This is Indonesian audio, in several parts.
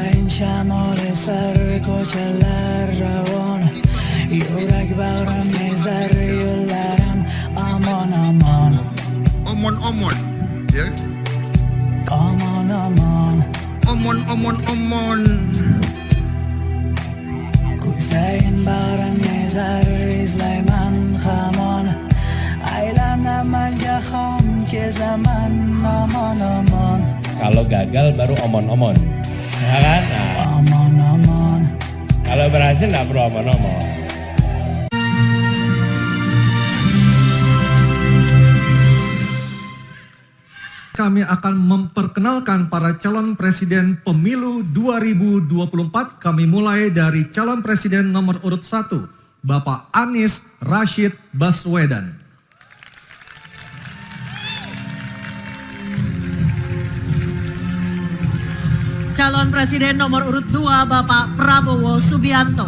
این شمال سر کوچه‌لر روان یورک بغرم میذاره یولرم aman aman Omon ya aman aman omon کوسین بغرم میذاره ریزلای من خمان ایلم من جخام که zaman aman aman Kalau gagal baru omon-omon, ya kan? Nah, aman kalau berhasil nggak perlu omon-omon. Kami akan memperkenalkan para calon presiden pemilu 2024. Kami mulai dari calon presiden nomor urut 1, Bapak Anies Rashid Baswedan. Calon presiden nomor urut 2, Bapak Prabowo Subianto.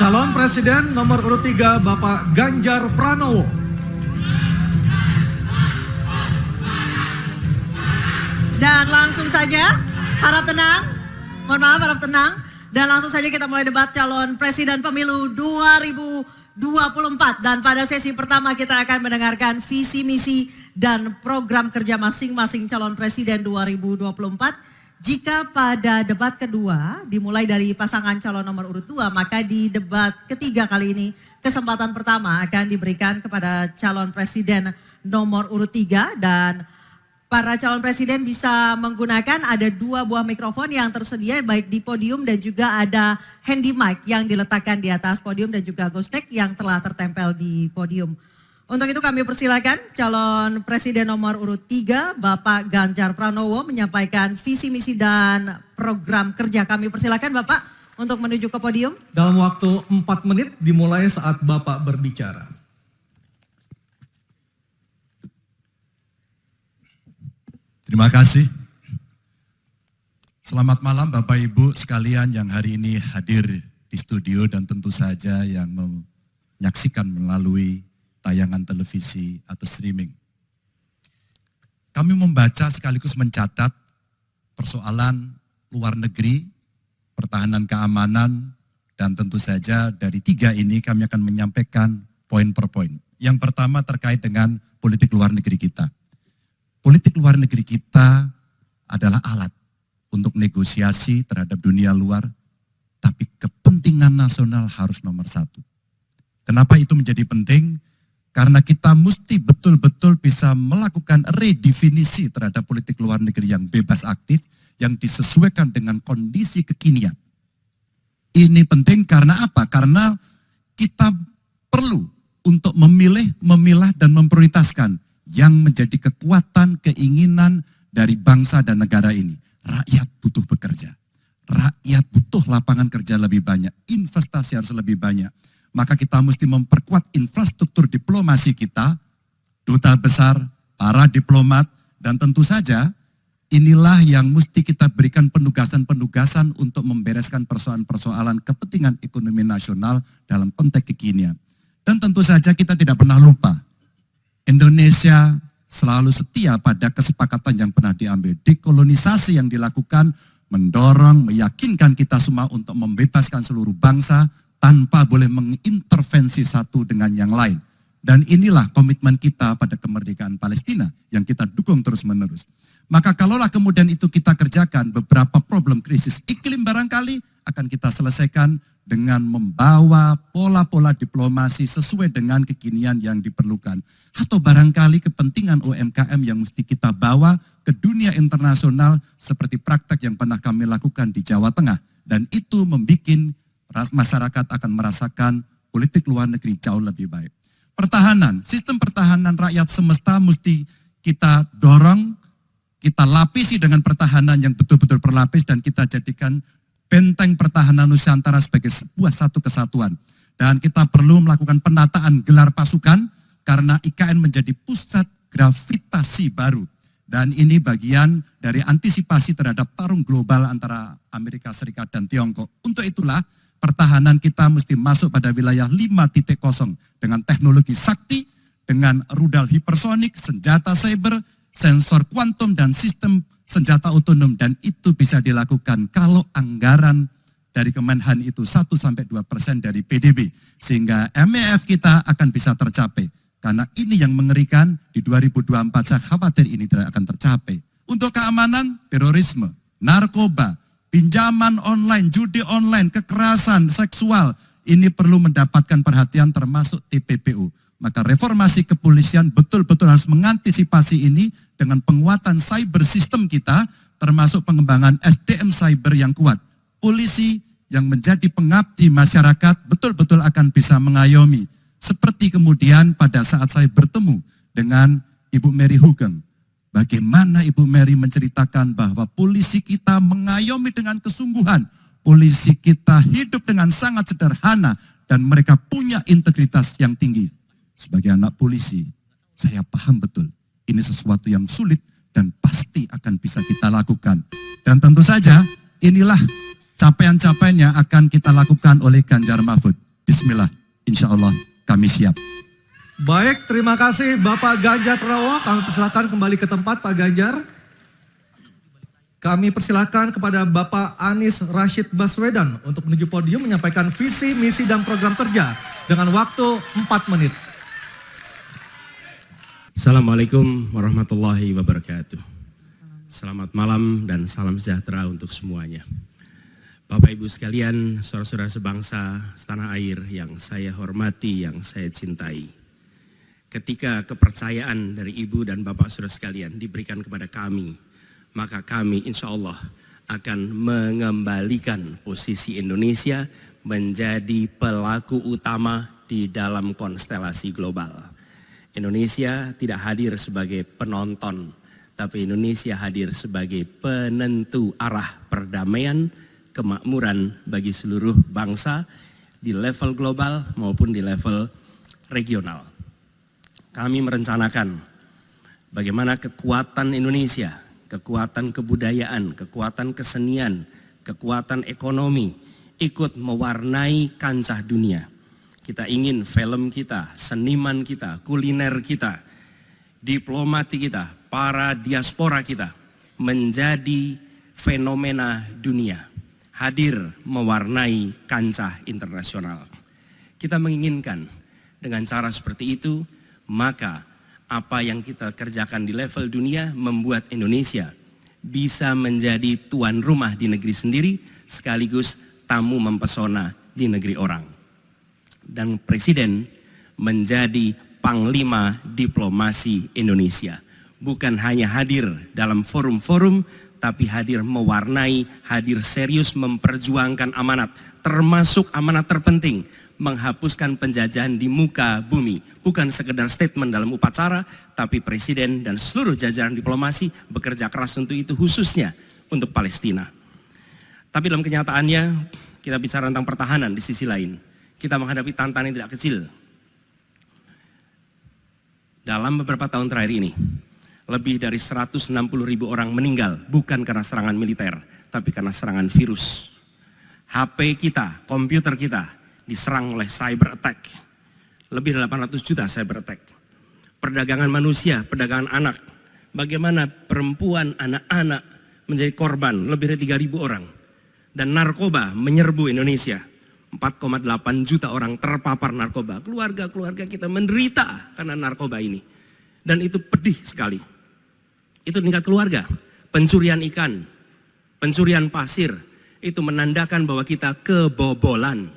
Calon presiden nomor urut 3, Bapak Ganjar Pranowo. Dan langsung saja, harap tenang, mohon maaf harap tenang. Dan langsung saja kita mulai debat calon presiden pemilu 2024. Dan pada sesi pertama kita akan mendengarkan visi misi dan program kerja masing-masing calon presiden 2024. Jika pada debat kedua dimulai dari pasangan calon nomor urut 2, maka di debat ketiga kali ini kesempatan pertama akan diberikan kepada calon presiden nomor urut 3 dan para calon presiden bisa menggunakan ada 2 buah mikrofon yang tersedia baik di podium dan juga ada handy mic yang diletakkan di atas podium dan juga ghost tag yang telah tertempel di podium. Untuk itu kami persilakan calon presiden nomor urut 3 Bapak Ganjar Pranowo menyampaikan visi misi dan program kerja. Kami persilakan Bapak untuk menuju ke podium. Dalam waktu 4 menit dimulai saat Bapak berbicara. Terima kasih. Selamat malam Bapak Ibu sekalian yang hari ini hadir di studio dan tentu saja yang menyaksikan melalui tayangan televisi atau streaming. Kami membaca sekaligus mencatat persoalan luar negeri, pertahanan keamanan, dan tentu saja dari 3 ini kami akan menyampaikan poin per poin. Yang pertama terkait dengan politik luar negeri kita. Politik luar negeri kita adalah alat untuk negosiasi terhadap dunia luar, tapi kepentingan nasional harus nomor 1. Kenapa itu menjadi penting? Karena kita mesti betul-betul bisa melakukan redefinisi terhadap politik luar negeri yang bebas aktif, yang disesuaikan dengan kondisi kekinian. Ini penting karena apa? Karena kita perlu untuk memilih, memilah, dan memprioritaskan yang menjadi kekuatan, keinginan dari bangsa dan negara ini. Rakyat butuh bekerja. Rakyat butuh lapangan kerja lebih banyak. Investasi harus lebih banyak. Maka kita mesti memperkuat infrastruktur diplomasi kita, duta besar, para diplomat, dan tentu saja inilah yang mesti kita berikan penugasan-penugasan untuk membereskan persoalan-persoalan kepentingan ekonomi nasional dalam konteks kekinian. Dan tentu saja kita tidak pernah lupa, Indonesia selalu setia pada kesepakatan yang pernah diambil. Dekolonisasi yang dilakukan mendorong, meyakinkan kita semua untuk membebaskan seluruh bangsa tanpa boleh mengintervensi satu dengan yang lain. Dan inilah komitmen kita pada kemerdekaan Palestina yang kita dukung terus-menerus. Maka kalaulah kemudian itu kita kerjakan, beberapa problem krisis iklim barangkali akan kita selesaikan dengan membawa pola-pola diplomasi sesuai dengan kekinian yang diperlukan. Atau barangkali kepentingan UMKM yang mesti kita bawa ke dunia internasional seperti praktek yang pernah kami lakukan di Jawa Tengah. Dan itu membuat masyarakat akan merasakan politik luar negeri jauh lebih baik. Pertahanan, sistem pertahanan rakyat semesta mesti kita dorong, kita lapisi dengan pertahanan yang betul-betul berlapis dan kita jadikan benteng pertahanan Nusantara sebagai sebuah satu kesatuan. Dan kita perlu melakukan penataan gelar pasukan karena IKN menjadi pusat gravitasi baru. Dan ini bagian dari antisipasi terhadap tarung global antara Amerika Serikat dan Tiongkok. Untuk itulah pertahanan kita mesti masuk pada wilayah 5.0 dengan teknologi sakti, dengan rudal hipersonik, senjata cyber, sensor kuantum dan sistem senjata otonom, dan itu bisa dilakukan kalau anggaran dari Kemenhan itu 1-2% dari PDB, sehingga MEF kita akan bisa tercapai. Karena ini yang mengerikan, di 2024 saya khawatir ini tidak akan tercapai. Untuk keamanan, terorisme, narkoba, pinjaman online, judi online, kekerasan seksual, ini perlu mendapatkan perhatian termasuk TPPU. Maka reformasi kepolisian betul-betul harus mengantisipasi ini dengan penguatan cyber system kita, termasuk pengembangan SDM cyber yang kuat. Polisi yang menjadi pengabdi masyarakat betul-betul akan bisa mengayomi. Seperti kemudian pada saat saya bertemu dengan Ibu Mary Hugeng. Bagaimana Ibu Mary menceritakan bahwa polisi kita mengayomi dengan kesungguhan. Polisi kita hidup dengan sangat sederhana dan mereka punya integritas yang tinggi. Sebagai anak polisi, saya paham betul ini sesuatu yang sulit dan pasti akan bisa kita lakukan. Dan tentu saja inilah capaian-capaian yang akan kita lakukan oleh Ganjar Mahfud. Bismillah, insya Allah kami siap. Baik, terima kasih Bapak Ganjar Pranowo. Kami persilakan kembali ke tempat Pak Ganjar. Kami persilakan kepada Bapak Anies Rashid Baswedan untuk menuju podium menyampaikan visi, misi, dan program kerja dengan waktu 4 menit. Assalamualaikum warahmatullahi wabarakatuh. Selamat malam dan salam sejahtera untuk semuanya. Bapak Ibu sekalian, saudara-saudara sebangsa setanah air yang saya hormati, yang saya cintai. Ketika kepercayaan dari Ibu dan Bapak saudara sekalian diberikan kepada kami, maka kami insya Allah akan mengembalikan posisi Indonesia menjadi pelaku utama di dalam konstelasi global. Indonesia tidak hadir sebagai penonton, tapi Indonesia hadir sebagai penentu arah perdamaian, kemakmuran bagi seluruh bangsa di level global maupun di level regional. Kami merencanakan bagaimana kekuatan Indonesia, kekuatan kebudayaan, kekuatan kesenian, kekuatan ekonomi ikut mewarnai kancah dunia. Kita ingin film kita, seniman kita, kuliner kita, diplomati kita, para diaspora kita menjadi fenomena dunia, hadir mewarnai kancah internasional. Kita menginginkan dengan cara seperti itu, maka apa yang kita kerjakan di level dunia membuat Indonesia bisa menjadi tuan rumah di negeri sendiri, sekaligus tamu mempesona di negeri orang. Dan Presiden menjadi panglima diplomasi Indonesia. Bukan hanya hadir dalam forum-forum, tapi hadir mewarnai, hadir serius memperjuangkan amanat, termasuk amanat terpenting, menghapuskan penjajahan di muka bumi. Bukan sekedar statement dalam upacara, tapi Presiden dan seluruh jajaran diplomasi bekerja keras untuk itu, khususnya untuk Palestina. Tapi dalam kenyataannya, kita bicara tentang pertahanan di sisi lain. Kita menghadapi tantangan yang tidak kecil. Dalam beberapa tahun terakhir ini, lebih dari 160.000 orang meninggal, bukan karena serangan militer, tapi karena serangan virus. HP kita, komputer kita, diserang oleh cyber attack. Lebih dari 800 juta cyber attack. Perdagangan manusia, perdagangan anak. Bagaimana perempuan, anak-anak menjadi korban, lebih dari 3.000 orang. Dan narkoba menyerbu Indonesia. 4,8 juta orang terpapar narkoba. Keluarga-keluarga kita menderita karena narkoba ini. Dan itu pedih sekali. Itu tingkat keluarga. Pencurian ikan, pencurian pasir, itu menandakan bahwa kita kebobolan.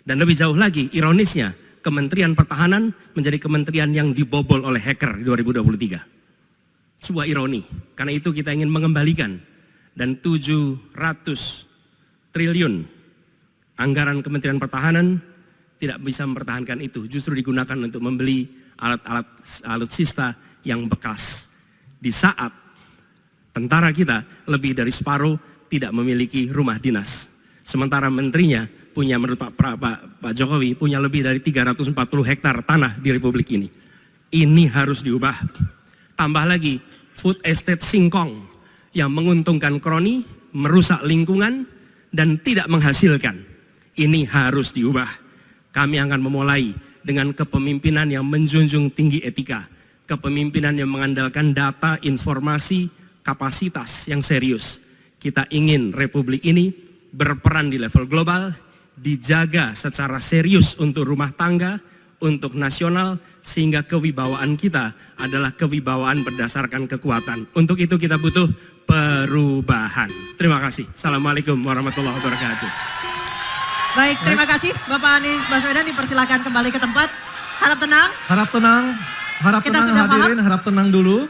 Dan lebih jauh lagi, ironisnya, Kementerian Pertahanan menjadi kementerian yang dibobol oleh hacker di 2023. Sebuah ironi. Karena itu kita ingin mengembalikan. Dan 700 triliun anggaran Kementerian Pertahanan tidak bisa mempertahankan itu, justru digunakan untuk membeli alat-alat alutsista yang bekas. Di saat tentara kita lebih dari separuh tidak memiliki rumah dinas. Sementara menterinya punya, menurut Pak Jokowi, punya lebih dari 340 hektar tanah di Republik ini. Ini harus diubah. Tambah lagi food estate singkong yang menguntungkan kroni, merusak lingkungan, dan tidak menghasilkan. Ini harus diubah. Kami akan memulai dengan kepemimpinan yang menjunjung tinggi etika. kepemimpinan yang mengandalkan data, informasi, kapasitas yang serius. Kita ingin Republik ini berperan di level global, dijaga secara serius untuk rumah tangga, untuk nasional, sehingga kewibawaan kita adalah kewibawaan berdasarkan kekuatan. Untuk itu kita butuh perubahan. Terima kasih. Assalamualaikum warahmatullahi wabarakatuh. Baik, terima kasih Bapak Anies Baswedan, dipersilakan kembali ke tempat. Harap tenang. Harap tenang, harap Kita tenang sudah hadirin, paham? harap tenang dulu.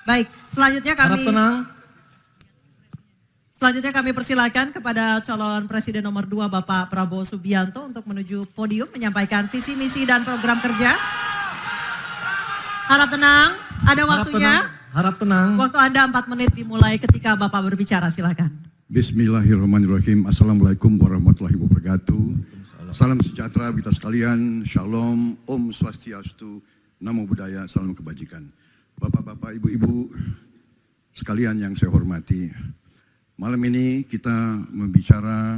Baik, selanjutnya Harap tenang. kami persilakan kepada calon presiden nomor 2 Bapak Prabowo Subianto untuk menuju podium menyampaikan visi misi dan program kerja. Harap tenang, ada waktunya. Harap tenang. Waktu Anda 4 menit dimulai ketika Bapak berbicara, silakan. Bismillahirrahmanirrahim. Assalamualaikum warahmatullahi wabarakatuh. Salam sejahtera kita sekalian. Shalom, Om Swastiastu, Namo Buddhaya, salam kebajikan. Bapak-bapak, ibu-ibu sekalian yang saya hormati. Malam ini kita membicara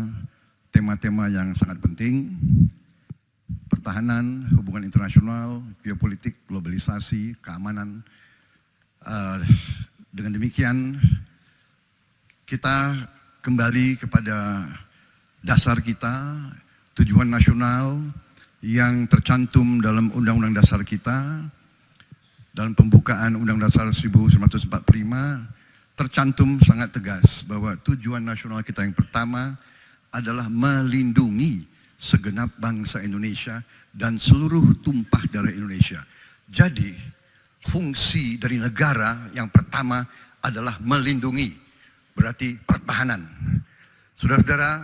tema-tema yang sangat penting. Pertahanan, hubungan internasional, geopolitik, globalisasi, keamanan. Dengan demikian kita kembali kepada dasar kita, tujuan nasional yang tercantum dalam Undang-Undang Dasar kita, dalam pembukaan Undang-Undang Dasar 1945, tercantum sangat tegas bahwa tujuan nasional kita yang pertama adalah melindungi segenap bangsa Indonesia dan seluruh tumpah darah Indonesia. Jadi, fungsi dari negara yang pertama adalah melindungi, berarti pertahanan. Saudara-saudara,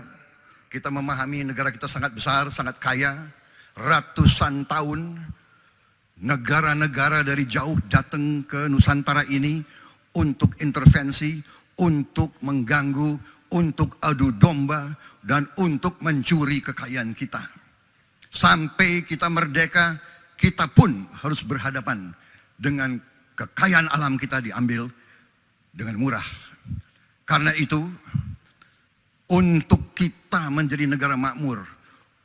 kita memahami negara kita sangat besar, sangat kaya, ratusan tahun negara-negara dari jauh datang ke Nusantara ini untuk intervensi, untuk mengganggu, untuk adu domba, dan untuk mencuri kekayaan kita. Sampai kita merdeka, kita pun harus berhadapan dengan kekayaan alam kita diambil dengan murah. Karena itu, untuk kita menjadi negara makmur,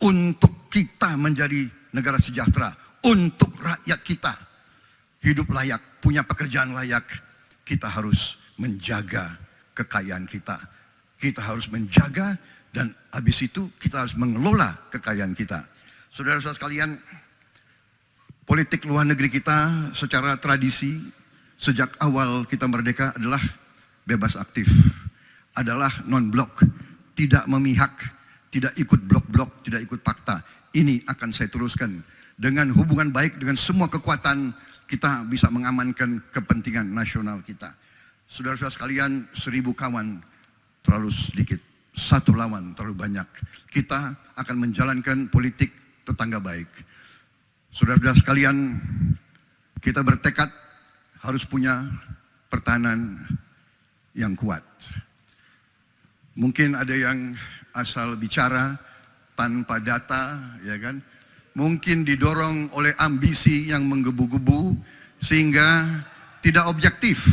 untuk kita menjadi negara sejahtera, untuk rakyat kita hidup layak, punya pekerjaan layak, kita harus menjaga kekayaan kita. Kita harus menjaga dan habis itu kita harus mengelola kekayaan kita. Saudara-saudara sekalian, politik luar negeri kita secara tradisi sejak awal kita merdeka adalah bebas aktif, adalah non-blok, tidak memihak, tidak ikut blok-blok, tidak ikut fakta. Ini akan saya teruskan. Dengan hubungan baik dengan semua kekuatan, kita bisa mengamankan kepentingan nasional kita. Saudara-saudara sekalian, 1000 kawan terlalu sedikit, 1 lawan terlalu banyak. Kita akan menjalankan politik tetangga baik. Saudara-saudara sekalian, kita bertekad harus punya pertahanan yang kuat. Mungkin ada yang asal bicara tanpa data, ya kan? Mungkin didorong oleh ambisi yang menggebu-gebu sehingga tidak objektif.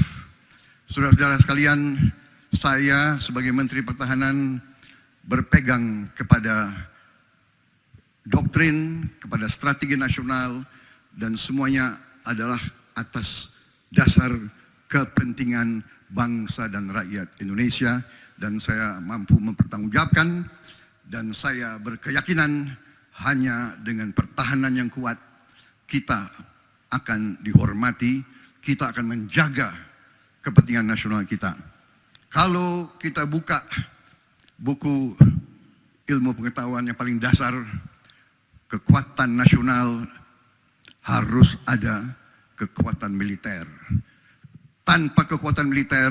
Saudara-saudara sekalian, saya sebagai Menteri Pertahanan berpegang kepada doktrin, kepada strategi nasional, dan semuanya adalah atas dasar kepentingan bangsa dan rakyat Indonesia, dan saya mampu mempertanggungjawabkan, dan saya berkeyakinan hanya dengan pertahanan yang kuat kita akan dihormati, kita akan menjaga kepentingan nasional kita. Kalau kita buka buku ilmu pengetahuan yang paling dasar, kekuatan nasional harus ada kekuatan militer. Tanpa kekuatan militer,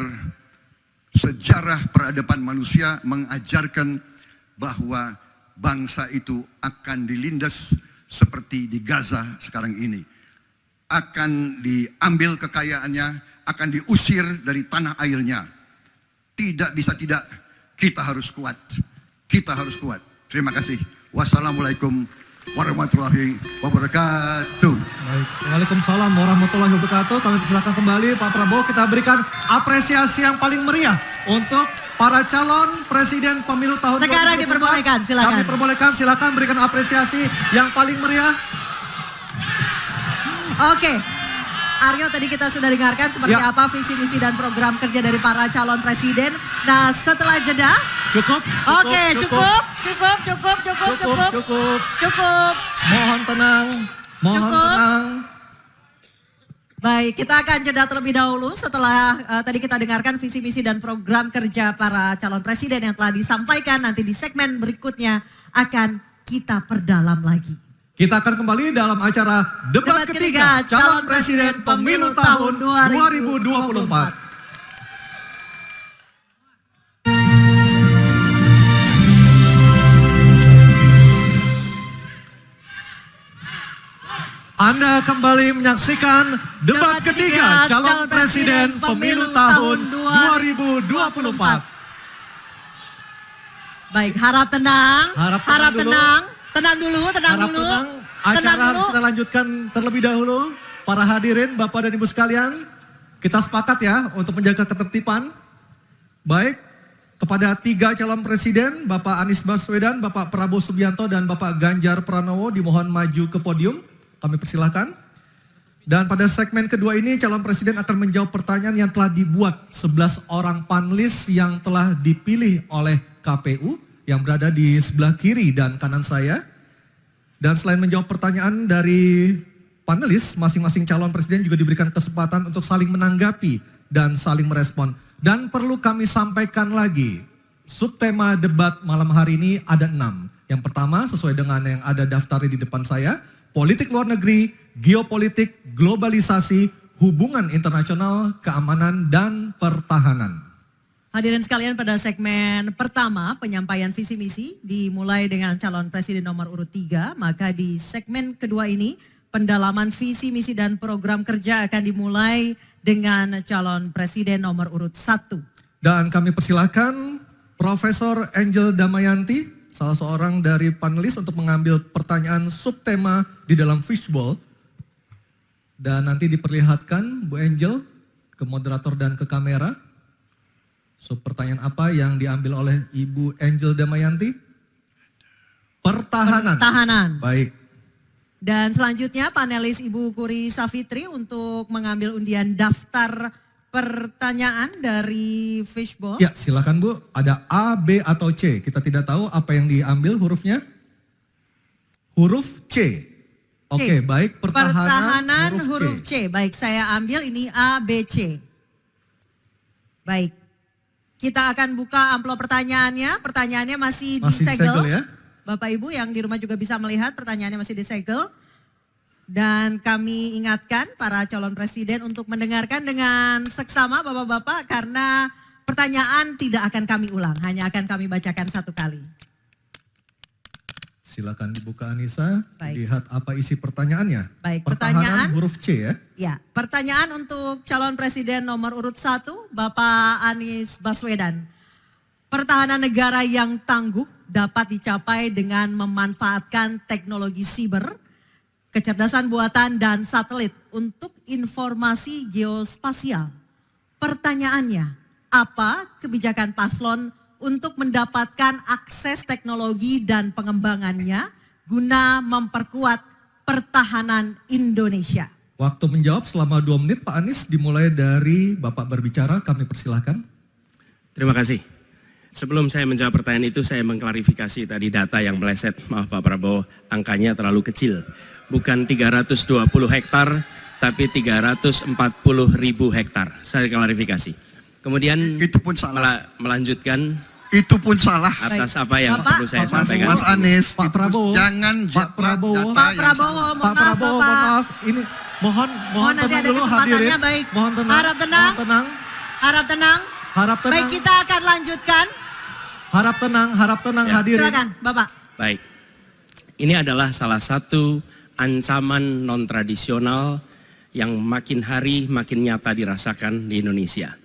sejarah peradaban manusia mengajarkan bahwa bangsa itu akan dilindas seperti di Gaza sekarang ini. Akan diambil kekayaannya, akan diusir dari tanah airnya. Tidak bisa tidak, kita harus kuat. Kita harus kuat. Terima kasih. Wassalamualaikum warahmatullahi wabarakatuh. Baik, waalaikumsalam warahmatullahi wabarakatuh. Kami silakan kembali Pak Prabowo, kita berikan apresiasi yang paling meriah untuk para calon presiden pemilu tahun 2024. Sekarang diperbolehkan, silakan. Kami perbolehkan, silakan berikan apresiasi yang paling meriah. Oke. Aryo, tadi kita sudah dengarkan seperti Ya. apa visi misi dan program kerja dari para calon presiden. Nah, setelah jeda, Cukup. oke, cukup. Mohon tenang. Mohon Cukup. tenang. Baik, kita akan jeda terlebih dahulu setelah tadi kita dengarkan visi misi dan program kerja para calon presiden yang telah disampaikan. Nanti di segmen berikutnya akan kita perdalam lagi. Kita akan kembali dalam acara debat ketiga calon presiden pemilu tahun 2024. Anda kembali menyaksikan debat ketiga calon presiden pemilu tahun 2024. Baik, harap tenang. Harap tenang dulu. Tenang dulu. Harap tenang, acara harus kita lanjutkan terlebih dahulu. Para hadirin, Bapak dan Ibu sekalian, kita sepakat ya untuk menjaga ketertiban. Baik, kepada 3 calon presiden, Bapak Anies Baswedan, Bapak Prabowo Subianto, dan Bapak Ganjar Pranowo dimohon maju ke podium. Kami persilahkan. Dan pada segmen kedua ini calon presiden akan menjawab pertanyaan yang telah dibuat 11 orang panelis yang telah dipilih oleh KPU yang berada di sebelah kiri dan kanan saya. Dan selain menjawab pertanyaan dari panelis, masing-masing calon presiden juga diberikan kesempatan untuk saling menanggapi dan saling merespon. Dan perlu kami sampaikan lagi, subtema debat malam hari ini ada 6. Yang pertama sesuai dengan yang ada daftarnya di depan saya, politik luar negeri, geopolitik, globalisasi, hubungan internasional, keamanan, dan pertahanan. Hadirin sekalian, pada segmen pertama penyampaian visi misi dimulai dengan calon presiden nomor urut 3. Maka di segmen kedua ini pendalaman visi misi dan program kerja akan dimulai dengan calon presiden nomor urut 1. Dan kami persilakan Profesor Angel Damayanti, salah seorang dari panelis untuk mengambil pertanyaan subtema di dalam fishbowl. Dan nanti diperlihatkan Bu Angel ke moderator dan ke kamera. Pertanyaan apa yang diambil oleh Ibu Angel Damayanti? Pertahanan. Baik. Dan selanjutnya panelis Ibu Kuri Safitri untuk mengambil undian daftar pertanyaan dari fishbowl. Ya, silakan Bu. Ada A, B, atau C. Kita tidak tahu apa yang diambil hurufnya. Huruf C. Oke, baik. Pertahanan huruf C. Baik, saya ambil ini A, B, C. Baik. Kita akan buka amplop pertanyaannya. Pertanyaannya masih disegel ya. Bapak Ibu yang di rumah juga bisa melihat pertanyaannya masih disegel. Dan kami ingatkan para calon presiden untuk mendengarkan dengan seksama Bapak-Bapak karena pertanyaan tidak akan kami ulang, hanya akan kami bacakan satu kali. Silakan dibuka Anissa, Baik. lihat apa isi pertanyaannya. Baik, Pertahanan pertanyaan huruf C ya. Ya, pertanyaan untuk calon presiden nomor urut 1, Bapak Anies Baswedan. Pertahanan negara yang tangguh dapat dicapai dengan memanfaatkan teknologi siber, kecerdasan buatan, dan satelit untuk informasi geospasial. Pertanyaannya, apa kebijakan paslon untuk mendapatkan akses teknologi dan pengembangannya guna memperkuat pertahanan Indonesia? Waktu menjawab selama 2 menit Pak Anies, dimulai dari Bapak berbicara, kami persilahkan. Terima kasih. Sebelum saya menjawab pertanyaan itu, saya mengklarifikasi tadi data yang meleset. Maaf Pak Prabowo, angkanya terlalu kecil. Bukan 320 hektar, tapi 340.000 hektar. Saya klarifikasi. Kemudian Itu pun salah. Melanjutkan Itu pun salah. atas apa yang Bapak, perlu saya Bapak, sampaikan. Mas Anies, Pak Prabowo, jangan Pak Prabowo, Pak Prabowo, Pak Prabowo, mohon maaf, ini mohon nanti tenang ada dulu kesempatannya, hadirin. baik. Mohon tenang. Harap tenang. Mohon tenang. Harap tenang. Harap tenang. Baik, kita akan lanjutkan. Harap tenang Ya. hadirin. Silakan, Bapak. Baik, ini adalah salah satu ancaman non-tradisional yang makin hari makin nyata dirasakan di Indonesia.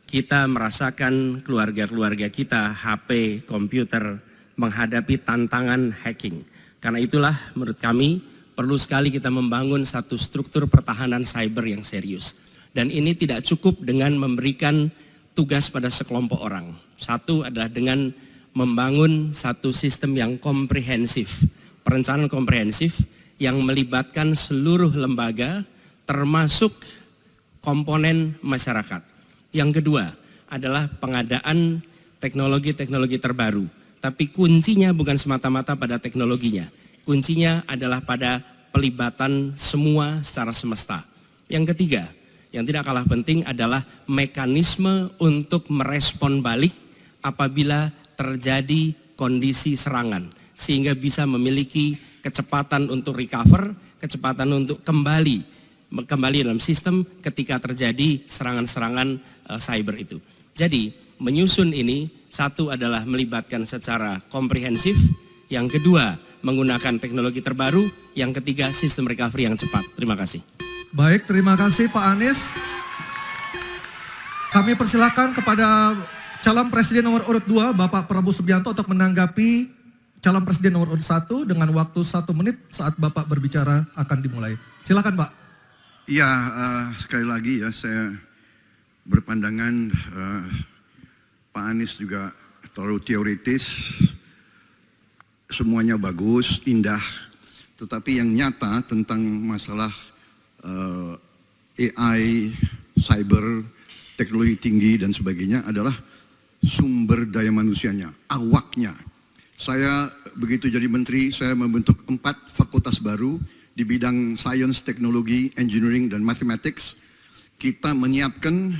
Kita merasakan keluarga-keluarga kita, HP, komputer, menghadapi tantangan hacking. Karena itulah menurut kami perlu sekali kita membangun satu struktur pertahanan cyber yang serius. Dan ini tidak cukup dengan memberikan tugas pada sekelompok orang. Satu adalah dengan membangun satu sistem yang komprehensif, perencanaan komprehensif yang melibatkan seluruh lembaga termasuk komponen masyarakat. Yang kedua adalah pengadaan teknologi-teknologi terbaru. Tapi kuncinya bukan semata-mata pada teknologinya. Kuncinya adalah pada pelibatan semua secara semesta. Yang ketiga, yang tidak kalah penting adalah mekanisme untuk merespon balik apabila terjadi kondisi serangan. Sehingga bisa memiliki kecepatan untuk recover, kecepatan untuk kembali dalam sistem ketika terjadi serangan-serangan cyber itu. Jadi menyusun ini, satu adalah melibatkan secara komprehensif, yang kedua menggunakan teknologi terbaru, yang ketiga sistem recovery yang cepat. Terima kasih. Baik, terima kasih Pak Anies. Kami persilakan kepada calon presiden nomor urut 2 Bapak Prabowo Subianto untuk menanggapi calon presiden nomor urut 1 dengan waktu 1 menit saat Bapak berbicara akan dimulai. Silakan Pak. Ya, sekali lagi ya saya berpandangan Pak Anies juga terlalu teoritis, semuanya bagus, indah, tetapi yang nyata tentang masalah AI, cyber, teknologi tinggi dan sebagainya adalah sumber daya manusianya, awaknya. Saya begitu jadi menteri, saya membentuk 4 fakultas baru di bidang sains, teknologi, engineering, dan mathematics. Kita menyiapkan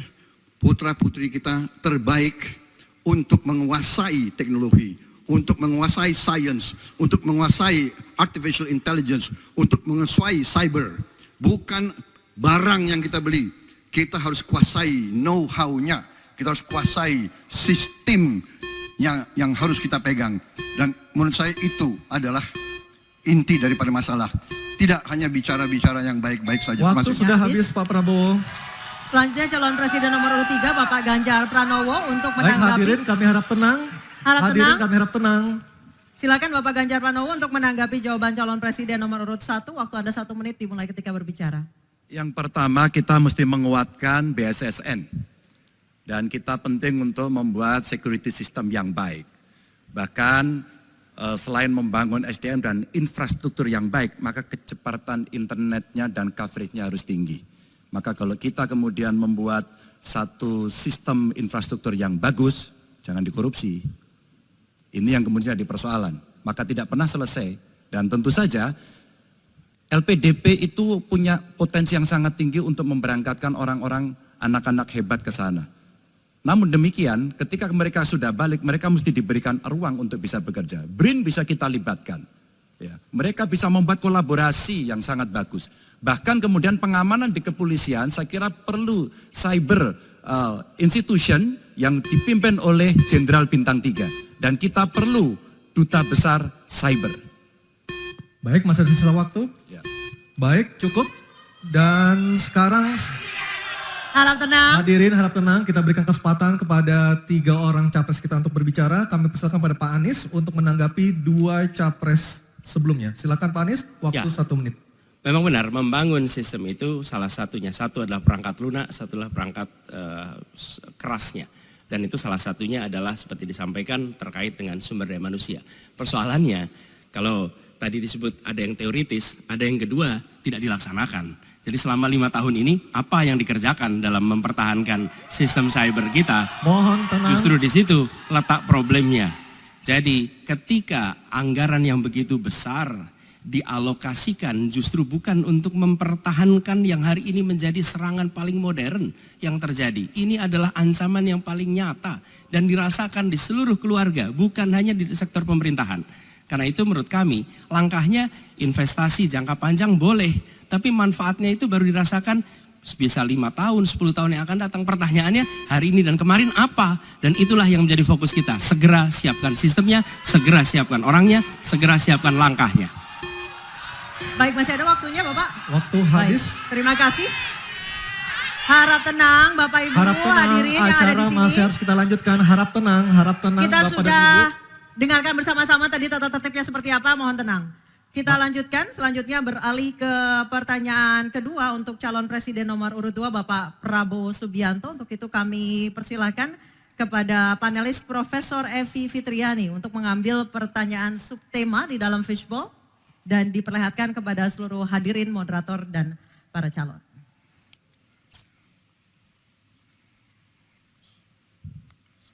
putra-putri kita terbaik untuk menguasai teknologi, untuk menguasai sains, untuk menguasai artificial intelligence, untuk menguasai cyber. Bukan barang yang kita beli, kita harus kuasai know-how-nya, kita harus kuasai sistem yang harus kita pegang. Dan menurut saya itu adalah inti daripada masalah. Tidak hanya bicara-bicara yang baik-baik saja. Waktu sudah habis Pak Prabowo. Selanjutnya calon presiden nomor urut 3 Bapak Ganjar Pranowo untuk Baik, menanggapi. hadirin kami harap tenang. Hadirin kami harap tenang. Silakan Bapak Ganjar Pranowo untuk menanggapi jawaban calon presiden nomor urut 1. Waktu Anda 1 menit dimulai ketika berbicara. Yang pertama kita mesti menguatkan BSSN. Dan kita penting untuk membuat security system yang baik. Bahkan selain membangun SDM dan infrastruktur yang baik, maka kecepatan internetnya dan coveragenya harus tinggi. Maka kalau kita kemudian membuat satu sistem infrastruktur yang bagus, jangan dikorupsi. Ini yang kemudian jadi persoalan. Maka tidak pernah selesai. Dan tentu saja LPDP itu punya potensi yang sangat tinggi untuk memberangkatkan orang-orang, anak-anak hebat ke sana. Namun demikian, ketika mereka sudah balik, mereka mesti diberikan ruang untuk bisa bekerja. BRIN bisa kita libatkan. Ya, mereka bisa membuat kolaborasi yang sangat bagus. Bahkan kemudian pengamanan di kepolisian, saya kira perlu cyber institution yang dipimpin oleh Jenderal Bintang 3. Dan kita perlu duta besar cyber. Baik, masih ada sisa waktu. Ya. Baik, cukup. Dan sekarang Harap tenang. hadirin harap tenang, kita berikan kesempatan kepada 3 orang capres kita untuk berbicara. Kami persilakan pada Pak Anies untuk menanggapi 2 capres sebelumnya. Silakan Pak Anies, waktu 1 menit. Memang benar, membangun sistem itu salah satunya. Satu adalah perangkat lunak, satu adalah perangkat kerasnya. Dan itu salah satunya adalah seperti disampaikan terkait dengan sumber daya manusia. Persoalannya, kalau tadi disebut ada yang teoritis, ada yang kedua tidak dilaksanakan. Jadi selama 5 tahun ini, apa yang dikerjakan dalam mempertahankan sistem cyber kita? Mohon tenang. Justru di situ letak problemnya. Jadi ketika anggaran yang begitu besar dialokasikan justru bukan untuk mempertahankan yang hari ini menjadi serangan paling modern yang terjadi. Ini adalah ancaman yang paling nyata dan dirasakan di seluruh keluarga, bukan hanya di sektor pemerintahan. Karena itu menurut kami langkahnya investasi jangka panjang boleh, tapi manfaatnya itu baru dirasakan bisa 5 tahun, 10 tahun yang akan datang. Pertanyaannya hari ini dan kemarin apa? Dan itulah yang menjadi fokus kita. Segera siapkan sistemnya, segera siapkan orangnya, segera siapkan langkahnya. Baik, masih ada waktunya Bapak. Waktu habis. Baik, terima kasih. Harap tenang Bapak Ibu, Harap tenang, hadirin yang ada acara di sini. masih harus kita lanjutkan. Harap tenang Kita Bapak sudah dan Ibu. dengarkan bersama-sama tadi tata tertibnya seperti apa, mohon tenang. Kita lanjutkan, selanjutnya beralih ke pertanyaan kedua untuk calon presiden nomor urut 2 Bapak Prabowo Subianto. Untuk itu kami persilahkan kepada panelis Profesor Evi Fitriani untuk mengambil pertanyaan subtema di dalam fishbowl dan diperlihatkan kepada seluruh hadirin, moderator dan para calon.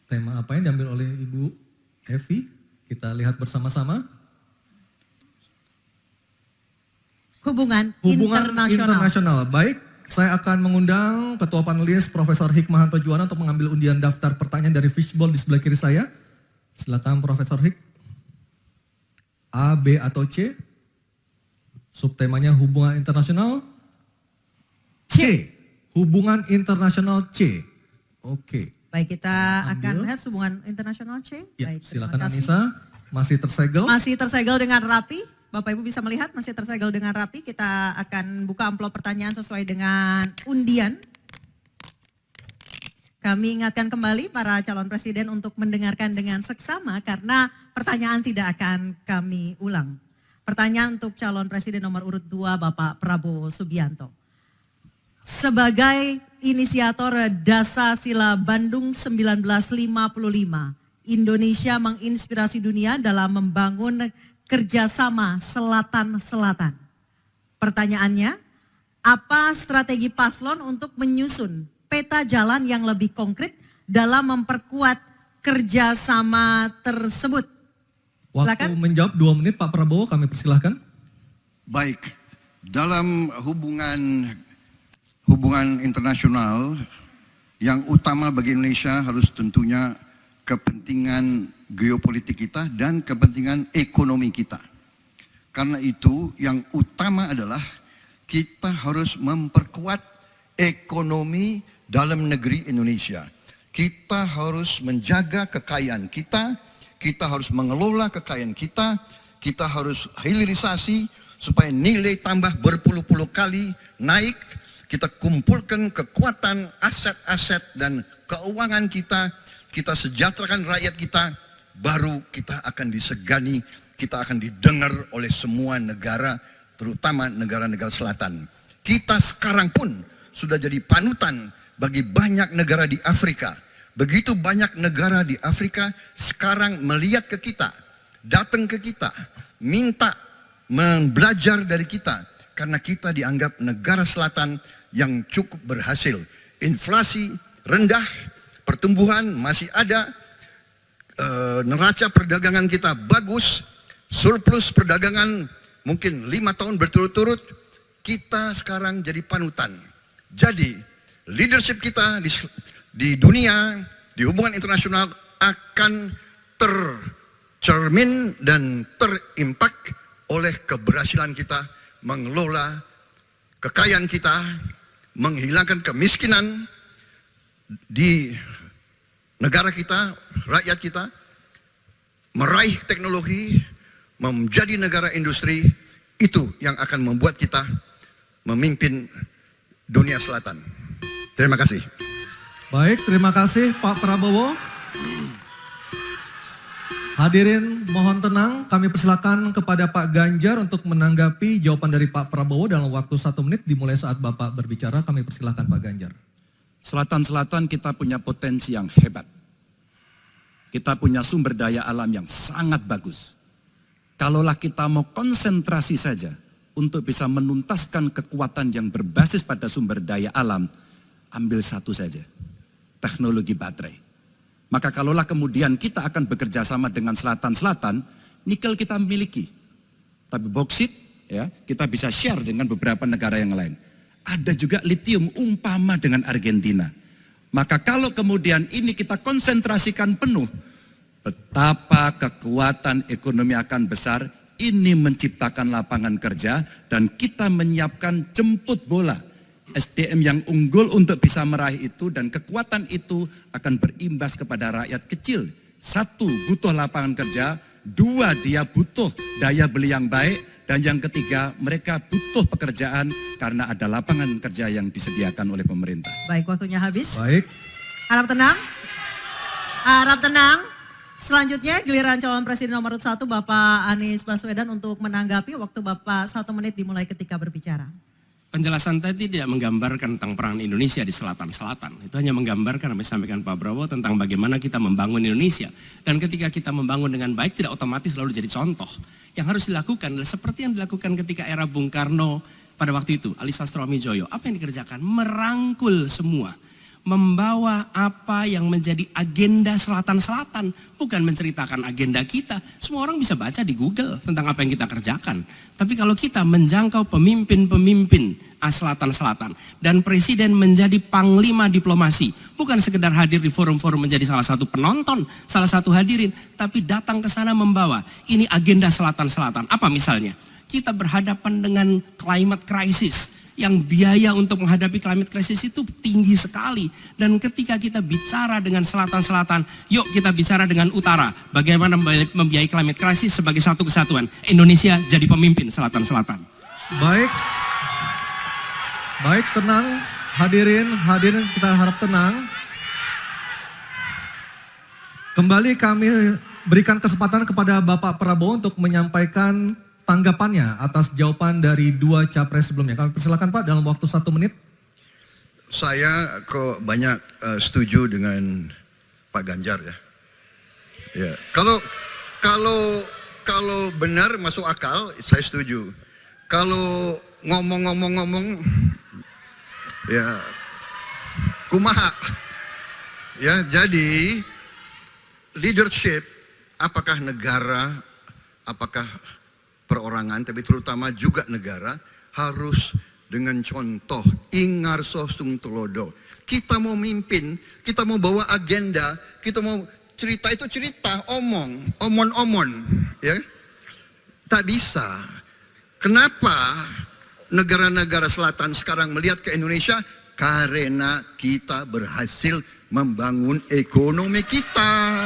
Tema apa yang diambil oleh Ibu Evi? Kita lihat bersama-sama. Hubungan internasional. internasional. Baik, saya akan mengundang Ketua Panelis Profesor Hikmahanto Juwana untuk mengambil undian daftar pertanyaan dari fishbowl di sebelah kiri saya. Silakan Profesor Hik. A, B atau C? Subtemanya hubungan internasional. C. Hubungan internasional C. Oke. Baik, kita Ambil. akan lihat hubungan internasional C. Ya, Baik, silakan terima kasih. Anissa. Masih tersegel. Masih tersegel dengan rapi. Bapak Ibu bisa melihat masih tersegel dengan rapi. Kita akan buka amplop pertanyaan sesuai dengan undian. Kami ingatkan kembali para calon presiden untuk mendengarkan dengan seksama karena pertanyaan tidak akan kami ulang. Pertanyaan untuk calon presiden nomor urut 2 Bapak Prabowo Subianto. Sebagai inisiator Dasar-Sila Bandung 1955, Indonesia menginspirasi dunia dalam membangun kerjasama selatan-selatan. Pertanyaannya, apa strategi paslon untuk menyusun peta jalan yang lebih konkret dalam memperkuat kerjasama tersebut? Waktu Silakan. menjawab 2 menit Pak Prabowo, kami persilahkan. Baik, dalam hubungan internasional yang utama bagi Indonesia harus tentunya kepentingan geopolitik kita dan kepentingan ekonomi kita. Karena itu yang utama adalah kita harus memperkuat ekonomi dalam negeri Indonesia. Kita harus menjaga kekayaan kita, kita harus mengelola kekayaan kita harus hilirisasi supaya nilai tambah berpuluh-puluh kali naik. Kita kumpulkan kekuatan aset-aset dan keuangan kita sejahterakan rakyat kita, baru kita akan disegani, kita akan didengar oleh semua negara, terutama negara-negara selatan. Kita sekarang pun sudah jadi panutan bagi banyak negara di Afrika. Begitu banyak negara di Afrika sekarang melihat ke kita, datang ke kita, minta belajar dari kita. Karena kita dianggap negara selatan yang cukup berhasil. Inflasi rendah, pertumbuhan masih ada, neraca perdagangan kita bagus, surplus perdagangan mungkin 5 tahun berturut-turut, kita sekarang jadi panutan. Jadi leadership kita di dunia, di hubungan internasional akan tercermin dan terimpak oleh keberhasilan kita mengelola kekayaan kita, menghilangkan kemiskinan di negara kita, rakyat kita, meraih teknologi, menjadi negara industri, itu yang akan membuat kita memimpin dunia selatan. Terima kasih. Baik, terima kasih Pak Prabowo. Hadirin mohon tenang, kami persilakan kepada Pak Ganjar untuk menanggapi jawaban dari Pak Prabowo dalam waktu 1 menit dimulai saat Bapak berbicara. Kami persilakan Pak Ganjar. Selatan-selatan kita punya potensi yang hebat. Kita punya sumber daya alam yang sangat bagus. Kalaulah kita mau konsentrasi saja untuk bisa menuntaskan kekuatan yang berbasis pada sumber daya alam, ambil satu saja, teknologi baterai. Maka kalaulah kemudian kita akan bekerja sama dengan selatan-selatan, nikel kita miliki. Tapi boksit, ya, kita bisa share dengan beberapa negara yang lain. Ada juga litium umpama dengan Argentina. Maka kalau kemudian ini kita konsentrasikan penuh, betapa kekuatan ekonomi akan besar, ini menciptakan lapangan kerja dan kita menyiapkan jemput bola. SDM yang unggul untuk bisa meraih itu dan kekuatan itu akan berimbas kepada rakyat kecil. 1, butuh lapangan kerja. 2, dia butuh daya beli yang baik. Dan yang ketiga, mereka butuh pekerjaan karena ada lapangan kerja yang disediakan oleh pemerintah. Baik, waktunya habis. Baik. Harap tenang. Harap tenang. Selanjutnya giliran calon presiden nomor 1 Bapak Anies Baswedan untuk menanggapi. Waktu Bapak 1 menit dimulai ketika berbicara. Penjelasan tadi tidak menggambarkan tentang peran Indonesia di selatan-selatan. Itu hanya menggambarkan apa yang disampaikan Pak Prabowo tentang bagaimana kita membangun Indonesia. Dan ketika kita membangun dengan baik tidak otomatis lalu jadi contoh. Yang harus dilakukan adalah seperti yang dilakukan ketika era Bung Karno pada waktu itu, Ali Sastroamidjojo. Apa yang dikerjakan? Merangkul semua. membawa apa yang menjadi agenda selatan-selatan, bukan menceritakan agenda kita. Semua orang bisa baca di Google tentang apa yang kita kerjakan. Tapi kalau kita menjangkau pemimpin-pemimpin selatan-selatan dan presiden menjadi panglima diplomasi, bukan sekedar hadir di forum-forum menjadi salah satu penonton, salah satu hadirin, tapi datang ke sana membawa ini agenda selatan-selatan. Apa misalnya? Kita berhadapan dengan climate crisis, yang biaya untuk menghadapi climate crisis itu tinggi sekali. Dan ketika kita bicara dengan selatan-selatan, yuk kita bicara dengan utara. Bagaimana membiayai climate crisis sebagai satu kesatuan. Indonesia jadi pemimpin selatan-selatan. Baik, tenang. Hadirin kita harap tenang. Kembali kami berikan kesempatan kepada Bapak Prabowo untuk menyampaikan tanggapannya atas jawaban dari dua capres sebelumnya. Kami persilakan Pak dalam waktu 1 menit. Saya kok banyak setuju dengan Pak Ganjar ya. Ya, kalau benar masuk akal, saya setuju. Kalau ngomong ya kumaha. Ya, jadi leadership apakah negara, apakah perorangan, tapi terutama juga negara harus dengan contoh ingarso sung tulodo. Kita mau mimpin, kita mau bawa agenda, kita mau cerita itu cerita, omon, ya. Tak bisa. Kenapa negara-negara selatan sekarang melihat ke Indonesia? Karena kita berhasil membangun ekonomi kita.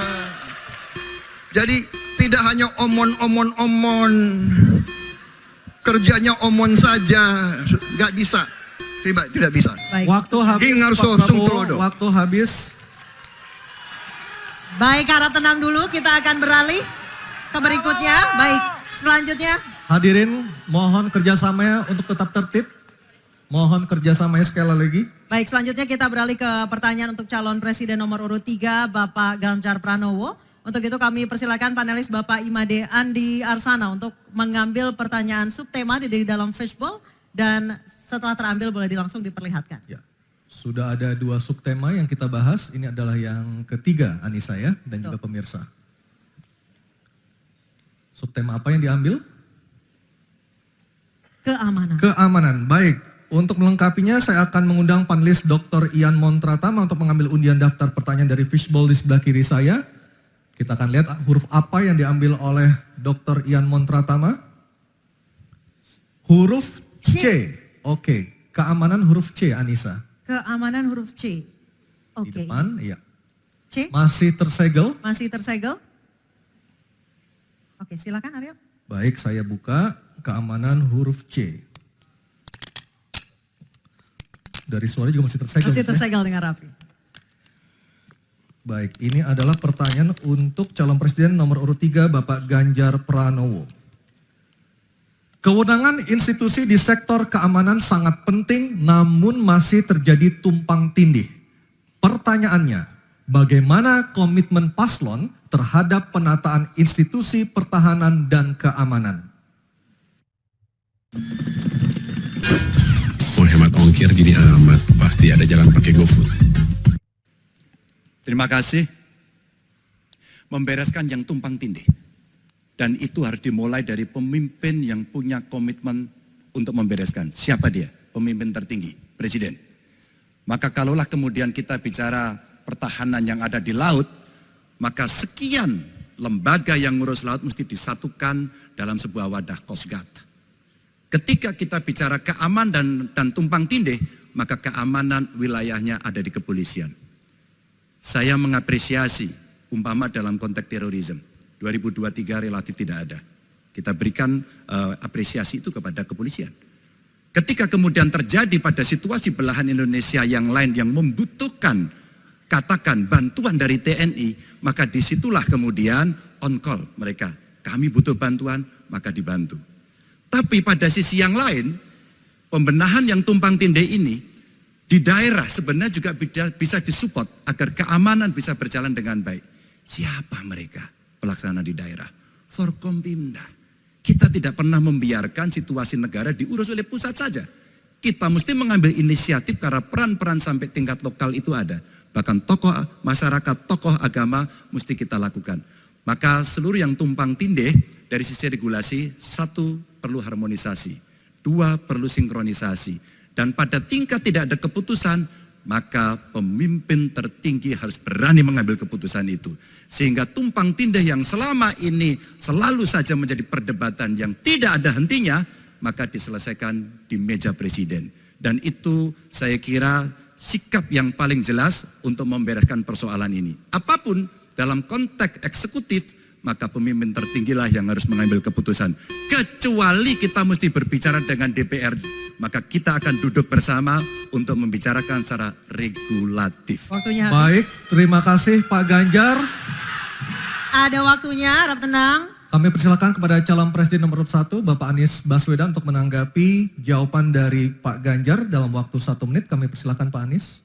Jadi tidak hanya omon, kerjanya omon saja, nggak bisa, tidak bisa. Baik. Waktu habis, Pak Prabowo, waktu habis. Baik, harap tenang dulu, kita akan beralih ke berikutnya. Baik, selanjutnya. Hadirin, mohon kerjasamanya untuk tetap tertib. Mohon kerjasamanya sekali lagi. Baik, selanjutnya kita beralih ke pertanyaan untuk calon presiden nomor urut 3, Bapak Ganjar Pranowo. Untuk itu kami persilakan panelis Bapak Imade Andi Arsana untuk mengambil pertanyaan subtema di dalam fishbowl dan setelah terambil boleh langsung diperlihatkan. Ya, sudah ada 2 subtema yang kita bahas. Ini adalah yang ketiga, Anissa ya, dan juga pemirsa. Subtema apa yang diambil? Keamanan. Baik, untuk melengkapinya saya akan mengundang panelis Dr. Ian Montratama untuk mengambil undian daftar pertanyaan dari fishbowl di sebelah kiri saya. Kita akan lihat huruf apa yang diambil oleh Dr. Ian Montratama. Huruf C. Oke, keamanan huruf C, Anissa. Keamanan huruf C. Oke. Di depan, iya. C. Masih tersegel. Oke, silakan Aryo. Baik, saya buka keamanan huruf C. Dari suara juga masih tersegel. Masih tersegel dengan rapi. Baik, ini adalah pertanyaan untuk calon presiden nomor urut 3 Bapak Ganjar Pranowo. Kewenangan institusi di sektor keamanan sangat penting namun masih terjadi tumpang tindih. Pertanyaannya, bagaimana komitmen paslon terhadap penataan institusi pertahanan dan keamanan? Mau hemat ongkir gini amat, pasti ada jalan pakai GoFood. Terima kasih. Membereskan yang tumpang tindih. Dan itu harus dimulai dari pemimpin yang punya komitmen untuk membereskan. Siapa dia? Pemimpin tertinggi, presiden. Maka kalaulah kemudian kita bicara pertahanan yang ada di laut, maka sekian lembaga yang ngurus laut mesti disatukan dalam sebuah wadah Coast Guard. Ketika kita bicara keamanan dan tumpang tindih, maka keamanan wilayahnya ada di kepolisian. Saya mengapresiasi umpama dalam konteks terorisme 2023 relatif tidak ada. Kita berikan apresiasi itu kepada kepolisian. Ketika kemudian terjadi pada situasi belahan Indonesia yang lain yang membutuhkan katakan bantuan dari TNI, maka disitulah kemudian on call mereka. Kami butuh bantuan, maka dibantu. Tapi pada sisi yang lain, pembenahan yang tumpang tindih ini di daerah sebenarnya juga bisa disupport agar keamanan bisa berjalan dengan baik. Siapa mereka pelaksana di daerah? Forkompimda. Kita tidak pernah membiarkan situasi negara diurus oleh pusat saja. Kita mesti mengambil inisiatif karena peran-peran sampai tingkat lokal itu ada. Bahkan tokoh masyarakat, tokoh agama mesti kita lakukan. Maka seluruh yang tumpang tindih dari sisi regulasi, 1 perlu harmonisasi, 2 perlu sinkronisasi. Dan pada tingkat tidak ada keputusan, maka pemimpin tertinggi harus berani mengambil keputusan itu. Sehingga tumpang tindih yang selama ini selalu saja menjadi perdebatan yang tidak ada hentinya, maka diselesaikan di meja presiden. Dan itu saya kira sikap yang paling jelas untuk membereskan persoalan ini. Apapun dalam konteks eksekutif, maka pemimpin tertinggilah yang harus mengambil keputusan. Kecuali kita mesti berbicara dengan DPR, maka kita akan duduk bersama untuk membicarakan secara regulatif. Waktunya habis. Baik, terima kasih Pak Ganjar. Ada waktunya, harap tenang. Kami persilakan kepada calon presiden nomor urut 1, Bapak Anies Baswedan untuk menanggapi jawaban dari Pak Ganjar dalam waktu 1 menit. Kami persilakan Pak Anies.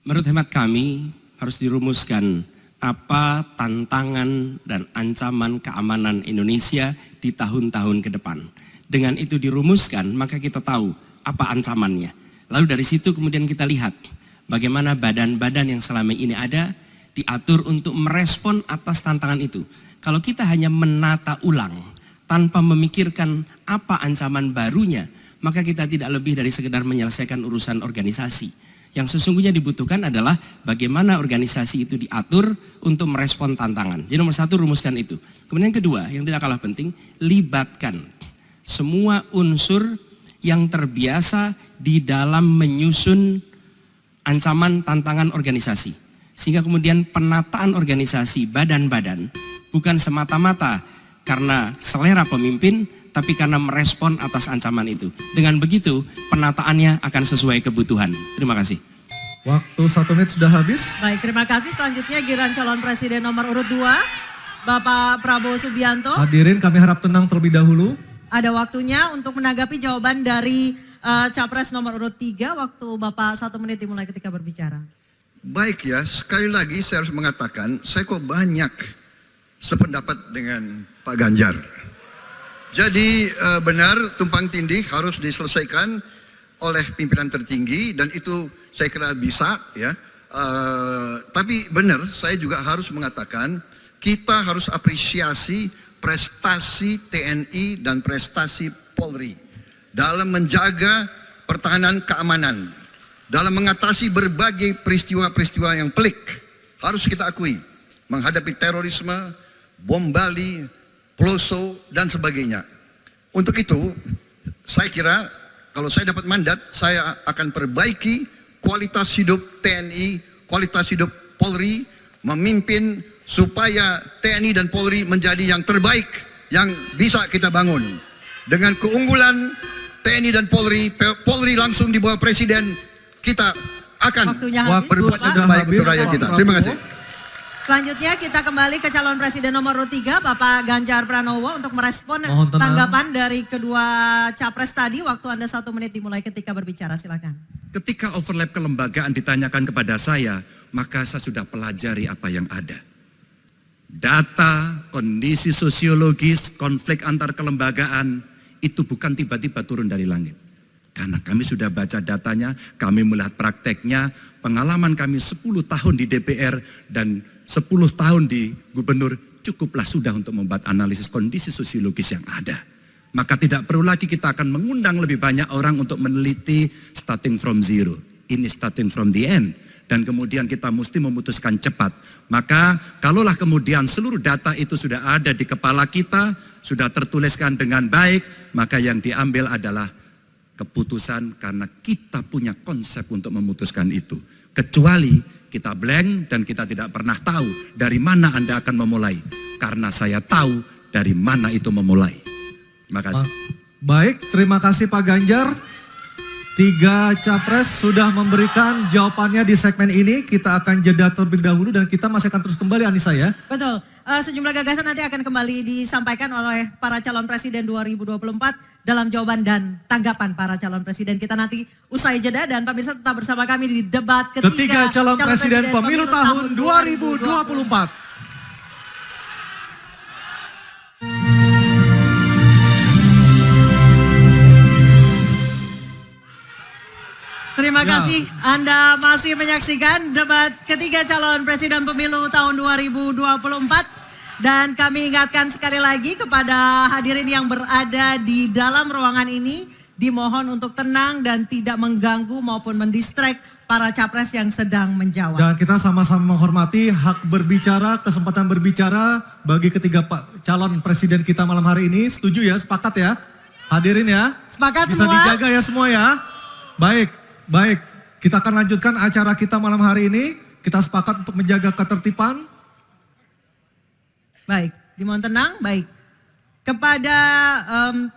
Menurut hemat kami harus dirumuskan apa tantangan dan ancaman keamanan Indonesia di tahun-tahun ke depan. Dengan itu dirumuskan, maka kita tahu apa ancamannya. Lalu dari situ kemudian kita lihat bagaimana badan-badan yang selama ini ada diatur untuk merespon atas tantangan itu. Kalau kita hanya menata ulang tanpa memikirkan apa ancaman barunya, maka kita tidak lebih dari sekedar menyelesaikan urusan organisasi. Yang sesungguhnya dibutuhkan adalah bagaimana organisasi itu diatur untuk merespon tantangan. Jadi nomor 1 rumuskan itu. Kemudian yang kedua, yang tidak kalah penting, libatkan semua unsur yang terbiasa di dalam menyusun ancaman tantangan organisasi. Sehingga kemudian penataan organisasi badan-badan bukan semata-mata karena selera pemimpin, tapi karena merespon atas ancaman itu. Dengan begitu, penataannya akan sesuai kebutuhan. Terima kasih. Waktu 1 menit sudah habis. Baik, terima kasih. Selanjutnya giliran calon presiden nomor urut 2, Bapak Prabowo Subianto. Hadirin kami harap tenang terlebih dahulu. Ada waktunya untuk menanggapi jawaban dari Capres nomor urut 3. Waktu Bapak 1 menit dimulai ketika berbicara. Baik ya, sekali lagi saya harus mengatakan, saya kok banyak sependapat dengan Pak Ganjar. Jadi benar tumpang tindih harus diselesaikan oleh pimpinan tertinggi dan itu saya kira bisa ya. Tapi benar saya juga harus mengatakan kita harus apresiasi prestasi TNI dan prestasi Polri dalam menjaga pertahanan keamanan, dalam mengatasi berbagai peristiwa-peristiwa yang pelik. Harus kita akui, menghadapi terorisme, bom Bali, Peloso, dan sebagainya. Untuk itu, saya kira kalau saya dapat mandat, saya akan perbaiki kualitas hidup TNI, kualitas hidup Polri, memimpin supaya TNI dan Polri menjadi yang terbaik yang bisa kita bangun. Dengan keunggulan TNI dan Polri, Polri langsung di bawah Presiden, kita akan berbuat yang terbaik untuk rakyat kita. Terima kasih. Selanjutnya kita kembali ke calon presiden nomor 3, Bapak Ganjar Pranowo untuk merespon tanggapan dari kedua capres tadi. Waktu Anda 1 menit dimulai ketika berbicara, silakan. Ketika overlap kelembagaan ditanyakan kepada saya, maka saya sudah pelajari apa yang ada. Data, kondisi sosiologis, konflik antar kelembagaan, itu bukan tiba-tiba turun dari langit. Karena kami sudah baca datanya, kami melihat prakteknya, pengalaman kami 10 tahun di DPR dan 10 tahun di gubernur cukuplah sudah untuk membuat analisis kondisi sosiologis yang ada. Maka tidak perlu lagi kita akan mengundang lebih banyak orang untuk meneliti starting from zero. Ini starting from the end. Dan kemudian kita mesti memutuskan cepat. Maka kalaulah kemudian seluruh data itu sudah ada di kepala kita, sudah tertuliskan dengan baik, maka yang diambil adalah keputusan karena kita punya konsep untuk memutuskan itu. Kecuali kita blank dan kita tidak pernah tahu dari mana Anda akan memulai. Karena saya tahu dari mana itu memulai. Terima kasih. Baik, terima kasih Pak Ganjar. 3 capres sudah memberikan jawabannya di segmen ini. Kita akan jeda terlebih dahulu dan kita masih akan terus kembali, Anissa ya. Betul. Sejumlah gagasan nanti akan kembali disampaikan oleh para calon presiden 2024 dalam jawaban dan tanggapan para calon presiden. Kita nanti usai jeda dan pemirsa tetap bersama kami di debat ketiga calon presiden pemilu tahun 2024. Terima kasih. Anda masih menyaksikan debat ketiga calon presiden pemilu tahun 2024. Dan kami ingatkan sekali lagi kepada hadirin yang berada di dalam ruangan ini, dimohon untuk tenang dan tidak mengganggu maupun mendistract para capres yang sedang menjawab. Dan kita sama-sama menghormati hak berbicara, kesempatan berbicara bagi ketiga calon presiden kita malam hari ini. Setuju ya, sepakat ya? Hadirin ya? Sepakat bisa semua? Bisa dijaga ya semua ya? Baik, baik. Kita akan lanjutkan acara kita malam hari ini. Kita sepakat untuk menjaga ketertiban. Baik, dimohon tenang, baik. Kepada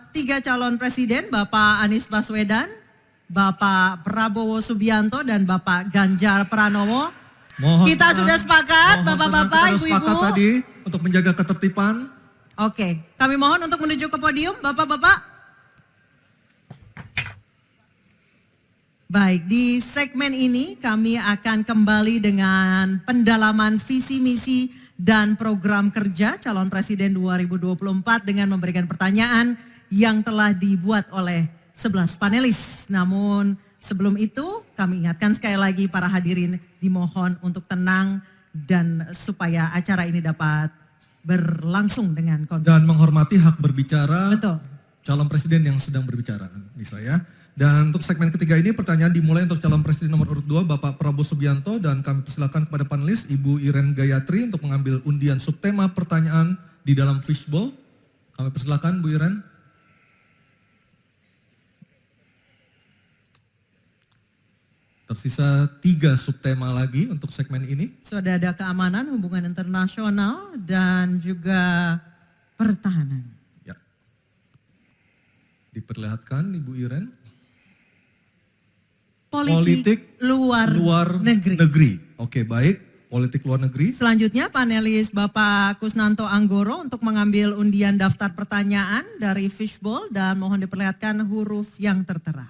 tiga calon presiden, Bapak Anies Baswedan, Bapak Prabowo Subianto, dan Bapak Ganjar Pranowo. Mohon kita sudah sepakat, Bapak-Bapak, Ibu-Ibu. Sepakat tadi untuk menjaga ketertiban. Oke, kami mohon untuk menuju ke podium, Bapak-Bapak. Baik, di segmen ini kami akan kembali dengan pendalaman visi misi dan program kerja calon presiden 2024 dengan memberikan pertanyaan yang telah dibuat oleh 11 panelis. Namun sebelum itu kami ingatkan sekali lagi para hadirin dimohon untuk tenang dan supaya acara ini dapat berlangsung dengan kondusif. Dan menghormati hak berbicara. Betul. Calon presiden yang sedang berbicara, Nisa ya. Dan untuk segmen ketiga ini pertanyaan dimulai untuk calon presiden nomor urut 2 Bapak Prabowo Subianto, dan kami persilakan kepada panelis Ibu Iren Gayatri untuk mengambil undian subtema pertanyaan di dalam fishbowl. Kami persilakan Bu Iren. Tersisa 3 subtema lagi untuk segmen ini. Sudah ada keamanan, hubungan internasional, dan juga pertahanan. Ya. Diperlihatkan Ibu Iren. Politik luar negeri. Oke, baik. Politik luar negeri. Selanjutnya panelis Bapak Kusnanto Anggoro untuk mengambil undian daftar pertanyaan dari fishbowl dan mohon diperlihatkan huruf yang tertera.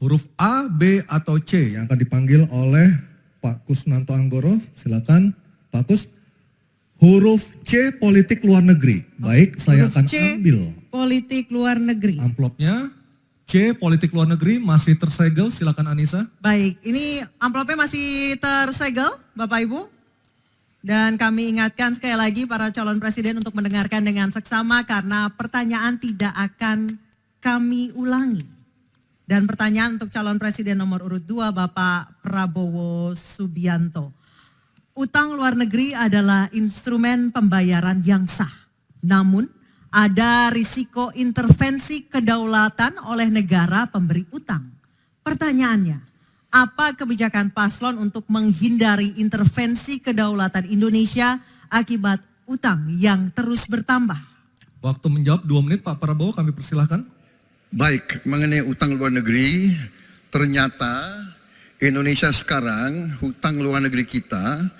Huruf A, B, atau C yang akan dipanggil oleh Pak Kusnanto Anggoro. Silakan Pak Kus. Huruf C, politik luar negeri. Baik, saya akan ambil. Politik luar negeri. Amplopnya. C, politik luar negeri masih tersegel, silakan Anissa. Baik, ini amplopnya masih tersegel Bapak Ibu. Dan kami ingatkan sekali lagi para calon presiden untuk mendengarkan dengan seksama karena pertanyaan tidak akan kami ulangi. Dan pertanyaan untuk calon presiden nomor urut 2 Bapak Prabowo Subianto. Utang luar negeri adalah instrumen pembayaran yang sah. Namun ada risiko intervensi kedaulatan oleh negara pemberi utang. Pertanyaannya, apa kebijakan paslon untuk menghindari intervensi kedaulatan Indonesia akibat utang yang terus bertambah? Waktu menjawab 2 menit Pak Prabowo, kami persilahkan. Baik, mengenai utang luar negeri, ternyata Indonesia sekarang hutang luar negeri kita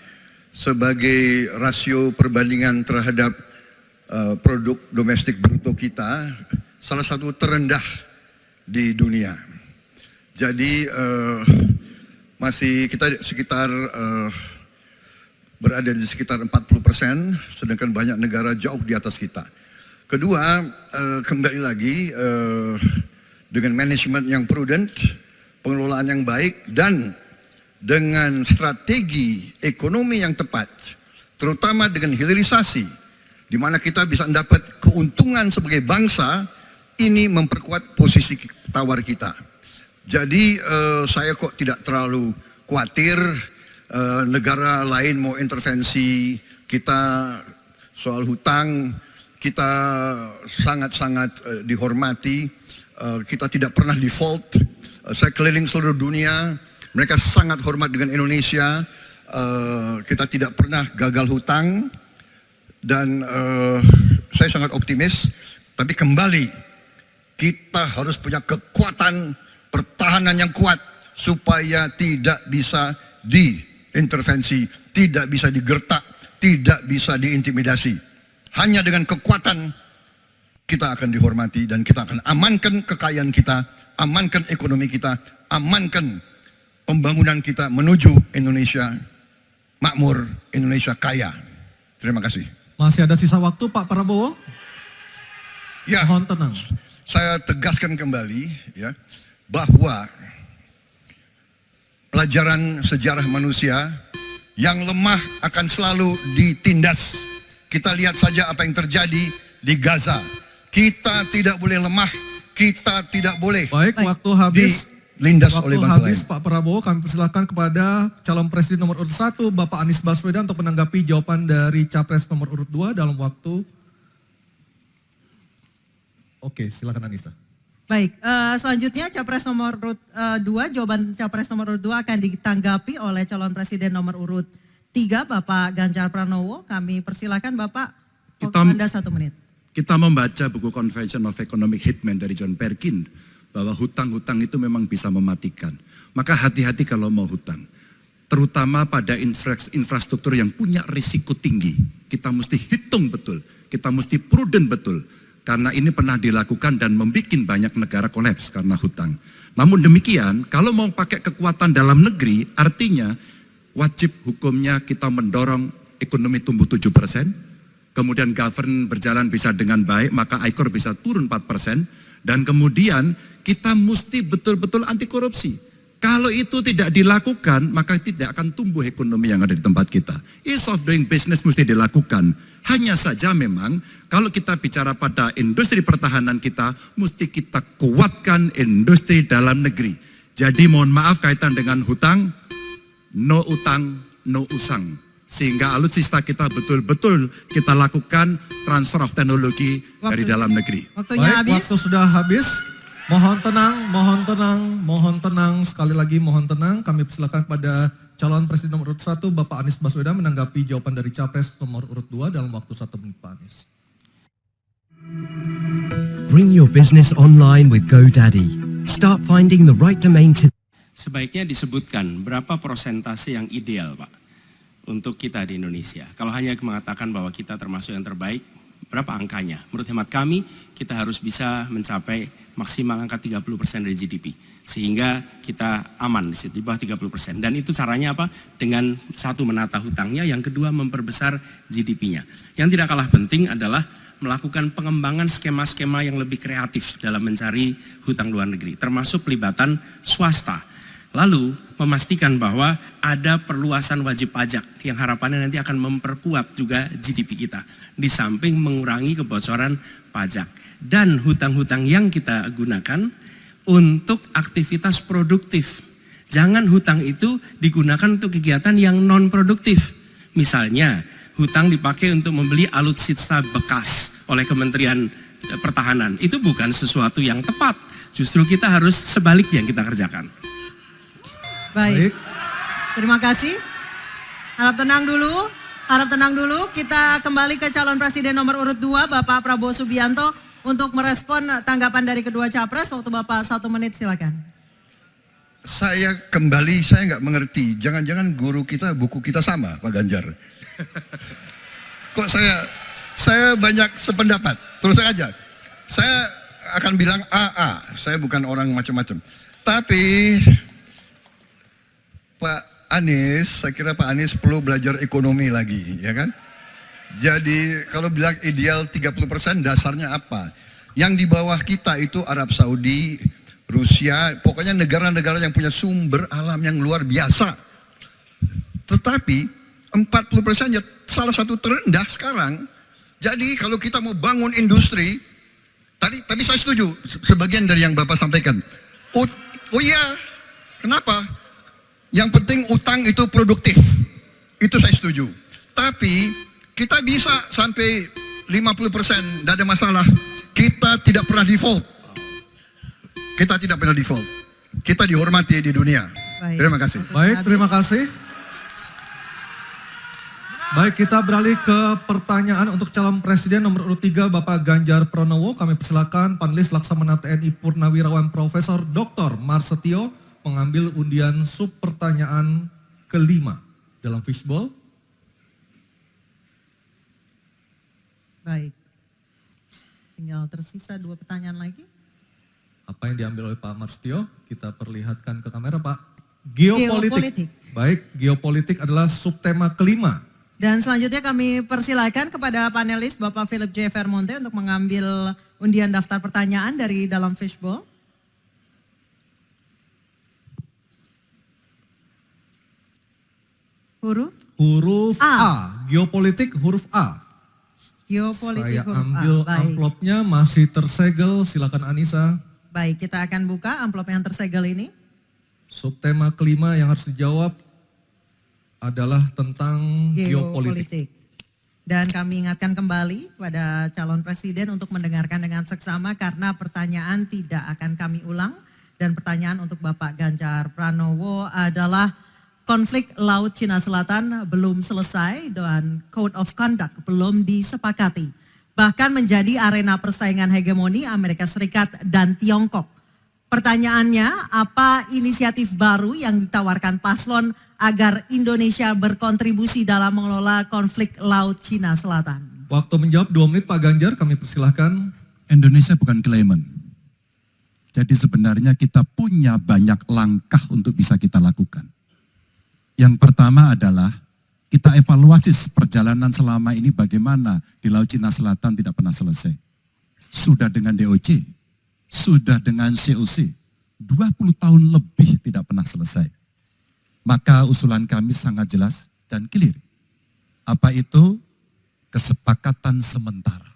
sebagai rasio perbandingan terhadap produk domestik bruto kita salah satu terendah di dunia. Jadi masih kita sekitar berada di sekitar 40%, sedangkan banyak negara jauh di atas kita. Kedua, kembali lagi dengan manajemen yang prudent, pengelolaan yang baik, dan dengan strategi ekonomi yang tepat, terutama dengan hilirisasi, di mana kita bisa mendapat keuntungan sebagai bangsa, ini memperkuat posisi tawar kita. Jadi saya kok tidak terlalu khawatir negara lain mau intervensi kita soal hutang. Kita sangat-sangat dihormati, kita tidak pernah default. Saya keliling seluruh dunia, mereka sangat hormat dengan Indonesia, kita tidak pernah gagal hutang. Dan saya sangat optimis, tapi kembali kita harus punya kekuatan pertahanan yang kuat supaya tidak bisa diintervensi, tidak bisa digertak, tidak bisa diintimidasi. Hanya dengan kekuatan kita akan dihormati dan kita akan amankan kekayaan kita, amankan ekonomi kita, amankan pembangunan kita menuju Indonesia makmur, Indonesia kaya. Terima kasih. Masih ada sisa waktu Pak Prabowo? Ya, mohon tenang. Saya tegaskan kembali ya bahwa pelajaran sejarah manusia, yang lemah akan selalu ditindas. Kita lihat saja apa yang terjadi di Gaza. Kita tidak boleh lemah, kita tidak boleh Waktu habis. Dilindas oleh bangsa lain. Pak Prabowo, kami persilahkan kepada calon presiden nomor urut 1, Bapak Anies Baswedan untuk menanggapi jawaban dari capres nomor urut 2 dalam waktu. Oke, silakan Anissa. Baik, selanjutnya capres nomor urut 2, jawaban capres nomor urut 2 akan ditanggapi oleh calon presiden nomor urut 3, Bapak Ganjar Pranowo. Kami persilakan Bapak, waktu Anda 1 menit. Kita membaca buku Convention of Economic Hitman dari John Perkin, bahwa hutang-hutang itu memang bisa mematikan. Maka hati-hati kalau mau hutang. Terutama pada infrastruktur yang punya risiko tinggi. Kita mesti hitung betul, kita mesti prudent betul. Karena ini pernah dilakukan dan membuat banyak negara kolaps karena hutang. Namun demikian, kalau mau pakai kekuatan dalam negeri, artinya wajib hukumnya kita mendorong ekonomi tumbuh 7%, kemudian govern berjalan bisa dengan baik, maka ICOR bisa turun 4%, dan kemudian kita mesti betul-betul anti korupsi. Kalau itu tidak dilakukan, maka tidak akan tumbuh ekonomi yang ada di tempat kita. Ease of doing business mesti dilakukan. Hanya saja memang kalau kita bicara pada industri pertahanan kita, mesti kita kuatkan industri dalam negeri. Jadi mohon maaf kaitan dengan hutang, no utang, no usang. Sehingga alutsista kita betul-betul kita lakukan transfer of teknologi dari dalam negeri. Waktunya habis. Waktu sudah habis. Mohon tenang, mohon tenang, mohon tenang. Sekali lagi mohon tenang. Kami persilakan kepada calon presiden nomor urut 1, Bapak Anies Baswedan menanggapi jawaban dari capres nomor urut 2 dalam waktu 1 menit, Pak Anies. Bring your business online with GoDaddy. Start finding the right domain to... Sebaiknya disebutkan berapa persentase yang ideal, Pak, untuk kita di Indonesia. Kalau hanya mengatakan bahwa kita termasuk yang terbaik, berapa angkanya? Menurut hemat kami, kita harus bisa mencapai maksimal angka 30% dari GDP. Sehingga kita aman di situ, di bawah 30%. Dan itu caranya apa? Dengan satu menata hutangnya, yang kedua memperbesar GDP-nya. Yang tidak kalah penting adalah melakukan pengembangan skema-skema yang lebih kreatif dalam mencari hutang luar negeri, termasuk pelibatan swasta. Lalu memastikan bahwa ada perluasan wajib pajak yang harapannya nanti akan memperkuat juga GDP kita. Di samping mengurangi kebocoran pajak. Dan hutang-hutang yang kita gunakan untuk aktivitas produktif. Jangan hutang itu digunakan untuk kegiatan yang non-produktif. Misalnya hutang dipakai untuk membeli alutsista bekas oleh Kementerian Pertahanan. Itu bukan sesuatu yang tepat. Justru kita harus sebaliknya yang kita kerjakan. Baik, terima kasih. Harap tenang dulu, harap tenang dulu. Kita kembali ke calon presiden nomor urut 2, Bapak Prabowo Subianto, untuk merespon tanggapan dari kedua capres. Waktu Bapak 1 menit, silakan. Saya nggak mengerti. Jangan-jangan guru kita, buku kita sama, Pak Ganjar. Kok saya banyak sependapat. Terus aja. Saya akan bilang AA. Saya bukan orang macam-macam. Tapi Pak Anies, saya kira Pak Anies perlu belajar ekonomi lagi, ya kan? Jadi kalau bilang ideal 30%, dasarnya apa? Yang di bawah kita itu Arab Saudi, Rusia, pokoknya negara-negara yang punya sumber alam yang luar biasa. Tetapi 40% ya salah satu terendah sekarang. Jadi kalau kita mau bangun industri, tadi saya setuju sebagian dari yang Bapak sampaikan. Oh iya, kenapa? Yang penting utang itu produktif. Itu saya setuju. Tapi kita bisa sampai 50%, tidak ada masalah. Kita tidak pernah default. Kita tidak pernah default. Kita dihormati di dunia. Baik. Terima kasih. Baik, terima kasih. Baik, kita beralih ke pertanyaan untuk calon presiden nomor urut 3, Bapak Ganjar Pranowo. Kami persilakan panelis Laksamana TNI Purnawirawan Profesor Dr. Marsetio mengambil undian sub pertanyaan kelima dalam fishbowl. Baik. Tinggal tersisa 2 pertanyaan lagi. Apa yang diambil oleh Pak Marsetio? Kita perlihatkan ke kamera, Pak. Geopolitik. Baik, geopolitik adalah subtema kelima. Dan selanjutnya kami persilakan kepada panelis Bapak Philip J. Vermonte untuk mengambil undian daftar pertanyaan dari dalam fishbowl. Huruf A. Geopolitik huruf A. Geopolitik Saya huruf A. ambil Baik. amplopnya, masih tersegel, silakan Anissa. Baik, kita akan buka amplop yang tersegel ini. Subtema kelima yang harus dijawab adalah tentang geopolitik. Dan kami ingatkan kembali kepada calon presiden untuk mendengarkan dengan seksama karena pertanyaan tidak akan kami ulang. Dan pertanyaan untuk Bapak Ganjar Pranowo adalah konflik Laut Cina Selatan belum selesai dan Code of Conduct belum disepakati. Bahkan menjadi arena persaingan hegemoni Amerika Serikat dan Tiongkok. Pertanyaannya, apa inisiatif baru yang ditawarkan paslon agar Indonesia berkontribusi dalam mengelola konflik Laut Cina Selatan? Waktu menjawab 2 menit Pak Ganjar, kami persilahkan. Indonesia bukan claimant. Jadi sebenarnya kita punya banyak langkah untuk bisa kita lakukan. Yang pertama adalah kita evaluasi perjalanan selama ini bagaimana di Laut Cina Selatan tidak pernah selesai. Sudah dengan DOC, sudah dengan COC, 20 tahun lebih tidak pernah selesai. Maka usulan kami sangat jelas dan clear. Apa itu? Kesepakatan sementara.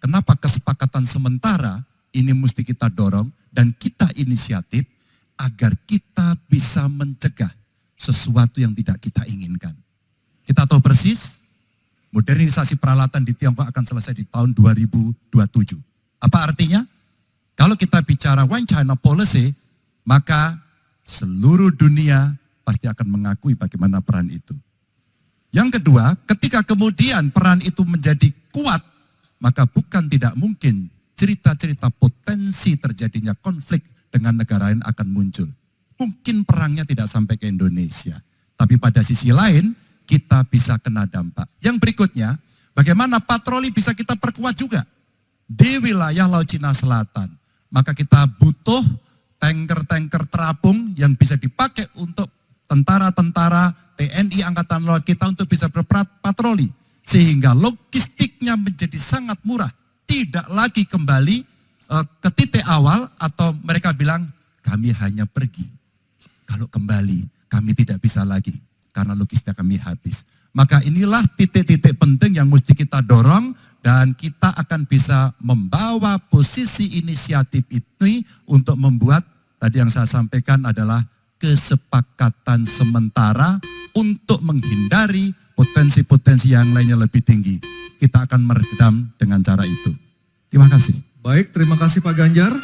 Kenapa kesepakatan sementara? Ini mesti kita dorong dan kita inisiatif agar kita bisa mencegah sesuatu yang tidak kita inginkan. Kita tahu persis, modernisasi peralatan di Tiongkok akan selesai di tahun 2027. Apa artinya? Kalau kita bicara One China Policy, maka seluruh dunia pasti akan mengakui bagaimana peran itu. Yang kedua, ketika kemudian peran itu menjadi kuat, maka bukan tidak mungkin cerita-cerita potensi terjadinya konflik dengan negara lain akan muncul. Mungkin perangnya tidak sampai ke Indonesia. Tapi pada sisi lain, kita bisa kena dampak. Yang berikutnya, bagaimana patroli bisa kita perkuat juga di wilayah Laut Cina Selatan. Maka kita butuh tanker-tanker terapung yang bisa dipakai untuk tentara-tentara TNI Angkatan Laut kita untuk bisa berpatroli. Sehingga logistiknya menjadi sangat murah. Tidak lagi kembali ke titik awal atau mereka bilang kami hanya pergi. Kalau kembali kami tidak bisa lagi karena logistik kami habis. Maka inilah titik-titik penting yang mesti kita dorong dan kita akan bisa membawa posisi inisiatif ini untuk membuat tadi yang saya sampaikan adalah kesepakatan sementara untuk menghindari potensi-potensi yang lainnya lebih tinggi. Kita akan meredam dengan cara itu. Terima kasih. Baik, terima kasih Pak Ganjar.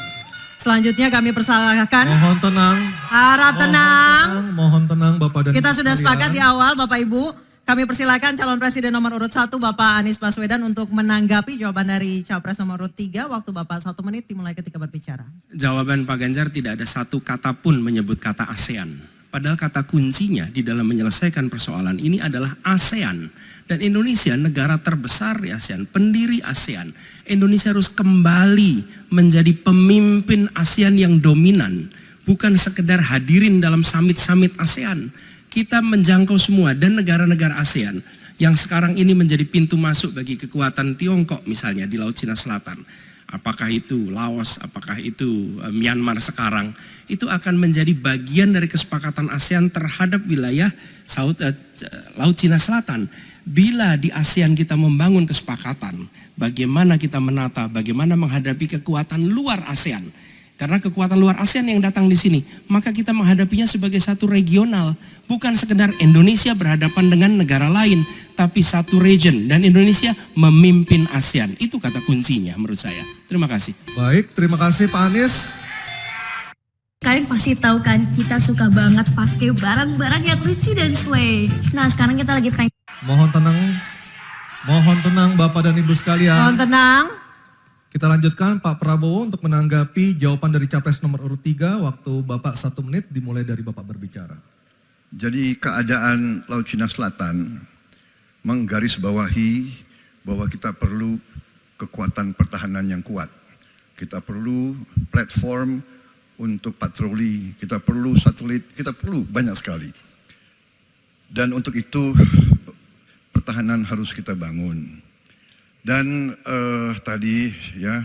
Selanjutnya kami persilahkan. Mohon tenang. Harap tenang. Mohon tenang Bapak dan Kita Ibu sudah sekalian. sepakat di awal Bapak Ibu. Kami persilakan calon presiden nomor urut 1 Bapak Anies Baswedan untuk menanggapi jawaban dari capres nomor urut 3. Waktu Bapak 1 menit dimulai ketika berbicara. Jawaban Pak Ganjar tidak ada satu kata pun menyebut kata ASEAN. Padahal kata kuncinya di dalam menyelesaikan persoalan ini adalah ASEAN. Dan Indonesia negara terbesar di ASEAN, pendiri ASEAN. Indonesia harus kembali menjadi pemimpin ASEAN yang dominan. Bukan sekedar hadirin dalam summit-summit ASEAN. Kita menjangkau semua dan negara-negara ASEAN yang sekarang ini menjadi pintu masuk bagi kekuatan Tiongkok misalnya di Laut Cina Selatan. Apakah itu Laos, apakah itu Myanmar sekarang, itu akan menjadi bagian dari kesepakatan ASEAN terhadap wilayah Laut Cina Selatan. Bila di ASEAN kita membangun kesepakatan, bagaimana kita menata, bagaimana menghadapi kekuatan luar ASEAN. Karena kekuatan luar ASEAN yang datang di sini, maka kita menghadapinya sebagai satu regional. Bukan sekedar Indonesia berhadapan dengan negara lain, tapi satu region. Dan Indonesia memimpin ASEAN. Itu kata kuncinya menurut saya. Terima kasih. Baik, terima kasih Pak Anies. Kalian pasti tahu kan kita suka banget pakai barang-barang yang lucu dan slay. Nah sekarang kita lagi pengen. Mohon tenang Bapak dan Ibu sekalian. Mohon tenang. Kita lanjutkan Pak Prabowo untuk menanggapi jawaban dari capres nomor urut 3. Waktu Bapak 1 menit dimulai dari Bapak berbicara. Jadi keadaan Laut Cina Selatan menggarisbawahi bahwa kita perlu kekuatan pertahanan yang kuat. Kita perlu platform untuk patroli, kita perlu satelit, kita perlu banyak sekali. Dan untuk itu pertahanan harus kita bangun. Dan tadi ya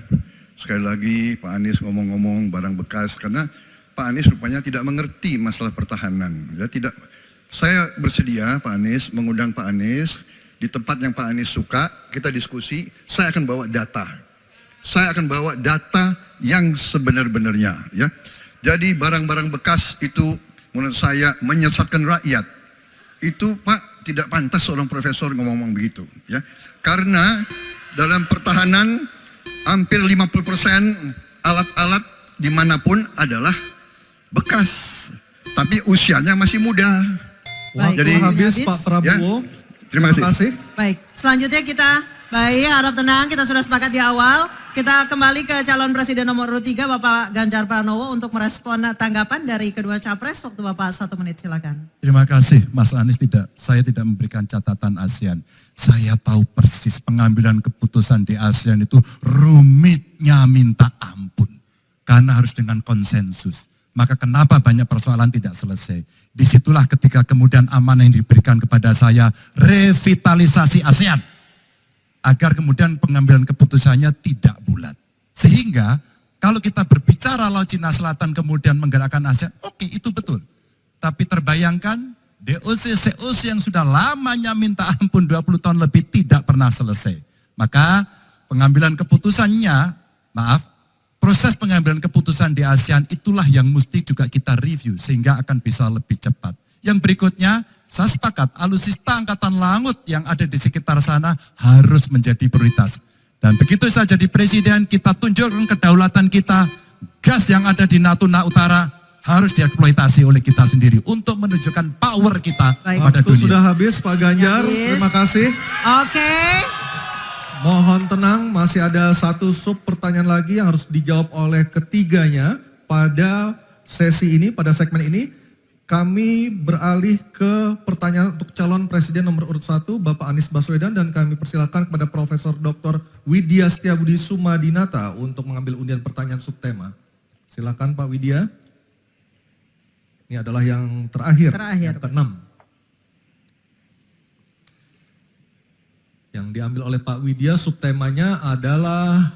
sekali lagi Pak Anies ngomong-ngomong barang bekas karena Pak Anies rupanya tidak mengerti masalah pertahanan. Ya, saya bersedia Pak Anies, mengundang Pak Anies di tempat yang Pak Anies suka, kita diskusi. Saya akan bawa data. Saya akan bawa data yang sebenar-benarnya, ya. Jadi barang-barang bekas itu menurut saya menyesatkan rakyat. Itu Pak, tidak pantas seorang profesor ngomong begitu, ya. Karena dalam pertahanan hampir 50% alat-alat dimanapun adalah bekas, tapi usianya masih muda. Baik, jadi habis Pak Prabowo. Ya, terima kasih. Baik, selanjutnya kita harap tenang, kita sudah sepakat di awal. Kita kembali ke calon presiden nomor urut 3 Bapak Ganjar Pranowo untuk merespon tanggapan dari kedua capres. Waktu Bapak 1 menit, silakan. Terima kasih Mas Anies, saya tidak memberikan catatan ASEAN. Saya tahu persis pengambilan keputusan di ASEAN itu rumitnya minta ampun. Karena harus dengan konsensus. Maka kenapa banyak persoalan tidak selesai. Disitulah ketika kemudian amanah yang diberikan kepada saya, revitalisasi ASEAN. Agar kemudian pengambilan keputusannya tidak bulat. Sehingga kalau kita berbicara Laut Cina Selatan kemudian menggerakkan ASEAN, oke, itu betul. Tapi terbayangkan DOC, COC yang sudah lamanya minta ampun 20 tahun lebih tidak pernah selesai. Maka pengambilan keputusannya, proses pengambilan keputusan di ASEAN itulah yang mesti juga kita review sehingga akan bisa lebih cepat. Yang berikutnya, saya sepakat alutsista angkatan laut yang ada di sekitar sana harus menjadi prioritas. Dan begitu saya jadi presiden, kita tunjukkan kedaulatan kita, gas yang ada di Natuna Utara harus dieksploitasi oleh kita sendiri untuk menunjukkan power kita pada dunia. Sudah habis Pak Ganjar, terima kasih. Oke. Mohon tenang, masih ada satu sub pertanyaan lagi yang harus dijawab oleh ketiganya pada sesi ini, pada segmen ini. Kami beralih ke pertanyaan untuk calon presiden nomor urut 1 Bapak Anies Baswedan dan kami persilakan kepada Profesor Dr. Widya Setiabudi Sumadinata untuk mengambil undian pertanyaan subtema. Silakan Pak Widya. Ini adalah yang terakhir. Yang ke-6. Yang diambil oleh Pak Widya subtemanya adalah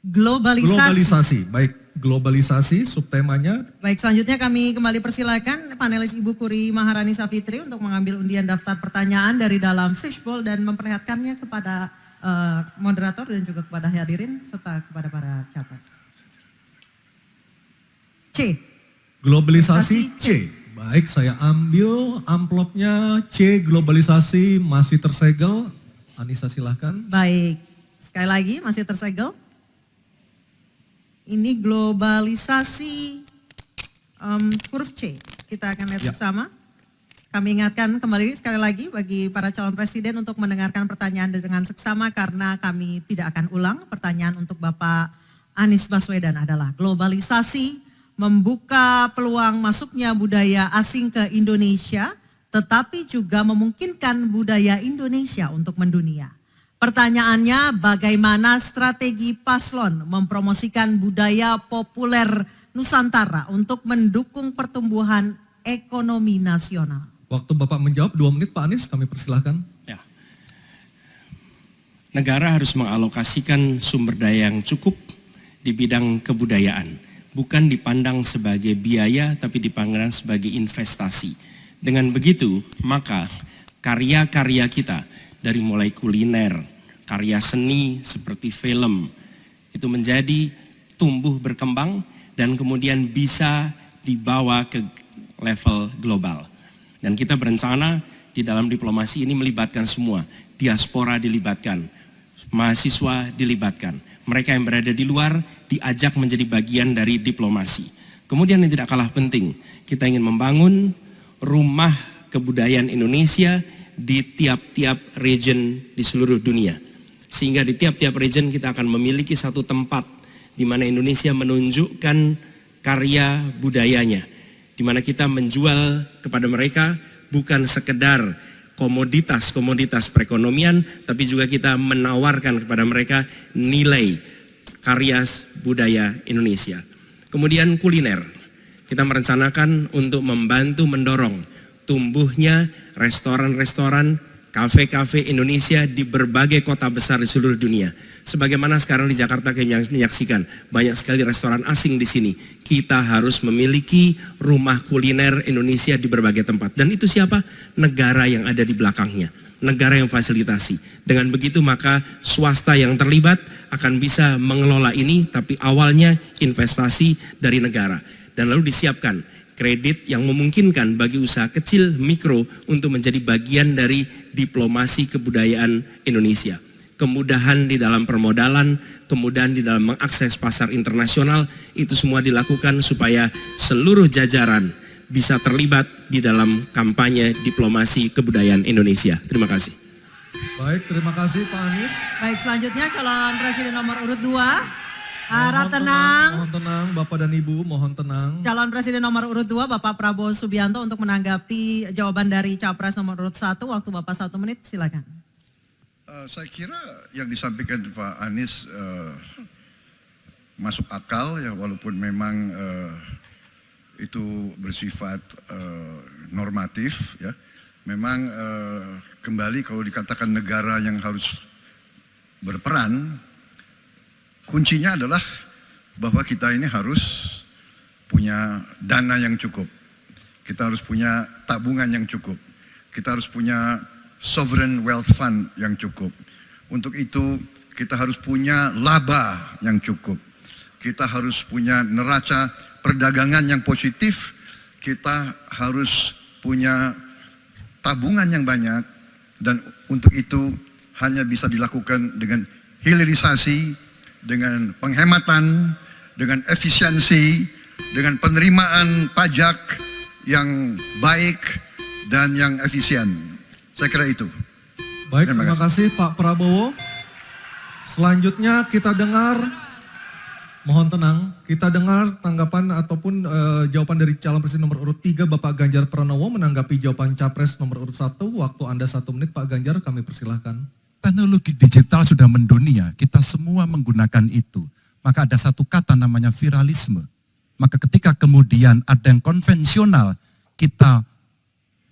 globalisasi. Baik, globalisasi subtemanya. Baik, selanjutnya kami kembali persilakan panelis Ibu Kuri Maharani Savitri untuk mengambil undian daftar pertanyaan dari dalam fishbowl dan memperlihatkannya kepada moderator dan juga kepada hadirin serta kepada para capres. C. Globalisasi C. Baik, saya ambil amplopnya C, globalisasi masih tersegel. Anissa silahkan. Baik, sekali lagi masih tersegel. Ini globalisasi huruf C. Kita akan lihat bersama. Kami ingatkan kembali sekali lagi bagi para calon presiden untuk mendengarkan pertanyaan dengan seksama karena kami tidak akan ulang. Pertanyaan untuk Bapak Anies Baswedan adalah globalisasi membuka peluang masuknya budaya asing ke Indonesia, tetapi juga memungkinkan budaya Indonesia untuk mendunia. Pertanyaannya, bagaimana strategi paslon mempromosikan budaya populer Nusantara untuk mendukung pertumbuhan ekonomi nasional? Waktu Bapak menjawab 2 menit Pak Anies, kami persilahkan. Ya. Negara harus mengalokasikan sumber daya yang cukup di bidang kebudayaan. Bukan dipandang sebagai biaya, tapi dipandang sebagai investasi. Dengan begitu, maka karya-karya kita, dari mulai kuliner, karya seni seperti film, itu menjadi tumbuh berkembang dan kemudian bisa dibawa ke level global. Dan kita berencana di dalam diplomasi ini melibatkan semua, diaspora dilibatkan, mahasiswa dilibatkan. Mereka yang berada di luar diajak menjadi bagian dari diplomasi. Kemudian yang tidak kalah penting, kita ingin membangun rumah kebudayaan Indonesia di tiap-tiap region di seluruh dunia. Sehingga di tiap-tiap region kita akan memiliki satu tempat di mana Indonesia menunjukkan karya budayanya. Di mana kita menjual kepada mereka bukan sekedar komoditas perekonomian, tapi juga kita menawarkan kepada mereka nilai karya budaya Indonesia. Kemudian kuliner, kita merencanakan untuk membantu mendorong tumbuhnya restoran-restoran kafe-kafe Indonesia di berbagai kota besar di seluruh dunia. Sebagaimana sekarang di Jakarta kami menyaksikan banyak sekali restoran asing di sini. Kita harus memiliki rumah kuliner Indonesia di berbagai tempat. Dan itu siapa? Negara yang ada di belakangnya. Negara yang fasilitasi. Dengan begitu maka swasta yang terlibat akan bisa mengelola ini, tapi awalnya investasi dari negara. Dan lalu disiapkan kredit yang memungkinkan bagi usaha kecil mikro untuk menjadi bagian dari diplomasi kebudayaan Indonesia. Kemudahan di dalam permodalan, kemudahan di dalam mengakses pasar internasional, itu semua dilakukan supaya seluruh jajaran bisa terlibat di dalam kampanye diplomasi kebudayaan Indonesia. Terima kasih. Baik, terima kasih Pak Anies. Baik, selanjutnya calon presiden nomor urut 2. Harap tenang. Mohon tenang Bapak dan Ibu, mohon tenang. Calon presiden nomor urut 2 Bapak Prabowo Subianto untuk menanggapi jawaban dari capres nomor urut 1. Waktu Bapak 1 menit, silakan. Saya kira yang disampaikan Pak Anies masuk akal ya, walaupun memang itu bersifat normatif ya. Memang kembali kalau dikatakan negara yang harus berperan, kuncinya adalah bahwa kita ini harus punya dana yang cukup. Kita harus punya tabungan yang cukup. Kita harus punya sovereign wealth fund yang cukup. Untuk itu kita harus punya laba yang cukup. Kita harus punya neraca perdagangan yang positif. Kita harus punya tabungan yang banyak. Dan untuk itu hanya bisa dilakukan dengan hilirisasi, dengan penghematan, dengan efisiensi, dengan penerimaan pajak yang baik dan yang efisien. Saya kira itu. Baik, terima kasih Pak Prabowo. Selanjutnya kita dengar, mohon tenang, kita dengar tanggapan ataupun jawaban dari calon presiden nomor urut 3 Bapak Ganjar Pranowo menanggapi jawaban capres nomor urut 1. Waktu Anda 1 menit Pak Ganjar, kami persilahkan. Teknologi digital sudah mendunia, kita semua menggunakan itu. Maka ada satu kata namanya viralisme. Maka ketika kemudian ada yang konvensional, kita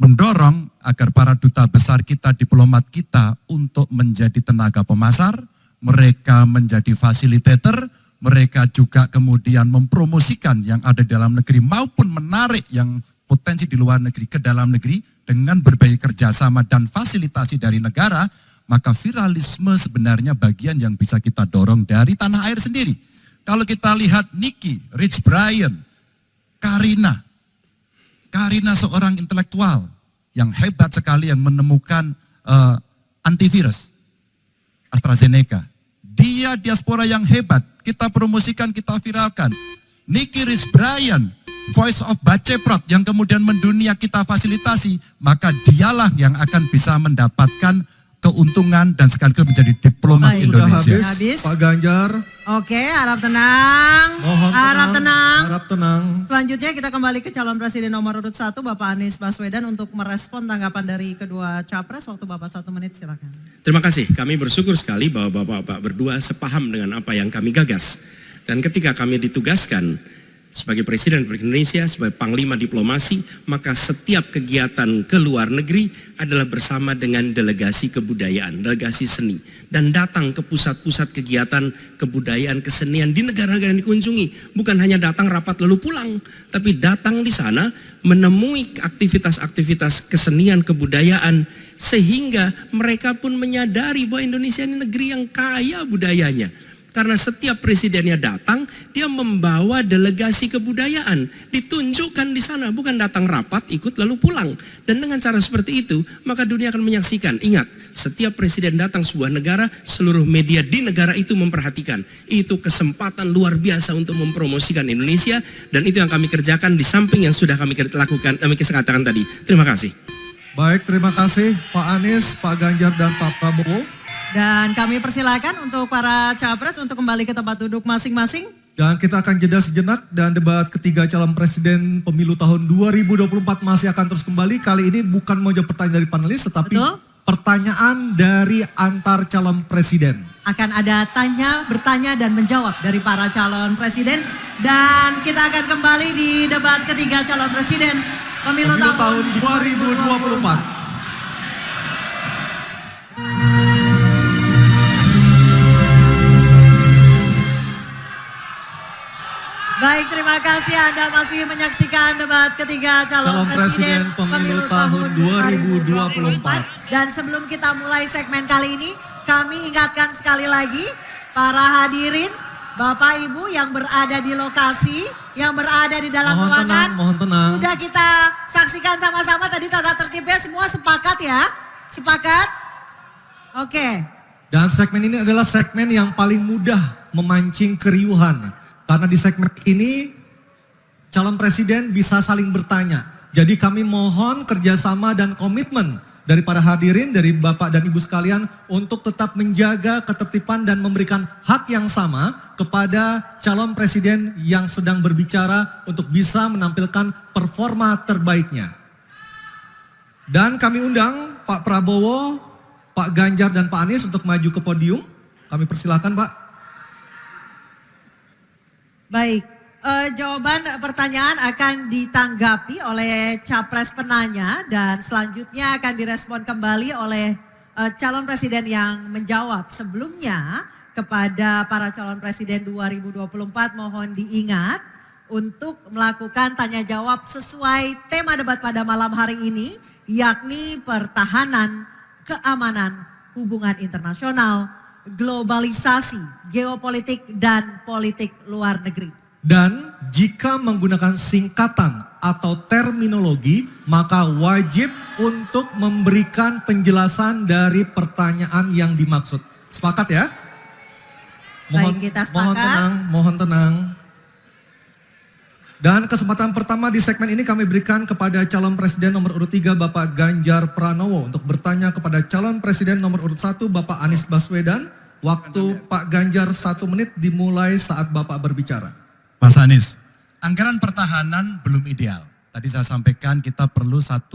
mendorong agar para duta besar kita, diplomat kita untuk menjadi tenaga pemasar, mereka menjadi fasilitator, mereka juga kemudian mempromosikan yang ada di dalam negeri maupun menarik yang potensi di luar negeri ke dalam negeri dengan berbagai kerjasama dan fasilitasi dari negara. Maka viralisme sebenarnya bagian yang bisa kita dorong dari tanah air sendiri. Kalau kita lihat Nicky, Rich Brian, Karina seorang intelektual yang hebat sekali yang menemukan antivirus AstraZeneca. Dia diaspora yang hebat, kita promosikan, kita viralkan. Nicky Rich Brian, Voice of Baceprot yang kemudian mendunia kita fasilitasi, maka dialah yang akan bisa mendapatkan keuntungan dan sekaligus menjadi diplomat Indonesia. Sudah habis, Pak Ganjar. Oke, harap tenang. Harap tenang. Selanjutnya kita kembali ke calon presiden nomor urut 1 Bapak Anies Baswedan untuk merespon tanggapan dari kedua capres. Waktu Bapak 1 menit, silakan. Terima kasih, kami bersyukur sekali bahwa Bapak-Bapak berdua sepaham dengan apa yang kami gagas. Dan ketika kami ditugaskan sebagai Presiden Republik Indonesia, sebagai Panglima Diplomasi, maka setiap kegiatan ke luar negeri adalah bersama dengan delegasi kebudayaan, delegasi seni. Dan datang ke pusat-pusat kegiatan kebudayaan, kesenian di negara-negara yang dikunjungi. Bukan hanya datang rapat lalu pulang, tapi datang di sana menemui aktivitas-aktivitas kesenian kebudayaan, sehingga mereka pun menyadari bahwa Indonesia ini negeri yang kaya budayanya. Karena setiap presidennya datang, dia membawa delegasi kebudayaan, ditunjukkan di sana, bukan datang rapat, ikut lalu pulang. Dan dengan cara seperti itu, maka dunia akan menyaksikan. Ingat, setiap presiden datang sebuah negara, seluruh media di negara itu memperhatikan. Itu kesempatan luar biasa untuk mempromosikan Indonesia, dan itu yang kami kerjakan di samping yang sudah kami lakukan, kami katakan tadi. Terima kasih. Baik, terima kasih Pak Anies, Pak Ganjar, dan Pak Prabowo. Dan kami persilakan untuk para capres untuk kembali ke tempat duduk masing-masing. Dan kita akan jeda sejenak dan debat ketiga calon presiden pemilu tahun 2024 masih akan terus kembali. Kali ini bukan mau jawab pertanyaan dari panelis, tetapi pertanyaan dari antar calon presiden. Akan ada bertanya dan menjawab dari para calon presiden. Dan kita akan kembali di debat ketiga calon presiden pemilu tahun 2024. Terima kasih Anda masih menyaksikan debat ketiga calon presiden pemilu tahun 2024. Dan sebelum kita mulai segmen kali ini, kami ingatkan sekali lagi para hadirin, Bapak Ibu yang berada di lokasi, yang berada di dalam ruangan, mohon tenang. sudah kita saksikan sama-sama tadi tata tertibnya, semua sepakat ya? Sepakat? Oke. Dan segmen ini adalah segmen yang paling mudah memancing keriuhan. Karena di segmen ini calon presiden bisa saling bertanya. Jadi kami mohon kerjasama dan komitmen dari para hadirin, dari Bapak dan Ibu sekalian untuk tetap menjaga ketertiban dan memberikan hak yang sama kepada calon presiden yang sedang berbicara untuk bisa menampilkan performa terbaiknya. Dan kami undang Pak Prabowo, Pak Ganjar dan Pak Anies untuk maju ke podium. Kami persilahkan Pak. Baik, jawaban pertanyaan akan ditanggapi oleh capres penanya dan selanjutnya akan direspon kembali oleh calon presiden yang menjawab. Sebelumnya kepada para calon presiden 2024 mohon diingat untuk melakukan tanya jawab sesuai tema debat pada malam hari ini, yakni pertahanan, keamanan, hubungan internasional, globalisasi, geopolitik, dan politik luar negeri. Dan jika menggunakan singkatan atau terminologi, maka wajib untuk memberikan penjelasan dari pertanyaan yang dimaksud. Sepakat ya? Baik, kita sepakat. Mohon tenang. Dan kesempatan pertama di segmen ini kami berikan kepada calon presiden nomor urut 3 Bapak Ganjar Pranowo untuk bertanya kepada calon presiden nomor urut 1 Bapak Anies Baswedan. Waktu Pak Ganjar 1 menit dimulai saat Bapak berbicara. Mas Anies, anggaran pertahanan belum ideal. Tadi saya sampaikan kita perlu 1-2%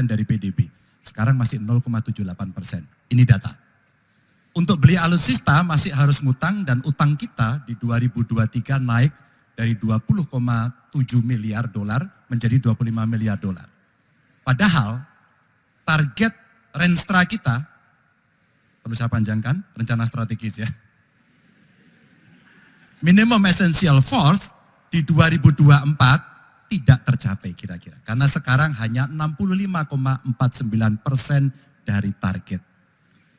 dari PDB. Sekarang masih 0,78%. Ini data. Untuk beli alutsista masih harus ngutang dan utang kita di 2023 naik dari 20,7 miliar dolar menjadi 25 miliar dolar. Padahal target Renstra kita, perlu saya panjangkan, rencana strategis ya. Minimum essential force di 2024 tidak tercapai kira-kira. Karena sekarang hanya 65,49% dari target.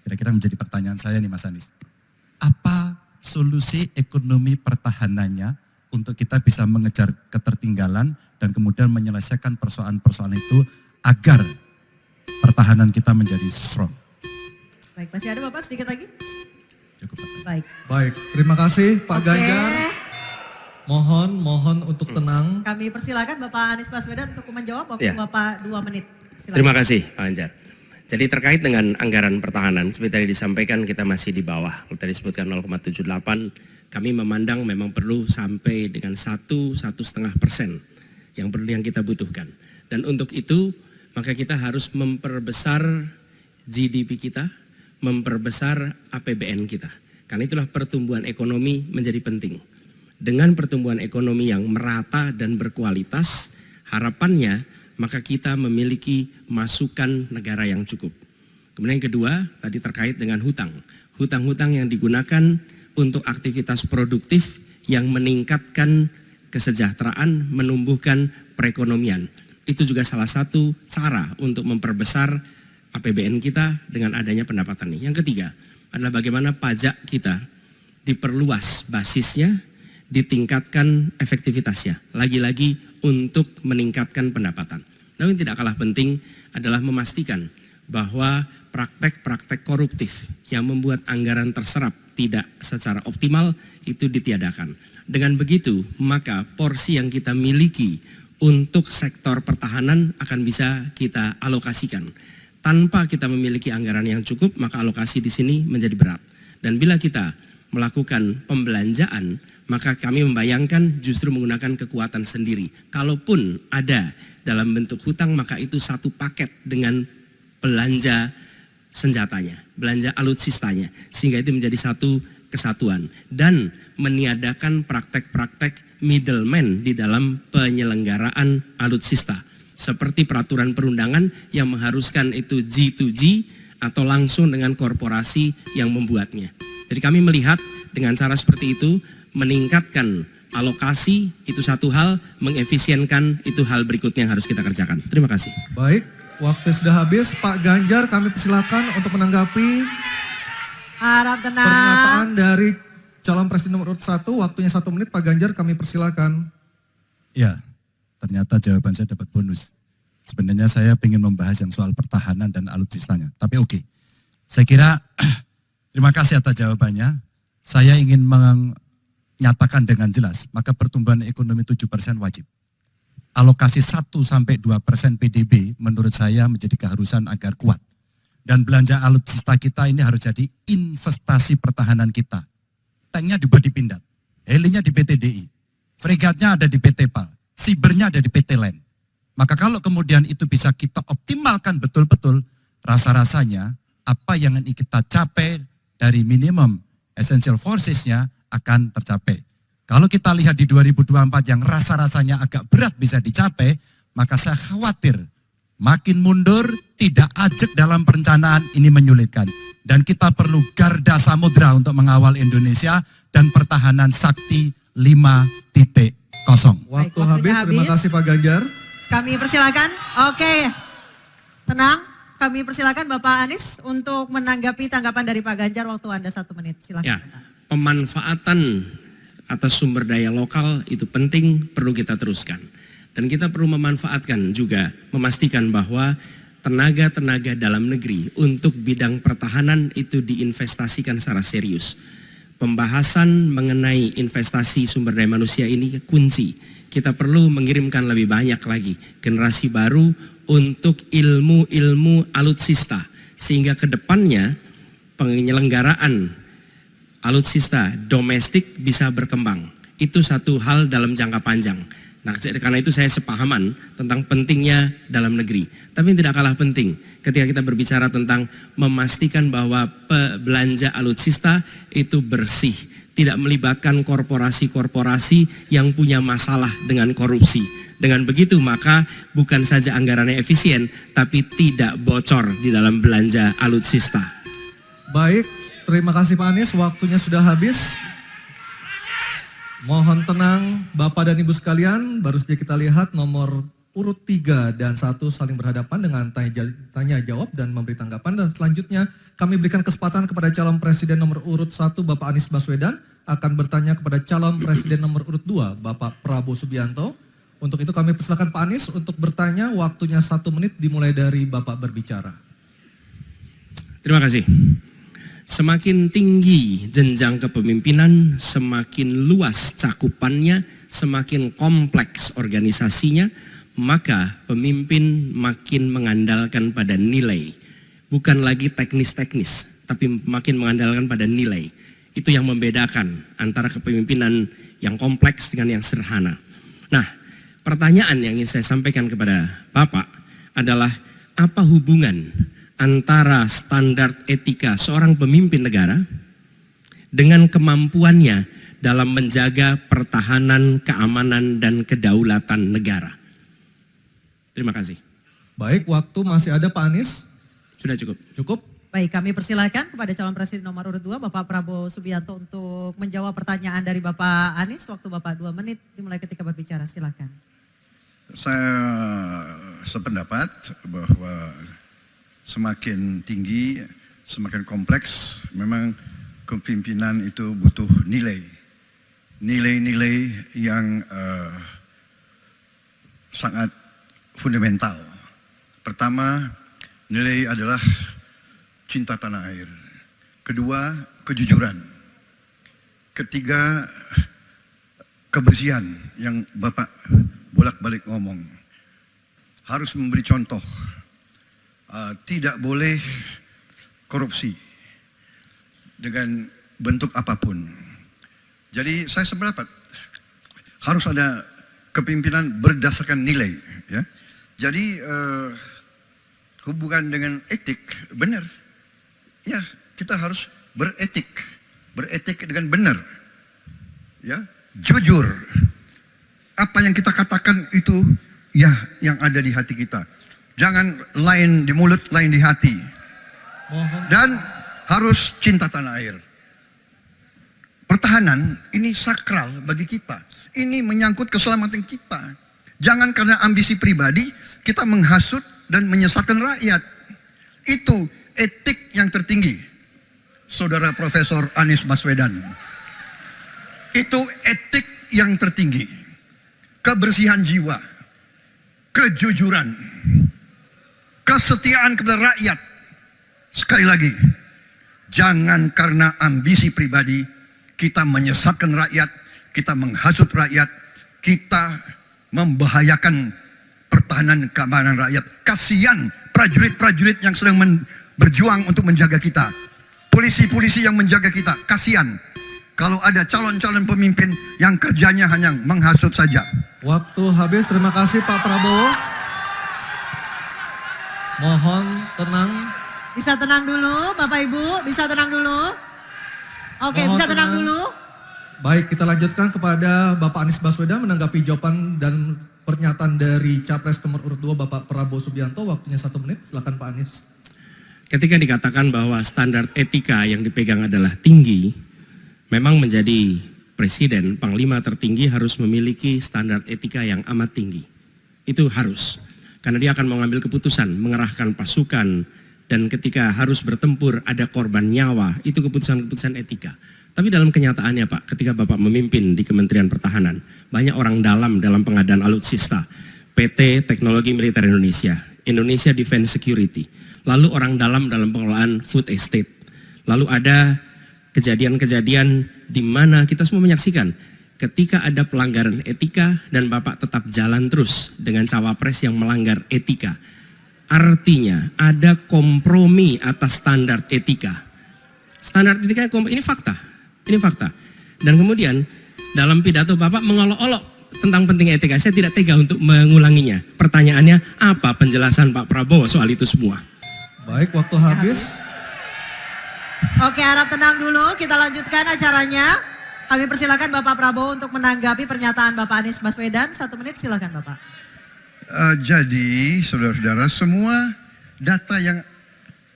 Kira-kira menjadi pertanyaan saya nih Mas Anies. Apa solusi ekonomi pertahanannya untuk kita bisa mengejar ketertinggalan dan kemudian menyelesaikan persoalan-persoalan itu agar pertahanan kita menjadi strong. Baik, masih ada Bapak sedikit lagi? Cukup Pak. Baik, terima kasih Pak Ganjar. Mohon untuk tenang. Kami persilakan Bapak Anies Baswedan untuk menjawab, waktu Bapak 2 menit. Silakan. Terima kasih Pak Ganjar. Jadi terkait dengan anggaran pertahanan, seperti tadi disampaikan kita masih di bawah. Kalau tadi disebutkan 0,78, kami memandang memang perlu sampai dengan 1-1,5% yang kita butuhkan. Dan untuk itu maka kita harus memperbesar GDP kita, memperbesar APBN kita. Karena itulah pertumbuhan ekonomi menjadi penting. Dengan pertumbuhan ekonomi yang merata dan berkualitas, harapannya maka kita memiliki masukan negara yang cukup. Kemudian yang kedua, tadi terkait dengan hutang. Hutang-hutang yang digunakan untuk aktivitas produktif yang meningkatkan kesejahteraan, menumbuhkan perekonomian. Itu juga salah satu cara untuk memperbesar APBN kita dengan adanya pendapatan ini. Yang ketiga adalah bagaimana pajak kita diperluas basisnya, ditingkatkan efektivitasnya. Lagi-lagi untuk meningkatkan pendapatan. Namun tidak kalah penting adalah memastikan bahwa praktek-praktek koruptif yang membuat anggaran terserap tidak secara optimal itu ditiadakan. Dengan begitu, maka porsi yang kita miliki untuk sektor pertahanan akan bisa kita alokasikan. Tanpa kita memiliki anggaran yang cukup, maka alokasi di sini menjadi berat. Dan bila kita melakukan pembelanjaan, maka kami membayangkan justru menggunakan kekuatan sendiri. Kalaupun ada dalam bentuk hutang, maka itu satu paket dengan belanja senjatanya, belanja alutsistanya, sehingga itu menjadi satu kesatuan. Dan meniadakan praktek-praktek middleman di dalam penyelenggaraan alutsista. Seperti peraturan perundangan yang mengharuskan itu G2G atau langsung dengan korporasi yang membuatnya. Jadi kami melihat dengan cara seperti itu meningkatkan alokasi itu satu hal, mengefisienkan itu hal berikutnya yang harus kita kerjakan. Terima kasih. Baik, waktu sudah habis. Pak Ganjar, kami persilakan untuk menanggapi Harap tenang. pernyataan dari calon presiden nomor urut 1. Waktunya 1 menit, Pak Ganjar, kami persilakan. Ya, ternyata jawaban saya dapat bonus. Sebenarnya saya ingin membahas yang soal pertahanan dan alutsistanya. Tapi oke, saya kira terima kasih atas jawabannya. Saya ingin menyatakan dengan jelas, maka pertumbuhan ekonomi 7% wajib. Alokasi 1-2% PDB menurut saya menjadi keharusan agar kuat. Dan belanja alutsista kita ini harus jadi investasi pertahanan kita. Tanknya dibuat di Pindad, helinya di PT DI, fregatnya ada di PT PAL, sibernya ada di PT LEN. Maka kalau kemudian itu bisa kita optimalkan betul-betul, rasa-rasanya apa yang ingin kita capai dari minimum essential forces-nya akan tercapai. Kalau kita lihat di 2024 yang rasa-rasanya agak berat bisa dicapai, maka saya khawatir makin mundur, tidak ajak dalam perencanaan, ini menyulitkan. Dan kita perlu garda samudra untuk mengawal Indonesia dan pertahanan sakti 5.0. Waktu habis, terima kasih Pak Ganjar. Kami persilakan. Oke, tenang. Kami persilakan Bapak Anies untuk menanggapi tanggapan dari Pak Ganjar. Waktu Anda 1 menit, silakan. Ya, pemanfaatan atas sumber daya lokal itu penting, perlu kita teruskan. Dan kita perlu memanfaatkan juga, memastikan bahwa tenaga-tenaga dalam negeri untuk bidang pertahanan itu diinvestasikan secara serius. Pembahasan mengenai investasi sumber daya manusia ini kunci. Kita perlu mengirimkan lebih banyak lagi generasi baru untuk ilmu-ilmu alutsista. Sehingga ke depannya penyelenggaraan alutsista domestik bisa berkembang. Itu satu hal dalam jangka panjang. Nah, karena itu saya sepahaman tentang pentingnya dalam negeri. Tapi tidak kalah penting ketika kita berbicara tentang memastikan bahwa belanja alutsista itu bersih. Tidak melibatkan korporasi-korporasi yang punya masalah dengan korupsi. Dengan begitu maka bukan saja anggarannya efisien, tapi tidak bocor di dalam belanja alutsista. Baik, terima kasih Pak Anies, waktunya sudah habis. Mohon tenang Bapak dan Ibu sekalian, baru saja kita lihat nomor urut 3 dan 1 saling berhadapan dengan tanya jawab dan memberi tanggapan. Dan selanjutnya kami berikan kesempatan kepada calon presiden nomor urut 1 Bapak Anies Baswedan akan bertanya kepada calon presiden nomor urut 2 Bapak Prabowo Subianto. Untuk itu kami persilakan Pak Anies untuk bertanya, waktunya 1 menit dimulai dari Bapak berbicara. Terima kasih. Semakin tinggi jenjang kepemimpinan, semakin luas cakupannya, semakin kompleks organisasinya, maka pemimpin makin mengandalkan pada nilai. Bukan lagi teknis-teknis, tapi makin mengandalkan pada nilai. Itu yang membedakan antara kepemimpinan yang kompleks dengan yang sederhana. Nah, pertanyaan yang ingin saya sampaikan kepada Bapak adalah apa hubungan antara standar etika seorang pemimpin negara dengan kemampuannya dalam menjaga pertahanan, keamanan, dan kedaulatan negara. Terima kasih. Baik, waktu masih ada Pak Anies. Sudah cukup. Cukup. Baik, kami persilakan kepada calon presiden nomor urut 2 Bapak Prabowo Subianto untuk menjawab pertanyaan dari Bapak Anies. Waktu Bapak 2 menit dimulai ketika berbicara, silakan. Saya sependapat bahwa semakin tinggi, semakin kompleks, memang kepemimpinan itu butuh nilai. Nilai-nilai yang sangat fundamental. Pertama, nilai adalah cinta tanah air. Kedua, kejujuran. Ketiga, kebersihan yang Bapak bolak-balik ngomong. Harus memberi contoh. Tidak boleh korupsi dengan bentuk apapun. Jadi saya sependapat harus ada kepemimpinan berdasarkan nilai. Ya. Jadi hubungan dengan etik benar. Ya, kita harus beretik dengan benar. Ya, jujur. Apa yang kita katakan itu ya yang ada di hati kita. Jangan lain di mulut, lain di hati. Dan harus cinta tanah air. pertahanan ini sakral bagi kita. Ini menyangkut keselamatan kita. Jangan karena ambisi pribadi kita menghasut dan menyesatkan rakyat. Itu etik yang tertinggi, Saudara Profesor Anies Baswedan. Itu etik yang tertinggi. Kebersihan jiwa, kejujuran, kesetiaan kepada rakyat. Sekali lagi, jangan karena ambisi pribadi kita menyesatkan rakyat, kita menghasut rakyat, kita membahayakan pertahanan keamanan rakyat. Kasihan prajurit-prajurit yang sedang berjuang untuk menjaga kita. Polisi-polisi yang menjaga kita, kasihan. Kalau ada calon-calon pemimpin yang kerjanya hanya menghasut saja. Waktu habis, terima kasih Pak Prabowo. Mohon tenang. Bisa tenang dulu Bapak Ibu, bisa tenang dulu. Oke, Mohon bisa tenang dulu. Baik, kita lanjutkan kepada Bapak Anies Baswedan menanggapi jawaban dan pernyataan dari Capres nomor urut 2 Bapak Prabowo Subianto. Waktunya 1 menit, silakan Pak Anies. Ketika dikatakan bahwa standar etika yang dipegang adalah tinggi, memang menjadi presiden, panglima tertinggi harus memiliki standar etika yang amat tinggi. Itu harus. Karena dia akan mengambil keputusan, mengerahkan pasukan, dan ketika harus bertempur ada korban nyawa, itu keputusan-keputusan etika. Tapi dalam kenyataannya Pak, ketika Bapak memimpin di Kementerian Pertahanan, banyak orang dalam pengadaan alutsista, PT Teknologi Militer Indonesia, Indonesia Defense Security, lalu orang dalam pengelolaan food estate, lalu ada kejadian-kejadian di mana kita semua menyaksikan ketika ada pelanggaran etika dan Bapak tetap jalan terus dengan cawapres yang melanggar etika. Artinya ada kompromi atas standar etika. Standar etika ini fakta. Ini fakta. Dan kemudian dalam pidato Bapak mengolok-olok tentang pentingnya etika. Saya tidak tega untuk mengulanginya. Pertanyaannya, apa penjelasan Pak Prabowo soal itu semua? Baik, waktu habis. Oke, harap tenang dulu, kita lanjutkan acaranya. Kami persilakan Bapak Prabowo untuk menanggapi pernyataan Bapak Anies Baswedan. 1 menit, silakan Bapak. Jadi, saudara-saudara, semua data yang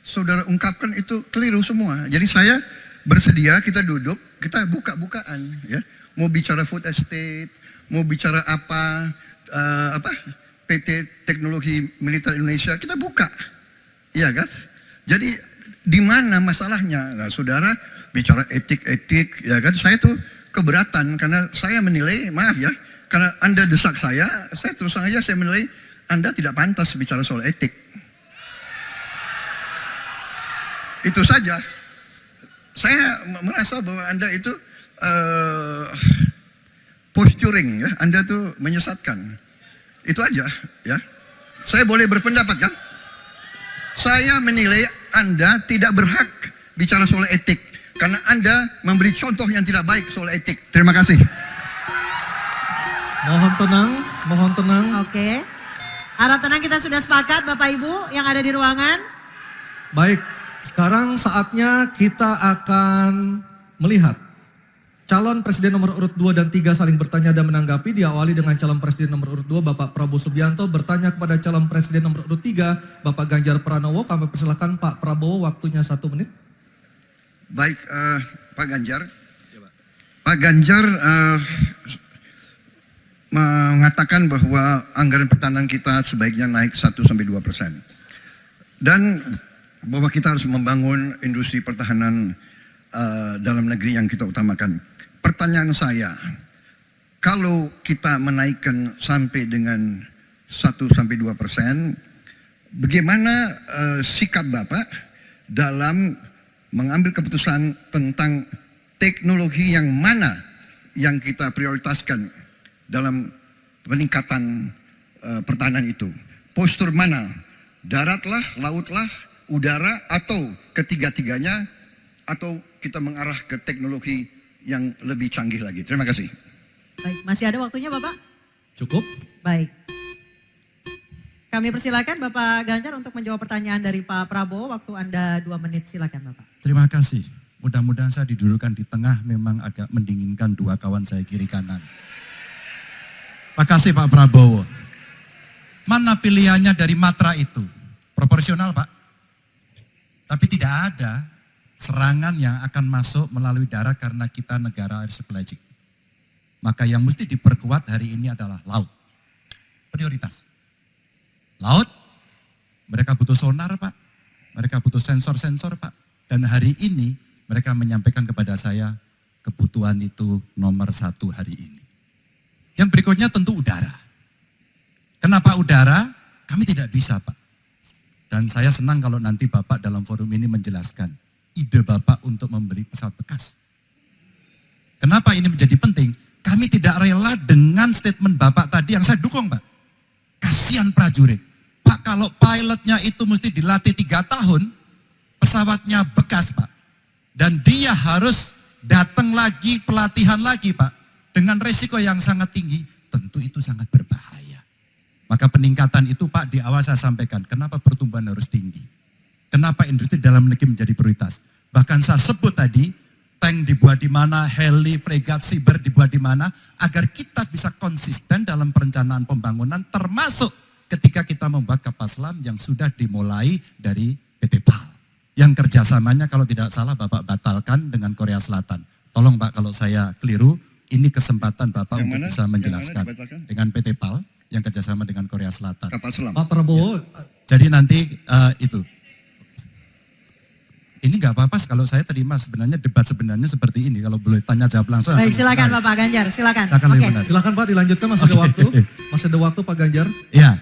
saudara ungkapkan itu keliru semua. Jadi saya bersedia kita duduk, kita buka-bukaan, ya. Mau bicara food estate, mau bicara apa PT Teknologi Militer Indonesia, kita buka, iya kan? Jadi di mana masalahnya? Nah, saudara bicara etik-etik, ya kan? Saya tuh keberatan karena saya menilai, maaf ya, karena Anda desak saya terus terang aja saya menilai Anda tidak pantas bicara soal etik. Itu saja. Saya merasa bahwa Anda itu posturing, ya. Anda tuh menyesatkan. Itu aja, ya. Saya boleh berpendapat kan? Saya menilai Anda tidak berhak bicara soal etik karena Anda memberi contoh yang tidak baik soal etik. Terima kasih. Mohon tenang, mohon tenang. Oke. Harap tenang, kita sudah sepakat Bapak Ibu yang ada di ruangan. Baik, sekarang saatnya kita akan melihat calon presiden nomor urut 2 dan 3 saling bertanya dan menanggapi. Diawali dengan calon presiden nomor urut 2 Bapak Prabowo Subianto bertanya kepada calon presiden nomor urut 3 Bapak Ganjar Pranowo. Kami persilakan Pak Prabowo, waktunya 1 menit. Baik, Pak Ganjar. Pak Ganjar mengatakan bahwa anggaran pertahanan kita sebaiknya naik 1-2%. Dan bahwa kita harus membangun industri pertahanan dalam negeri yang kita utamakan. Pertanyaan saya, kalau kita menaikkan sampai dengan 1-2%, bagaimana sikap Bapak dalam mengambil keputusan tentang teknologi yang mana yang kita prioritaskan dalam peningkatan pertahanan itu? Postur mana? Daratlah, lautlah, udara, atau ketiga-tiganya, atau kita mengarah ke teknologi yang lebih canggih lagi? Terima kasih. Baik, masih ada waktunya Bapak? Cukup. Baik. Kami persilakan Bapak Ganjar untuk menjawab pertanyaan dari Pak Prabowo. Waktu Anda 2 menit, silakan Bapak. Terima kasih. Mudah-mudahan saya didudukkan di tengah, memang agak mendinginkan dua kawan saya kiri kanan. Terima kasih Pak Prabowo. Mana pilihannya dari matra itu? Proporsional Pak. Tapi tidak ada serangan yang akan masuk melalui darat karena kita negara archipelagic. Maka yang mesti diperkuat hari ini adalah laut. Prioritas. Laut, mereka butuh sonar Pak, mereka butuh sensor-sensor Pak. Dan hari ini mereka menyampaikan kepada saya kebutuhan itu nomor 1 hari ini. Yang berikutnya tentu udara. Kenapa udara? Kami tidak bisa Pak. Dan saya senang kalau nanti Bapak dalam forum ini menjelaskan ide Bapak untuk membeli pesawat bekas. Kenapa ini menjadi penting? Kami tidak rela dengan statement Bapak tadi yang saya dukung Pak. Kasihan prajurit. Pak kalau pilotnya itu mesti dilatih 3 tahun, pesawatnya bekas Pak. Dan dia harus datang lagi, pelatihan lagi Pak. Dengan resiko yang sangat tinggi, tentu itu sangat berbahaya. Maka peningkatan itu Pak di awal saya sampaikan, kenapa pertumbuhan harus tinggi? Kenapa industri dalam negeri menjadi prioritas? Bahkan saya sebut tadi, tank dibuat di mana, heli, fregat, cyber dibuat di mana, agar kita bisa konsisten dalam perencanaan pembangunan, termasuk ketika kita membuat kapal selam yang sudah dimulai dari PT PAL. Yang kerjasamanya kalau tidak salah Bapak batalkan dengan Korea Selatan. Tolong Pak kalau saya keliru, ini kesempatan Bapak yang untuk bisa menjelaskan. Dengan PT PAL yang kerjasama dengan Korea Selatan. Kapal selam. Pak Prabowo. Ya. Jadi nanti itu. Ini nggak apa-apa kalau saya terima sebenarnya debat sebenarnya seperti ini. Kalau boleh tanya jawab langsung. Baik silakan Bapak Ganjar, silakan. Oke. Silakan Pak dilanjutkan, masih ada waktu. Masih ada waktu Pak Ganjar. Iya,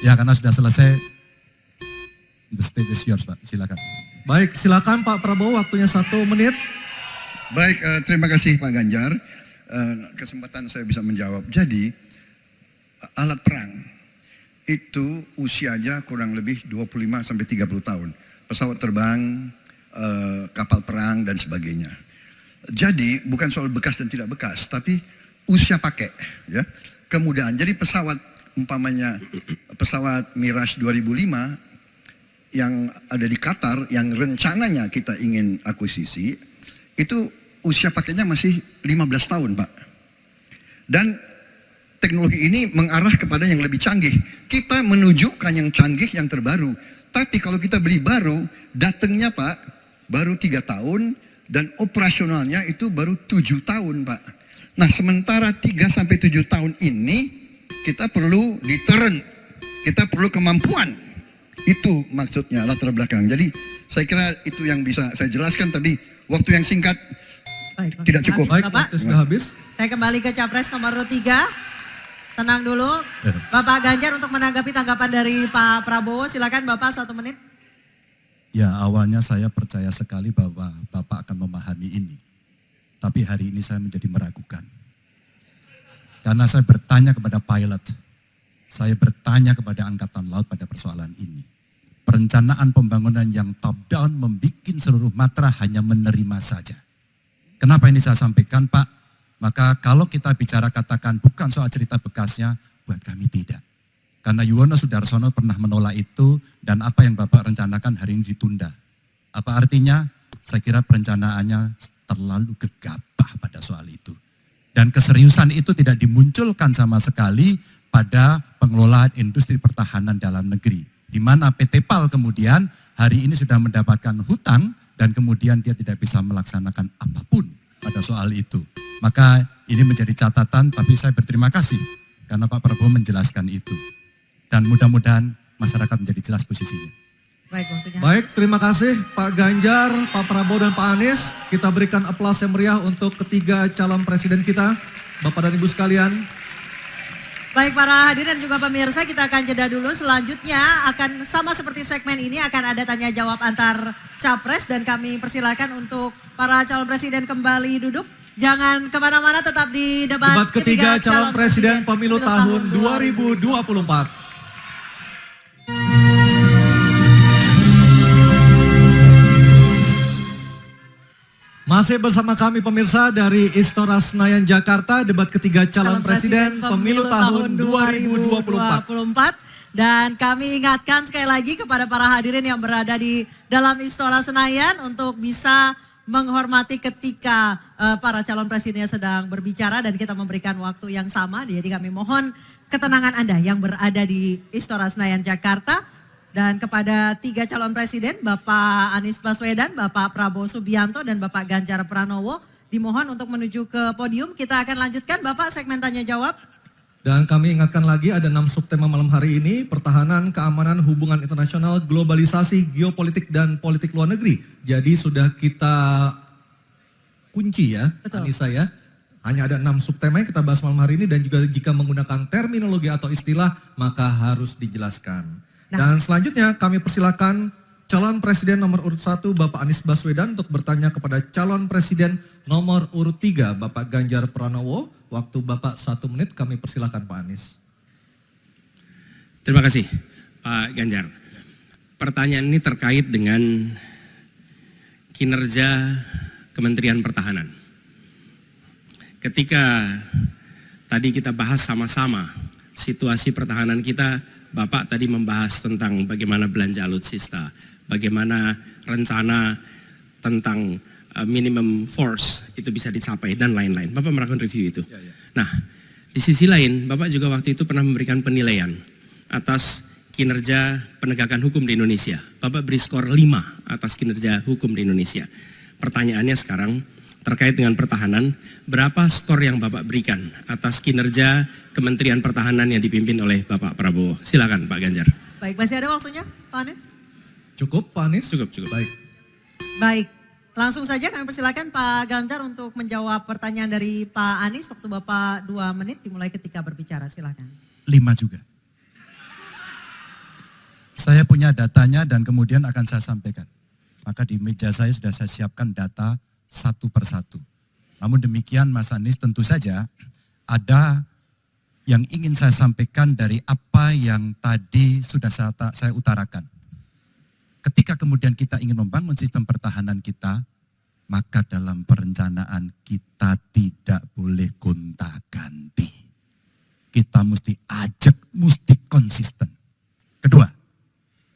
ya karena sudah selesai. The stage is yours Pak, silakan. Baik, silakan Pak Prabowo, waktunya 1 menit. Baik, terima kasih Pak Ganjar. Kesempatan saya bisa menjawab. Jadi, alat perang itu usianya kurang lebih 25 sampai 30 tahun. Pesawat terbang, kapal perang dan sebagainya. Jadi, bukan soal bekas dan tidak bekas, tapi usia pakai, ya. Kemudahan. Jadi pesawat umpamanya pesawat Mirage 2005 yang ada di Qatar, yang rencananya kita ingin akuisisi, itu usia pakainya masih 15 tahun Pak. Dan teknologi ini mengarah kepada yang lebih canggih. Kita menunjukkan yang canggih, yang terbaru. Tapi kalau kita beli baru, datangnya Pak, baru 3 tahun, dan operasionalnya itu baru 7 tahun Pak. Nah sementara 3-7 tahun ini, kita perlu deterrent, kita perlu kemampuan. Itu maksudnya latar belakang. Jadi saya kira itu yang bisa saya jelaskan, tapi waktu yang singkat tidak cukup. Baik, waktu sudah habis. Saya kembali ke Capres nomor 3. Tenang dulu. Bapak Ganjar untuk menanggapi tanggapan dari Pak Prabowo. Silakan Bapak 1 menit. Ya awalnya saya percaya sekali bahwa Bapak akan memahami ini. Tapi hari ini saya menjadi meragukan. Karena saya bertanya kepada pilot. Saya bertanya kepada Angkatan Laut pada persoalan ini. Perencanaan pembangunan yang top down membuat seluruh matra hanya menerima saja. Kenapa ini saya sampaikan Pak? Maka kalau kita bicara katakan bukan soal cerita bekasnya, buat kami tidak. Karena Yuwono Sudarsono pernah menolak itu dan apa yang Bapak rencanakan hari ini ditunda. Apa artinya? Saya kira perencanaannya terlalu gegabah pada soal itu. Dan keseriusan itu tidak dimunculkan sama sekali pada pengelolaan industri pertahanan dalam negeri. Di mana PT PAL kemudian hari ini sudah mendapatkan hutang dan kemudian dia tidak bisa melaksanakan apapun pada soal itu. Maka ini menjadi catatan, tapi saya berterima kasih karena Pak Prabowo menjelaskan itu. Dan mudah-mudahan masyarakat menjadi jelas posisinya. Baik, terima kasih Pak Ganjar, Pak Prabowo dan Pak Anies. Kita berikan aplaus yang meriah untuk ketiga calon presiden kita. Bapak dan Ibu sekalian. Baik para hadirin dan juga pemirsa, kita akan jeda dulu. Selanjutnya akan sama seperti segmen ini, akan ada tanya jawab antar capres. Dan kami persilakan untuk para calon presiden kembali duduk. Jangan kemana-mana, tetap di debat ketiga calon presiden pemilu tahun 2024. Masih bersama kami pemirsa dari Istora Senayan Jakarta, debat ketiga calon presiden pemilu tahun 2024. Dan kami ingatkan sekali lagi kepada para hadirin yang berada di dalam Istora Senayan untuk bisa menghormati ketika para calon presidennya sedang berbicara dan kita memberikan waktu yang sama. Jadi kami mohon ketenangan Anda yang berada di Istora Senayan Jakarta. Dan kepada 3 calon presiden, Bapak Anies Baswedan, Bapak Prabowo Subianto, dan Bapak Ganjar Pranowo, dimohon untuk menuju ke podium. Kita akan lanjutkan Bapak segmen tanya jawab. Dan kami ingatkan lagi ada 6 subtema malam hari ini, pertahanan, keamanan, hubungan internasional, globalisasi, geopolitik, dan politik luar negeri. Jadi sudah kita kunci ya, Betul. Anissa ya. Hanya ada 6 subtema yang kita bahas malam hari ini dan juga jika menggunakan terminologi atau istilah maka harus dijelaskan. Dan selanjutnya kami persilakan calon presiden nomor urut 1 Bapak Anies Baswedan untuk bertanya kepada calon presiden nomor urut 3 Bapak Ganjar Pranowo. Waktu Bapak 1 menit, kami persilakan Pak Anies. Terima kasih Pak Ganjar. Pertanyaan ini terkait dengan kinerja Kementerian Pertahanan. Ketika tadi kita bahas sama-sama situasi pertahanan kita, Bapak tadi membahas tentang bagaimana belanja alutsista, bagaimana rencana tentang minimum force itu bisa dicapai dan lain-lain. Bapak melakukan review itu. Nah, di sisi lain Bapak juga waktu itu pernah memberikan penilaian atas kinerja penegakan hukum di Indonesia. Bapak beri skor 5 atas kinerja hukum di Indonesia. Pertanyaannya sekarang terkait dengan pertahanan, berapa skor yang Bapak berikan atas kinerja Kementerian Pertahanan yang dipimpin oleh Bapak Prabowo? Silakan Pak Ganjar. Baik, masih ada waktunya Pak Anies? Cukup Pak Anies? Cukup. Baik, langsung saja kami persilakan Pak Ganjar untuk menjawab pertanyaan dari Pak Anies. Waktu Bapak 2 menit dimulai ketika berbicara, silakan. 5 juga. Saya punya datanya dan kemudian akan saya sampaikan. Maka di meja saya sudah saya siapkan data satu persatu. Namun demikian Mas Anies, tentu saja ada yang ingin saya sampaikan dari apa yang tadi sudah saya utarakan. Ketika kemudian kita ingin membangun sistem pertahanan kita, maka dalam perencanaan kita tidak boleh gonta-ganti. Kita mesti ajak, mesti konsisten. Kedua,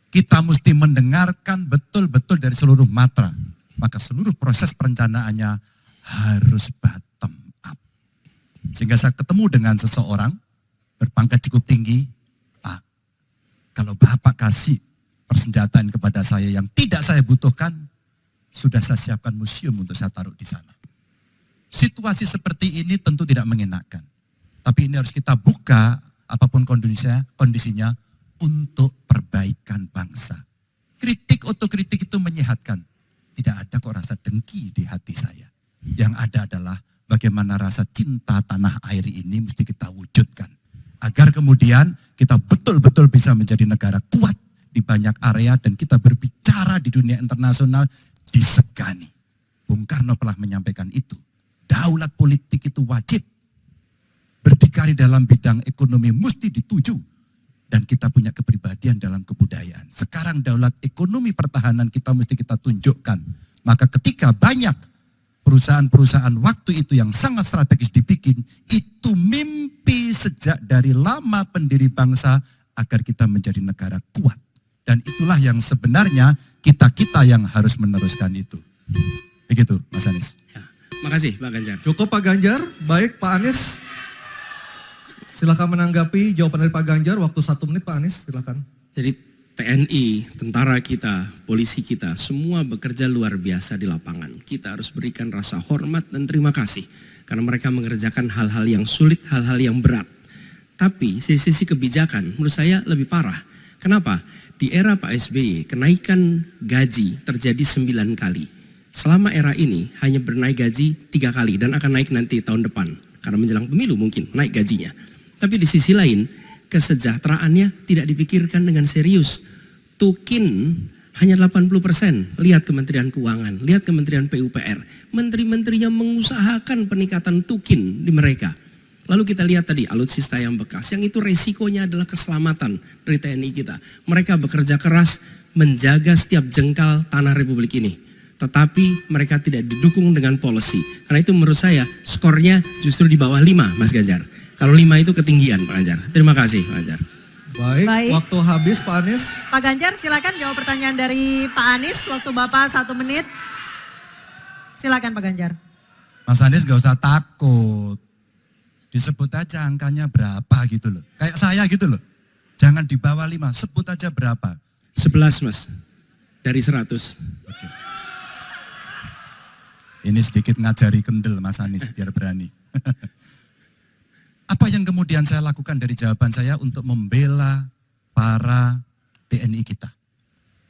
kita mesti mendengarkan betul-betul dari seluruh matra. Maka seluruh proses perencanaannya harus bottom up. Sehingga saya ketemu dengan seseorang berpangkat cukup tinggi, Pak, kalau Bapak kasih persenjataan kepada saya yang tidak saya butuhkan, sudah saya siapkan museum untuk saya taruh di sana. Situasi seperti ini tentu tidak mengenakan. Tapi ini harus kita buka apapun kondisinya untuk perbaikan bangsa. Kritik otokritik itu menyehatkan. Tidak ada kok rasa dengki di hati saya. Yang ada adalah bagaimana rasa cinta tanah air ini mesti kita wujudkan. Agar kemudian kita betul-betul bisa menjadi negara kuat di banyak area dan kita berbicara di dunia internasional disegani. Bung Karno pernah menyampaikan itu. Daulat politik itu wajib. Berdikari dalam bidang ekonomi mesti dituju. Dan kita punya kepribadian dalam kebudayaan. Sekarang daulat ekonomi pertahanan kita mesti kita tunjukkan. Maka ketika banyak perusahaan-perusahaan waktu itu yang sangat strategis dibikin, itu mimpi sejak dari lama pendiri bangsa agar kita menjadi negara kuat. Dan itulah yang sebenarnya kita-kita yang harus meneruskan itu. Begitu Mas Anies. Ya, makasih Pak Ganjar. Cukup Pak Ganjar, baik Pak Anies. Silakan menanggapi jawaban dari Pak Ganjar, waktu 1 menit Pak Anies, silakan. Jadi TNI, tentara kita, polisi kita, semua bekerja luar biasa di lapangan. Kita harus berikan rasa hormat dan terima kasih. Karena mereka mengerjakan hal-hal yang sulit, hal-hal yang berat. Tapi sisi kebijakan menurut saya lebih parah. Kenapa? Di era Pak SBY, kenaikan gaji terjadi 9 kali. Selama era ini hanya bernaik gaji 3 kali dan akan naik nanti tahun depan. Karena menjelang pemilu mungkin naik gajinya. Tapi di sisi lain, kesejahteraannya tidak dipikirkan dengan serius. Tukin hanya 80%. Lihat Kementerian Keuangan, lihat Kementerian PUPR. Menteri-menterinya mengusahakan peningkatan tukin di mereka. Lalu kita lihat tadi alutsista yang bekas, yang itu resikonya adalah keselamatan dari TNI kita. Mereka bekerja keras menjaga setiap jengkal tanah Republik ini. Tetapi mereka tidak didukung dengan policy. Karena itu menurut saya skornya justru di bawah 5 Mas Ganjar. Kalau 5 itu ketinggian Pak Ganjar. Terima kasih Pak Ganjar. Baik, waktu habis Pak Anies. Pak Ganjar silakan jawab pertanyaan dari Pak Anies. Waktu Bapak 1 menit. Silakan Pak Ganjar. Mas Anies gak usah takut. Disebut aja angkanya berapa gitu loh. Kayak saya gitu loh. Jangan di bawah 5, sebut aja berapa. 11 Mas, dari 100. Oke. Ini sedikit ngajari kendel Mas Anies biar berani. Apa yang kemudian saya lakukan dari jawaban saya untuk membela para TNI kita?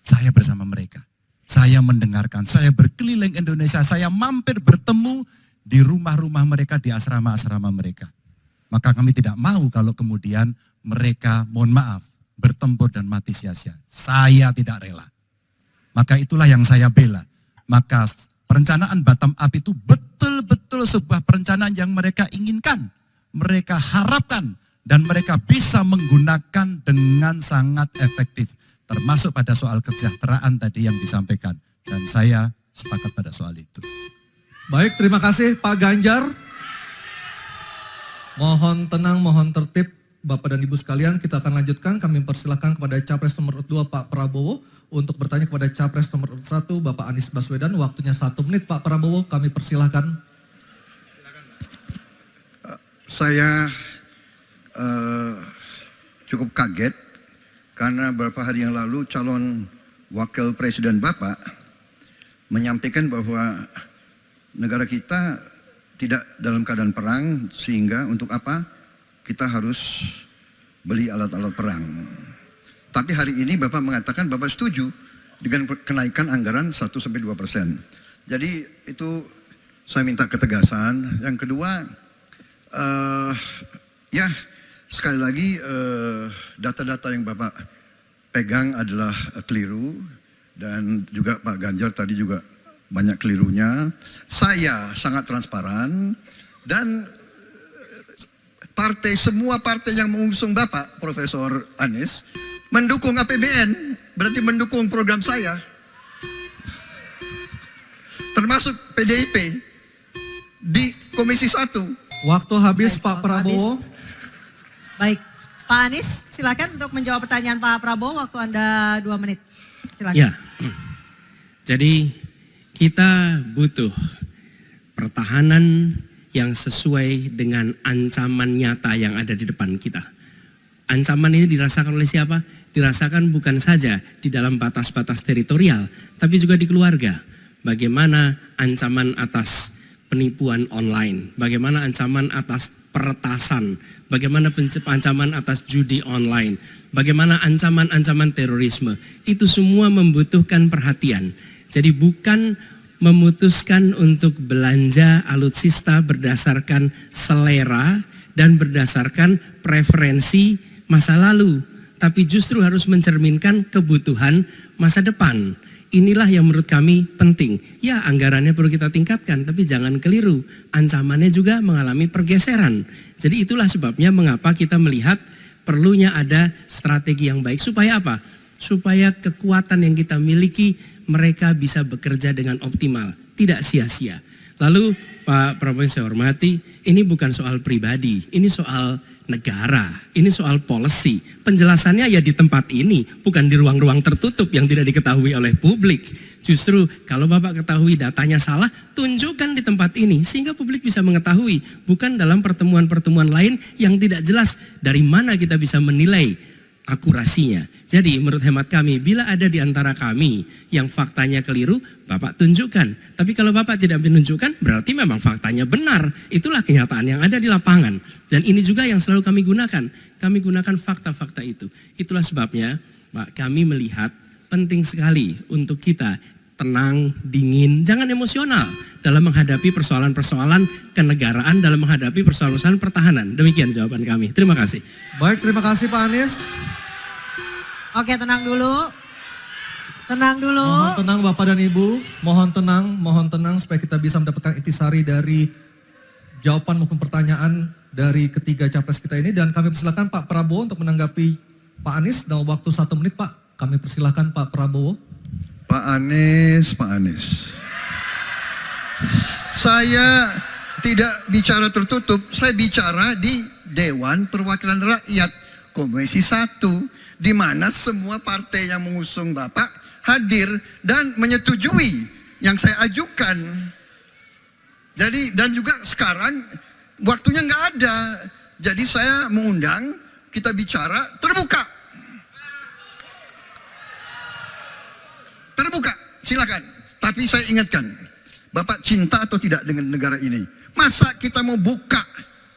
Saya bersama mereka. Saya mendengarkan, saya berkeliling Indonesia, saya mampir bertemu di rumah-rumah mereka, di asrama-asrama mereka. Maka kami tidak mau kalau kemudian mereka, mohon maaf, bertempur dan mati sia-sia. Saya tidak rela. Maka itulah yang saya bela. Maka perencanaan bottom up itu betul-betul sebuah perencanaan yang mereka inginkan. Mereka harapkan dan mereka bisa menggunakan dengan sangat efektif. Termasuk pada soal kesejahteraan tadi yang disampaikan. Dan saya sepakat pada soal itu. Baik, terima kasih Pak Ganjar. Mohon tenang, mohon tertib Bapak dan Ibu sekalian. Kita akan lanjutkan. Kami persilakan kepada Capres nomor 2 Pak Prabowo untuk bertanya kepada Capres nomor 1 Bapak Anies Baswedan. Waktunya 1 menit Pak Prabowo, kami persilahkan. Saya cukup kaget karena beberapa hari yang lalu calon wakil presiden Bapak menyampaikan bahwa negara kita tidak dalam keadaan perang sehingga untuk apa kita harus beli alat-alat perang. Tapi hari ini Bapak mengatakan Bapak setuju dengan kenaikan anggaran 1-2%. Jadi itu saya minta ketegasan. Yang kedua, ya sekali lagi data-data yang Bapak pegang adalah keliru dan juga Pak Ganjar tadi juga banyak kelirunya. Saya sangat transparan dan semua partai yang mengusung Bapak Profesor Anies mendukung APBN, berarti mendukung program saya. Termasuk PDIP di Komisi 1. Waktu habis. Baik, Pak Prabowo. Baik, Pak Anies silakan untuk menjawab pertanyaan Pak Prabowo. Waktu Anda 2 menit. Silakan. Ya, jadi kita butuh pertahanan yang sesuai dengan ancaman nyata yang ada di depan kita. Ancaman ini dirasakan oleh siapa? Dirasakan bukan saja di dalam batas-batas teritorial, tapi juga di keluarga. Bagaimana ancaman atas penipuan online, bagaimana ancaman atas peretasan, bagaimana ancaman atas judi online, bagaimana ancaman-ancaman terorisme. Itu semua membutuhkan perhatian. Jadi bukan memutuskan untuk belanja alutsista berdasarkan selera dan berdasarkan preferensi masa lalu, tapi justru harus mencerminkan kebutuhan masa depan. Inilah yang menurut kami penting. Ya, anggarannya perlu kita tingkatkan, tapi jangan keliru. Ancamannya juga mengalami pergeseran. Jadi itulah sebabnya mengapa kita melihat perlunya ada strategi yang baik. Supaya apa? Supaya kekuatan yang kita miliki mereka bisa bekerja dengan optimal, tidak sia-sia. Lalu Pak Prabowo yang saya hormati, ini bukan soal pribadi, ini soal negara, ini soal policy. Penjelasannya ya di tempat ini, bukan di ruang-ruang tertutup yang tidak diketahui oleh publik. Justru kalau Bapak ketahui datanya salah, tunjukkan di tempat ini sehingga publik bisa mengetahui, bukan dalam pertemuan-pertemuan lain yang tidak jelas dari mana kita bisa menilai akurasinya. Jadi menurut hemat kami, bila ada di antara kami yang faktanya keliru, Bapak tunjukkan. Tapi kalau Bapak tidak menunjukkan, berarti memang faktanya benar. Itulah kenyataan yang ada di lapangan. Dan ini juga yang selalu kami gunakan. Kami gunakan fakta-fakta itu. Itulah sebabnya Pak, kami melihat penting sekali untuk kita tenang, dingin, jangan emosional dalam menghadapi persoalan-persoalan kenegaraan, dalam menghadapi persoalan-persoalan pertahanan. Demikian jawaban kami. Terima kasih. Baik, terima kasih Pak Anies. Oke, tenang dulu. Tenang dulu. Mohon tenang Bapak dan Ibu. Mohon tenang supaya kita bisa mendapatkan intisari dari jawaban maupun pertanyaan dari ketiga capres kita ini. Dan kami persilakan Pak Prabowo untuk menanggapi Pak Anies dalam waktu 1 menit Pak. Kami persilakan Pak Prabowo. Pak Anies. Saya tidak bicara tertutup, saya bicara di Dewan Perwakilan Rakyat Komisi 1. Di mana semua partai yang mengusung Bapak hadir dan menyetujui yang saya ajukan. Jadi dan juga sekarang waktunya nggak ada. Jadi saya mengundang kita bicara terbuka. terbuka, silakan. Tapi saya ingatkan, Bapak cinta atau tidak dengan negara ini? Masa kita mau buka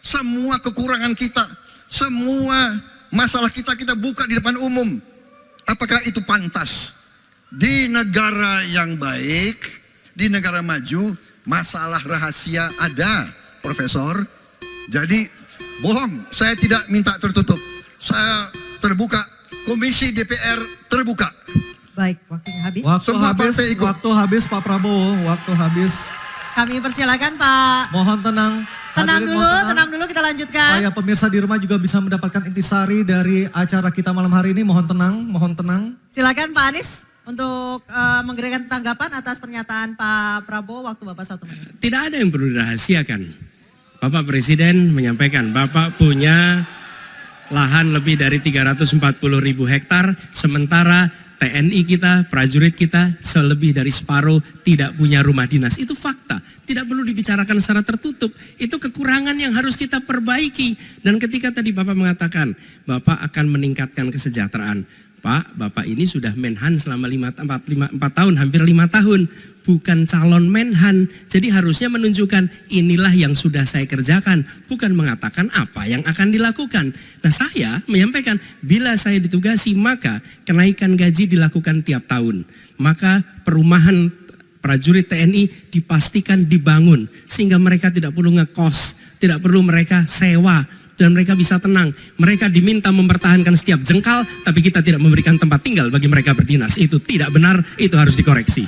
semua kekurangan kita, semua masalah kita buka di depan umum? Apakah itu pantas? Di negara yang baik, di negara maju, masalah rahasia ada, Profesor. Jadi bohong, saya tidak minta tertutup. Saya terbuka, Komisi DPR terbuka. Baik, waktunya habis. Waktu habis Pak Prabowo, waktu habis. Kami persilakan Pak. Mohon tenang. Tenang dulu kita lanjutkan. Supaya pemirsa di rumah juga bisa mendapatkan intisari dari acara kita malam hari ini. Mohon tenang. Silakan Pak Anies untuk memberikan tanggapan atas pernyataan Pak Prabowo. Waktu Bapak 1 menit. Tidak ada yang perlu dirahasiakan. Bapak Presiden menyampaikan, Bapak punya lahan lebih dari 340.000 hektar, sementara TNI kita, prajurit kita, selebih dari separuh tidak punya rumah dinas. Itu fakta, tidak perlu dibicarakan secara tertutup. Itu kekurangan yang harus kita perbaiki. Dan ketika tadi Bapak mengatakan, Bapak akan meningkatkan kesejahteraan. Pak, Bapak ini sudah Menhan selama 4 tahun, hampir 5 tahun. Bukan calon Menhan. Jadi harusnya menunjukkan inilah yang sudah saya kerjakan. Bukan mengatakan apa yang akan dilakukan. Nah saya menyampaikan, bila saya ditugasi maka kenaikan gaji dilakukan tiap tahun. Maka perumahan prajurit TNI dipastikan dibangun. Sehingga mereka tidak perlu ngekos, tidak perlu mereka sewa. Dan mereka bisa tenang. Mereka diminta mempertahankan setiap jengkal, tapi kita tidak memberikan tempat tinggal bagi mereka berdinas. Itu tidak benar, itu harus dikoreksi.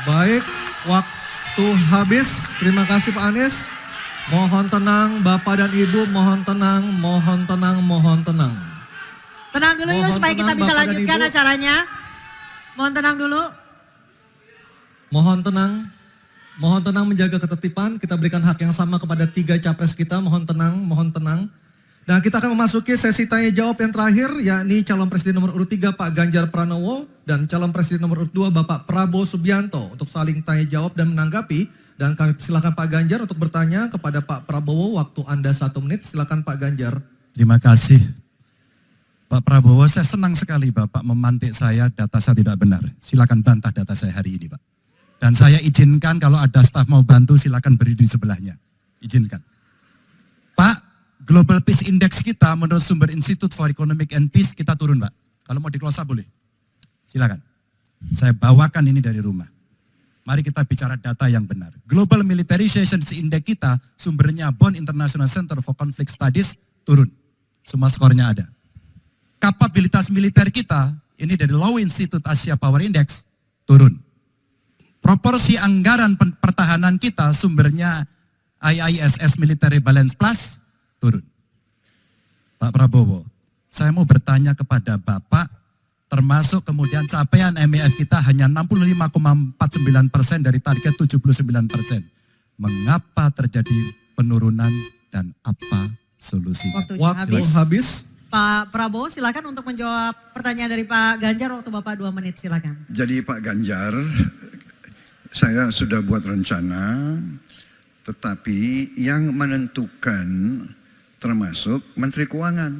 Baik, waktu habis. Terima kasih Pak Anies. Mohon tenang Bapak dan Ibu, mohon tenang. Tenang dulu yuk supaya kita bisa Bapak dan lanjutkan Ibu. acaranya. Mohon tenang dulu. Mohon tenang menjaga ketertiban, kita berikan hak yang sama kepada 3 capres kita, mohon tenang. Dan kita akan memasuki sesi tanya jawab yang terakhir, yakni calon presiden nomor urut 3 Pak Ganjar Pranowo dan calon presiden nomor urut 2 Bapak Prabowo Subianto untuk saling tanya jawab dan menanggapi. Dan kami silakan Pak Ganjar untuk bertanya kepada Pak Prabowo, waktu Anda 1 menit, silakan Pak Ganjar. Terima kasih. Pak Prabowo, saya senang sekali Bapak memantik saya, data saya tidak benar. Silakan bantah data saya hari ini Pak. Dan saya izinkan kalau ada staf mau bantu silakan berdiri di sebelahnya. Izinkan. Pak, Global Peace Index kita menurut sumber Institute for Economic and Peace kita turun Pak. Kalau mau dikelola boleh. Silakan. Saya bawakan ini dari rumah. Mari kita bicara data yang benar. Global Militarization Index kita sumbernya Bonn International Center for Conflict Studies turun. Semua skornya ada. Kapabilitas militer kita ini dari Law Institute Asia Power Index turun. Proporsi anggaran pertahanan kita sumbernya IISS Military Balance Plus turun. Pak Prabowo, saya mau bertanya kepada Bapak, termasuk kemudian capaian MEF kita hanya 65,49% dari target 79%. Mengapa terjadi penurunan dan apa solusinya? Waktu habis. Pak Prabowo silakan untuk menjawab pertanyaan dari Pak Ganjar, waktu Bapak 2 menit silakan. Jadi Pak Ganjar, saya sudah buat rencana, tetapi yang menentukan termasuk Menteri Keuangan.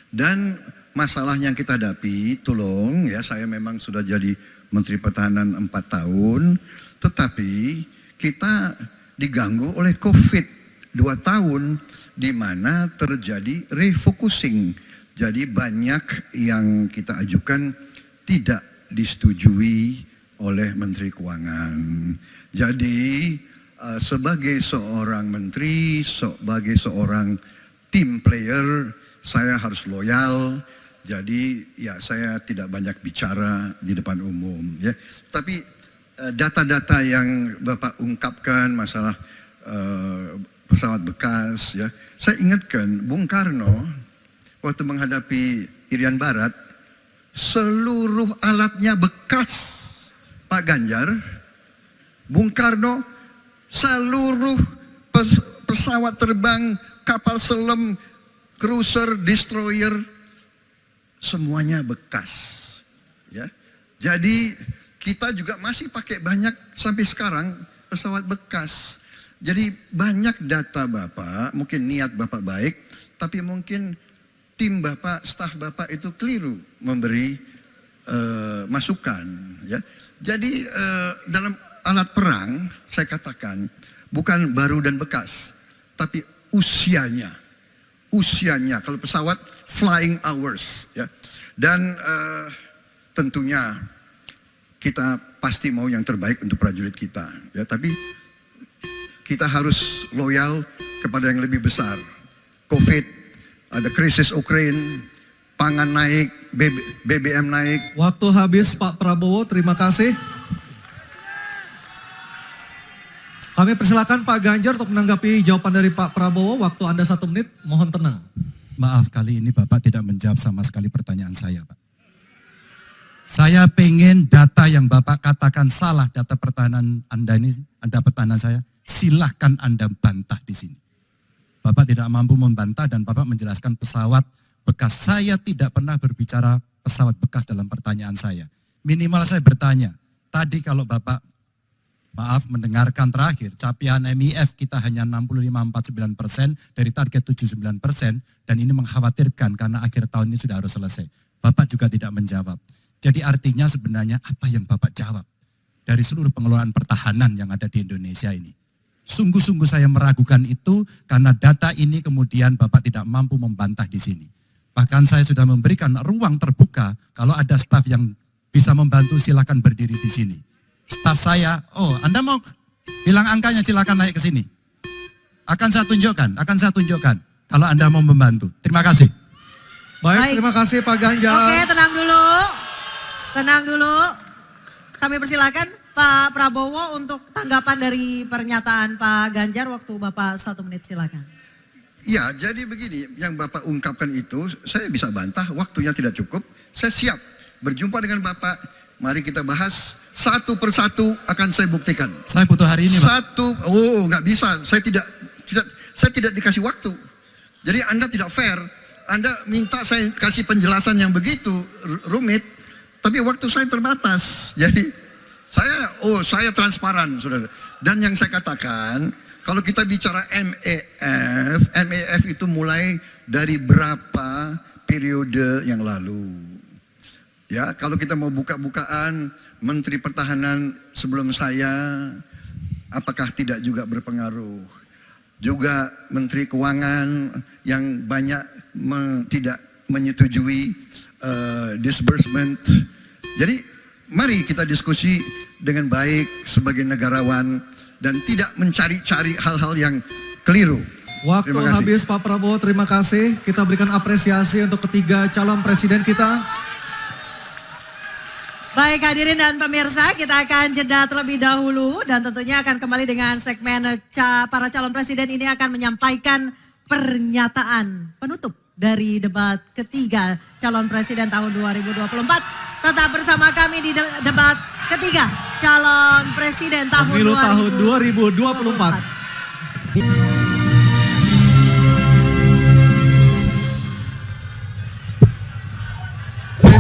Dan masalah yang kita hadapi, tolong ya, saya memang sudah jadi Menteri Pertahanan 4 tahun, tetapi kita diganggu oleh COVID 2 tahun, di mana terjadi refocusing. Jadi banyak yang kita ajukan tidak disetujui oleh Menteri Keuangan. Jadi sebagai seorang menteri, sebagai seorang team player, saya harus loyal. Jadi ya saya tidak banyak bicara di depan umum. Ya. Tapi data-data yang Bapak ungkapkan masalah pesawat bekas, ya, saya ingatkan Bung Karno waktu menghadapi Irian Barat, seluruh alatnya bekas. Pak Ganjar, Bung Karno, seluruh pesawat terbang, kapal selam, cruiser, destroyer, semuanya bekas. Ya, jadi kita juga masih pakai banyak sampai sekarang pesawat bekas. Jadi banyak data Bapak, mungkin niat Bapak baik, tapi mungkin tim Bapak, staf Bapak itu keliru memberi masukan. Ya. Jadi dalam alat perang saya katakan bukan baru dan bekas, tapi usianya. Kalau pesawat flying hours. Ya. Dan tentunya kita pasti mau yang terbaik untuk prajurit kita. Ya. Tapi kita harus loyal kepada yang lebih besar. COVID, ada krisis Ukraina, pangan naik, BBM naik. Waktu habis Pak Prabowo, terima kasih. Kami persilakan Pak Ganjar untuk menanggapi jawaban dari Pak Prabowo. Waktu Anda 1 menit, mohon tenang. Maaf, kali ini Bapak tidak menjawab sama sekali pertanyaan saya, Pak. Saya pengen data yang Bapak katakan salah, data pertahanan Anda ini, data pertahanan saya, silahkan Anda bantah di sini. Bapak tidak mampu membantah dan Bapak menjelaskan pesawat bekas. Saya tidak pernah berbicara pesawat bekas dalam pertanyaan saya. Minimal saya bertanya, tadi kalau Bapak, maaf mendengarkan terakhir, capaian MIF kita hanya 65-49% dari target 79% dan ini mengkhawatirkan karena akhir tahun ini sudah harus selesai. Bapak juga tidak menjawab. Jadi artinya sebenarnya apa yang Bapak jawab dari seluruh pengelolaan pertahanan yang ada di Indonesia ini? Sungguh-sungguh saya meragukan itu karena data ini kemudian Bapak tidak mampu membantah di sini. Bahkan saya sudah memberikan ruang terbuka kalau ada staf yang bisa membantu silakan berdiri di sini. Staf saya, oh Anda mau bilang angkanya silakan naik ke sini. Akan saya tunjukkan kalau Anda mau membantu. Terima kasih. Baik, terima kasih Pak Ganjar. Oke, tenang dulu. Kami persilakan Pak Prabowo untuk tanggapan dari pernyataan Pak Ganjar. Waktu Bapak 1 menit, silakan. Ya, jadi begini, yang Bapak ungkapkan itu saya bisa bantah, waktunya tidak cukup. Saya siap berjumpa dengan Bapak. Mari kita bahas satu persatu, akan saya buktikan. Saya butuh hari ini, Pak. Nggak bisa. Saya tidak dikasih waktu. Jadi Anda tidak fair. Anda minta saya kasih penjelasan yang begitu rumit, tapi waktu saya terbatas. Jadi saya transparan, saudara. Dan yang saya katakan, kalau kita bicara MEF itu mulai dari berapa periode yang lalu. Ya, kalau kita mau buka-bukaan, Menteri Pertahanan sebelum saya, apakah tidak juga berpengaruh? Juga Menteri Keuangan yang banyak tidak menyetujui disbursement. Jadi mari kita diskusi dengan baik sebagai negarawan dan tidak mencari-cari hal-hal yang keliru. Waktu habis Pak Prabowo, terima kasih. Kita berikan apresiasi untuk ketiga calon presiden kita. Baik hadirin dan pemirsa, kita akan jeda terlebih dahulu dan tentunya akan kembali dengan segmen para calon presiden ini akan menyampaikan pernyataan penutup dari debat ketiga calon presiden tahun 2024. Tetap bersama kami di debat ketiga calon presiden tahun 2024.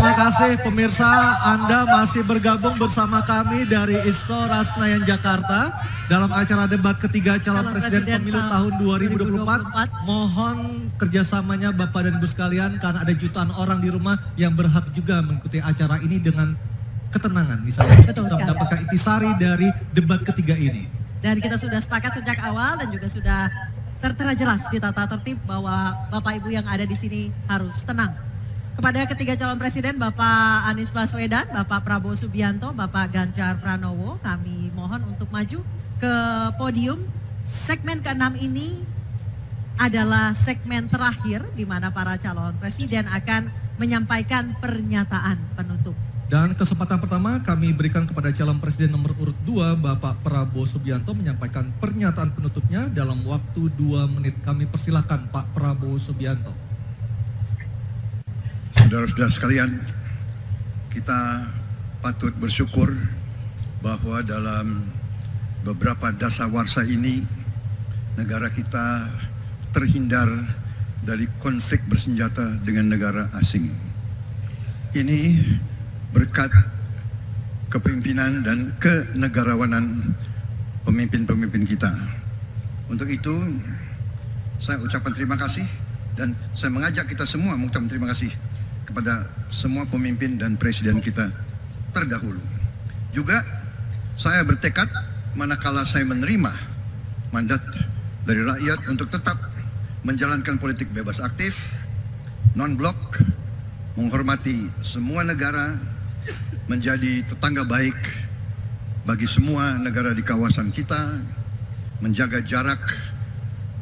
Terima kasih pemirsa, Anda masih bergabung bersama kami dari Istora Senayan Jakarta dalam acara debat ketiga calon presiden pemilu tahun 2024. Mohon kerjasamanya Bapak dan Ibu sekalian karena ada jutaan orang di rumah yang berhak juga mengikuti acara ini dengan ketenangan. Misalnya kita mendapatkan intisari dari debat ketiga ini. Dan kita sudah sepakat sejak awal dan juga sudah tertera jelas di tata tertib bahwa Bapak Ibu yang ada di sini harus tenang. Kepada ketiga calon presiden, Bapak Anies Baswedan, Bapak Prabowo Subianto, Bapak Ganjar Pranowo, kami mohon untuk maju ke podium. Segmen ke-6 ini adalah segmen terakhir di mana para calon presiden akan menyampaikan pernyataan penutup. Dan kesempatan pertama kami berikan kepada calon presiden nomor urut 2, Bapak Prabowo Subianto menyampaikan pernyataan penutupnya dalam waktu 2 menit. Kami persilakan Pak Prabowo Subianto. Saudara-saudara sekalian, kita patut bersyukur bahwa dalam beberapa dasawarsa ini negara kita terhindar dari konflik bersenjata dengan negara asing. Ini berkat kepemimpinan dan kenegarawanan pemimpin-pemimpin kita. Untuk itu saya ucapkan terima kasih dan saya mengajak kita semua mengucapkan terima kasih kepada semua pemimpin dan presiden kita terdahulu. Juga saya bertekad manakala saya menerima mandat dari rakyat untuk tetap menjalankan politik bebas aktif, non-blok, menghormati semua negara, menjadi tetangga baik bagi semua negara di kawasan kita, menjaga jarak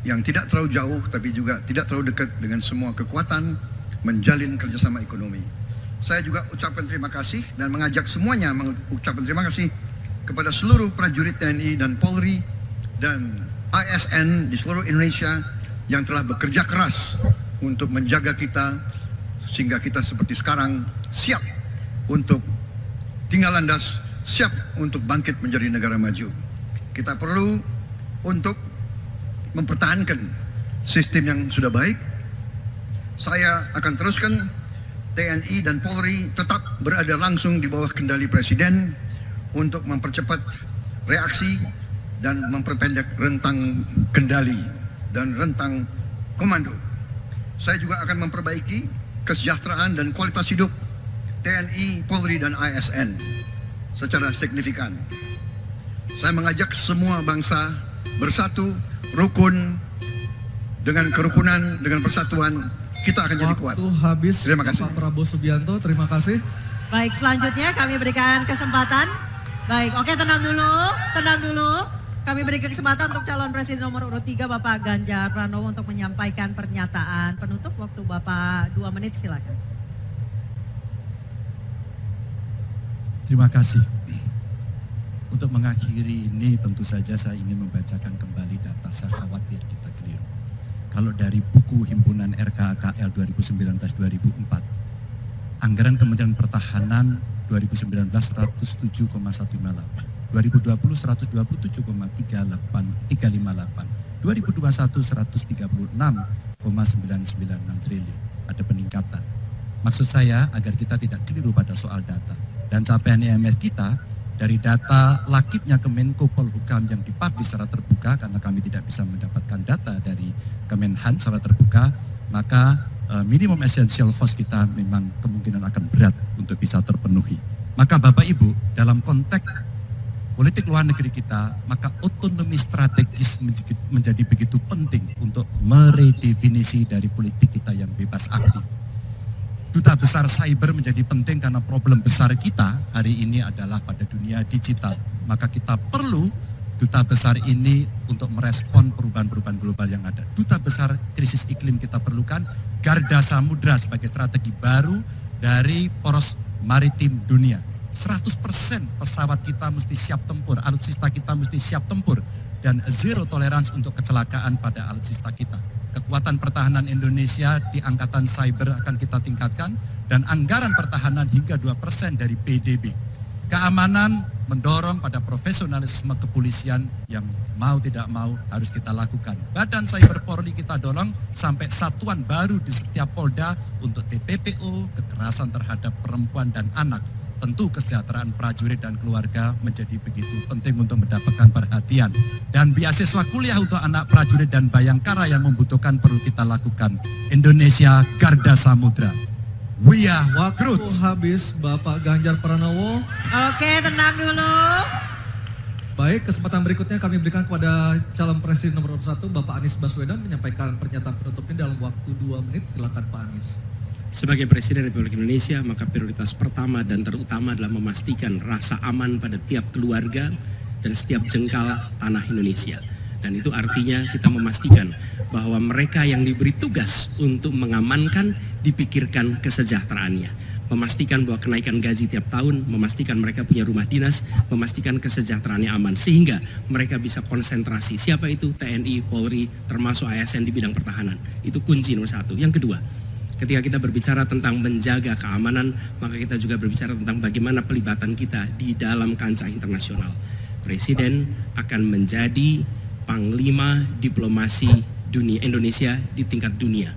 yang tidak terlalu jauh tapi juga tidak terlalu dekat dengan semua kekuatan, menjalin kerjasama ekonomi. Saya juga ucapkan terima kasih dan mengajak semuanya mengucapkan terima kasih kepada seluruh prajurit TNI dan Polri dan ASN di seluruh Indonesia yang telah bekerja keras untuk menjaga kita sehingga kita seperti sekarang siap untuk tinggal landas, siap untuk bangkit menjadi negara maju. Kita perlu untuk mempertahankan sistem yang sudah baik. Saya akan teruskan TNI dan Polri tetap berada langsung di bawah kendali Presiden untuk mempercepat reaksi dan memperpendek rentang kendali dan rentang komando. Saya juga akan memperbaiki kesejahteraan dan kualitas hidup TNI, Polri, dan ASN secara signifikan. Saya mengajak semua bangsa bersatu, rukun, dengan kerukunan, dengan persatuan, kita akan jadi kuat. Waktu habis. Terima kasih. Pak Prabowo Subianto, terima kasih. Baik, selanjutnya kami berikan kesempatan. Baik, oke, tenang dulu. Kami berikan kesempatan untuk calon presiden nomor urut 3 Bapak Ganjar Pranowo untuk menyampaikan pernyataan penutup. Waktu Bapak 2 menit, silakan. Terima kasih. Untuk mengakhiri ini tentu saja saya ingin membacakan kembali data, saya khawatir kita keliru. Kalau dari buku Himpunan RKKL 2019-2004, anggaran Kementerian Pertahanan 2019 107,158, 2020 127,358, 2021 136,996 triliun. Ada peningkatan. Maksud saya agar kita tidak keliru pada soal data. Dan capaian IMF kita dari data lakibnya Kemenko Polhukam yang dipublish secara terbuka, karena kami tidak bisa mendapatkan data dari Kemenhan secara terbuka, maka minimum essential force kita memang kemungkinan akan berat untuk bisa terpenuhi. Maka Bapak Ibu, dalam konteks politik luar negeri kita, maka otonomi strategis menjadi begitu penting untuk meredefinisi dari politik kita yang bebas aktif. Duta besar cyber menjadi penting karena problem besar kita hari ini adalah pada dunia digital. Maka kita perlu duta besar ini untuk merespon perubahan-perubahan global yang ada. Duta besar krisis iklim kita perlukan, garda samudra sebagai strategi baru dari poros maritim dunia. 100% pesawat kita mesti siap tempur, alutsista kita mesti siap tempur, dan zero tolerance untuk kecelakaan pada alutsista kita. Kekuatan pertahanan Indonesia di angkatan cyber akan kita tingkatkan, dan anggaran pertahanan hingga 2% dari PDB. Keamanan mendorong pada profesionalisme kepolisian yang mau tidak mau harus kita lakukan. Badan Cyber Polri kita dorong sampai satuan baru di setiap Polda untuk TPPO, kekerasan terhadap perempuan dan anak. Tentu kesejahteraan prajurit dan keluarga menjadi begitu penting untuk mendapatkan perhatian. Dan beasiswa kuliah untuk anak prajurit dan bayangkara yang membutuhkan perlu kita lakukan. Indonesia Garda Samudra. We are Waktu habis Bapak Ganjar Pranowo. Oke, tenang dulu. Baik, kesempatan berikutnya kami berikan kepada calon presiden nomor 1 Bapak Anies Baswedan menyampaikan pernyataan penutupnya dalam waktu 2 menit. Silakan Pak Anies. Sebagai Presiden Republik Indonesia, maka prioritas pertama dan terutama adalah memastikan rasa aman pada tiap keluarga dan setiap jengkal tanah Indonesia. Dan itu artinya kita memastikan bahwa mereka yang diberi tugas untuk mengamankan, dipikirkan kesejahteraannya. Memastikan bahwa kenaikan gaji tiap tahun, memastikan mereka punya rumah dinas, memastikan kesejahteraannya aman. Sehingga mereka bisa konsentrasi. Siapa itu? TNI, Polri, termasuk ASN di bidang pertahanan. Itu kunci nomor 1. Yang kedua, ketika kita berbicara tentang menjaga keamanan, maka kita juga berbicara tentang bagaimana pelibatan kita di dalam kancah internasional. Presiden akan menjadi Panglima Diplomasi dunia Indonesia di tingkat dunia.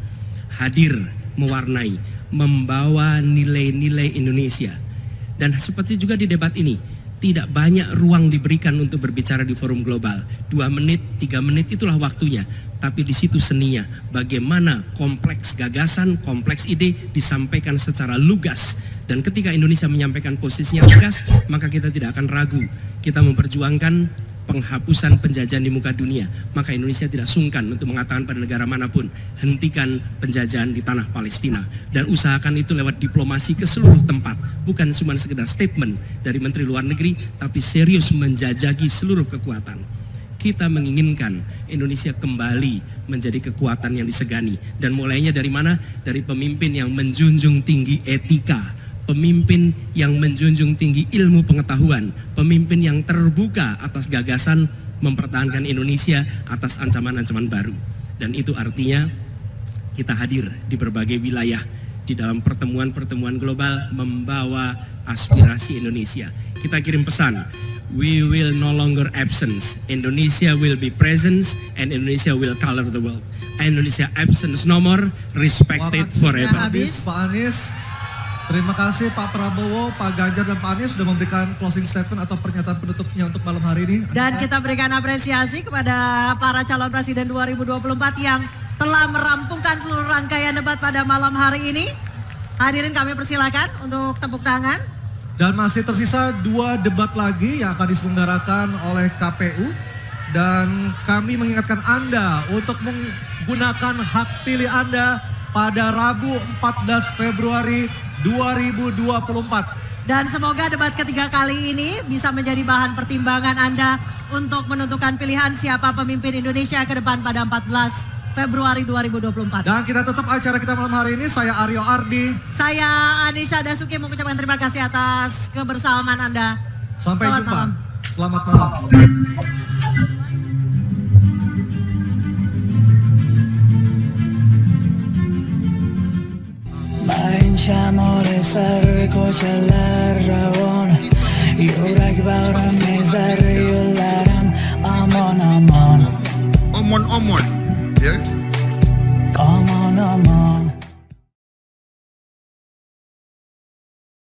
Hadir, mewarnai, membawa nilai-nilai Indonesia. Dan seperti juga di debat ini, Tidak banyak ruang diberikan untuk berbicara di forum global. 2 menit, 3 menit itulah waktunya. Tapi di situ seninya, bagaimana kompleks gagasan, kompleks ide disampaikan secara lugas. Dan ketika Indonesia menyampaikan posisinya tegas, maka kita tidak akan ragu. Kita memperjuangkan penghapusan penjajahan di muka dunia. Maka Indonesia tidak sungkan untuk mengatakan pada negara manapun, hentikan penjajahan di tanah Palestina. Dan usahakan itu lewat diplomasi ke seluruh tempat. Bukan cuma sekedar statement dari Menteri Luar Negeri, tapi serius menjajaki seluruh kekuatan. Kita menginginkan Indonesia kembali menjadi kekuatan yang disegani. Dan mulainya dari mana? Dari pemimpin yang menjunjung tinggi etika, pemimpin yang menjunjung tinggi ilmu pengetahuan, pemimpin yang terbuka atas gagasan mempertahankan Indonesia atas ancaman-ancaman baru. Dan itu artinya kita hadir di berbagai wilayah di dalam pertemuan-pertemuan global membawa aspirasi Indonesia. Kita kirim pesan, we will no longer absence. Indonesia will be presence and Indonesia will color the world. Indonesia absence no more, respected forever. Habis Pak Anies. Terima kasih Pak Prabowo, Pak Ganjar, dan Pak Anies sudah memberikan closing statement atau pernyataan penutupnya untuk malam hari ini. Dan kita berikan apresiasi kepada para calon presiden 2024 yang telah merampungkan seluruh rangkaian debat pada malam hari ini. Hadirin kami persilakan untuk tepuk tangan. Dan masih tersisa 2 debat lagi yang akan diselenggarakan oleh KPU. Dan kami mengingatkan Anda untuk menggunakan hak pilih Anda pada Rabu 14 Februari 2024. Dan semoga debat ketiga kali ini bisa menjadi bahan pertimbangan Anda untuk menentukan pilihan siapa pemimpin Indonesia ke depan pada 14 Februari 2024. Dan kita tutup acara kita malam hari ini. Saya Aryo Ardi. Saya Anisha Dasuki mengucapkan terima kasih atas kebersamaan Anda. Sampai Selamat jumpa. malam. Selamat malam. این شمال سر کوچه‌لر روان یورک بارم میذاره یولرم امان امان Omon, omon. Ya.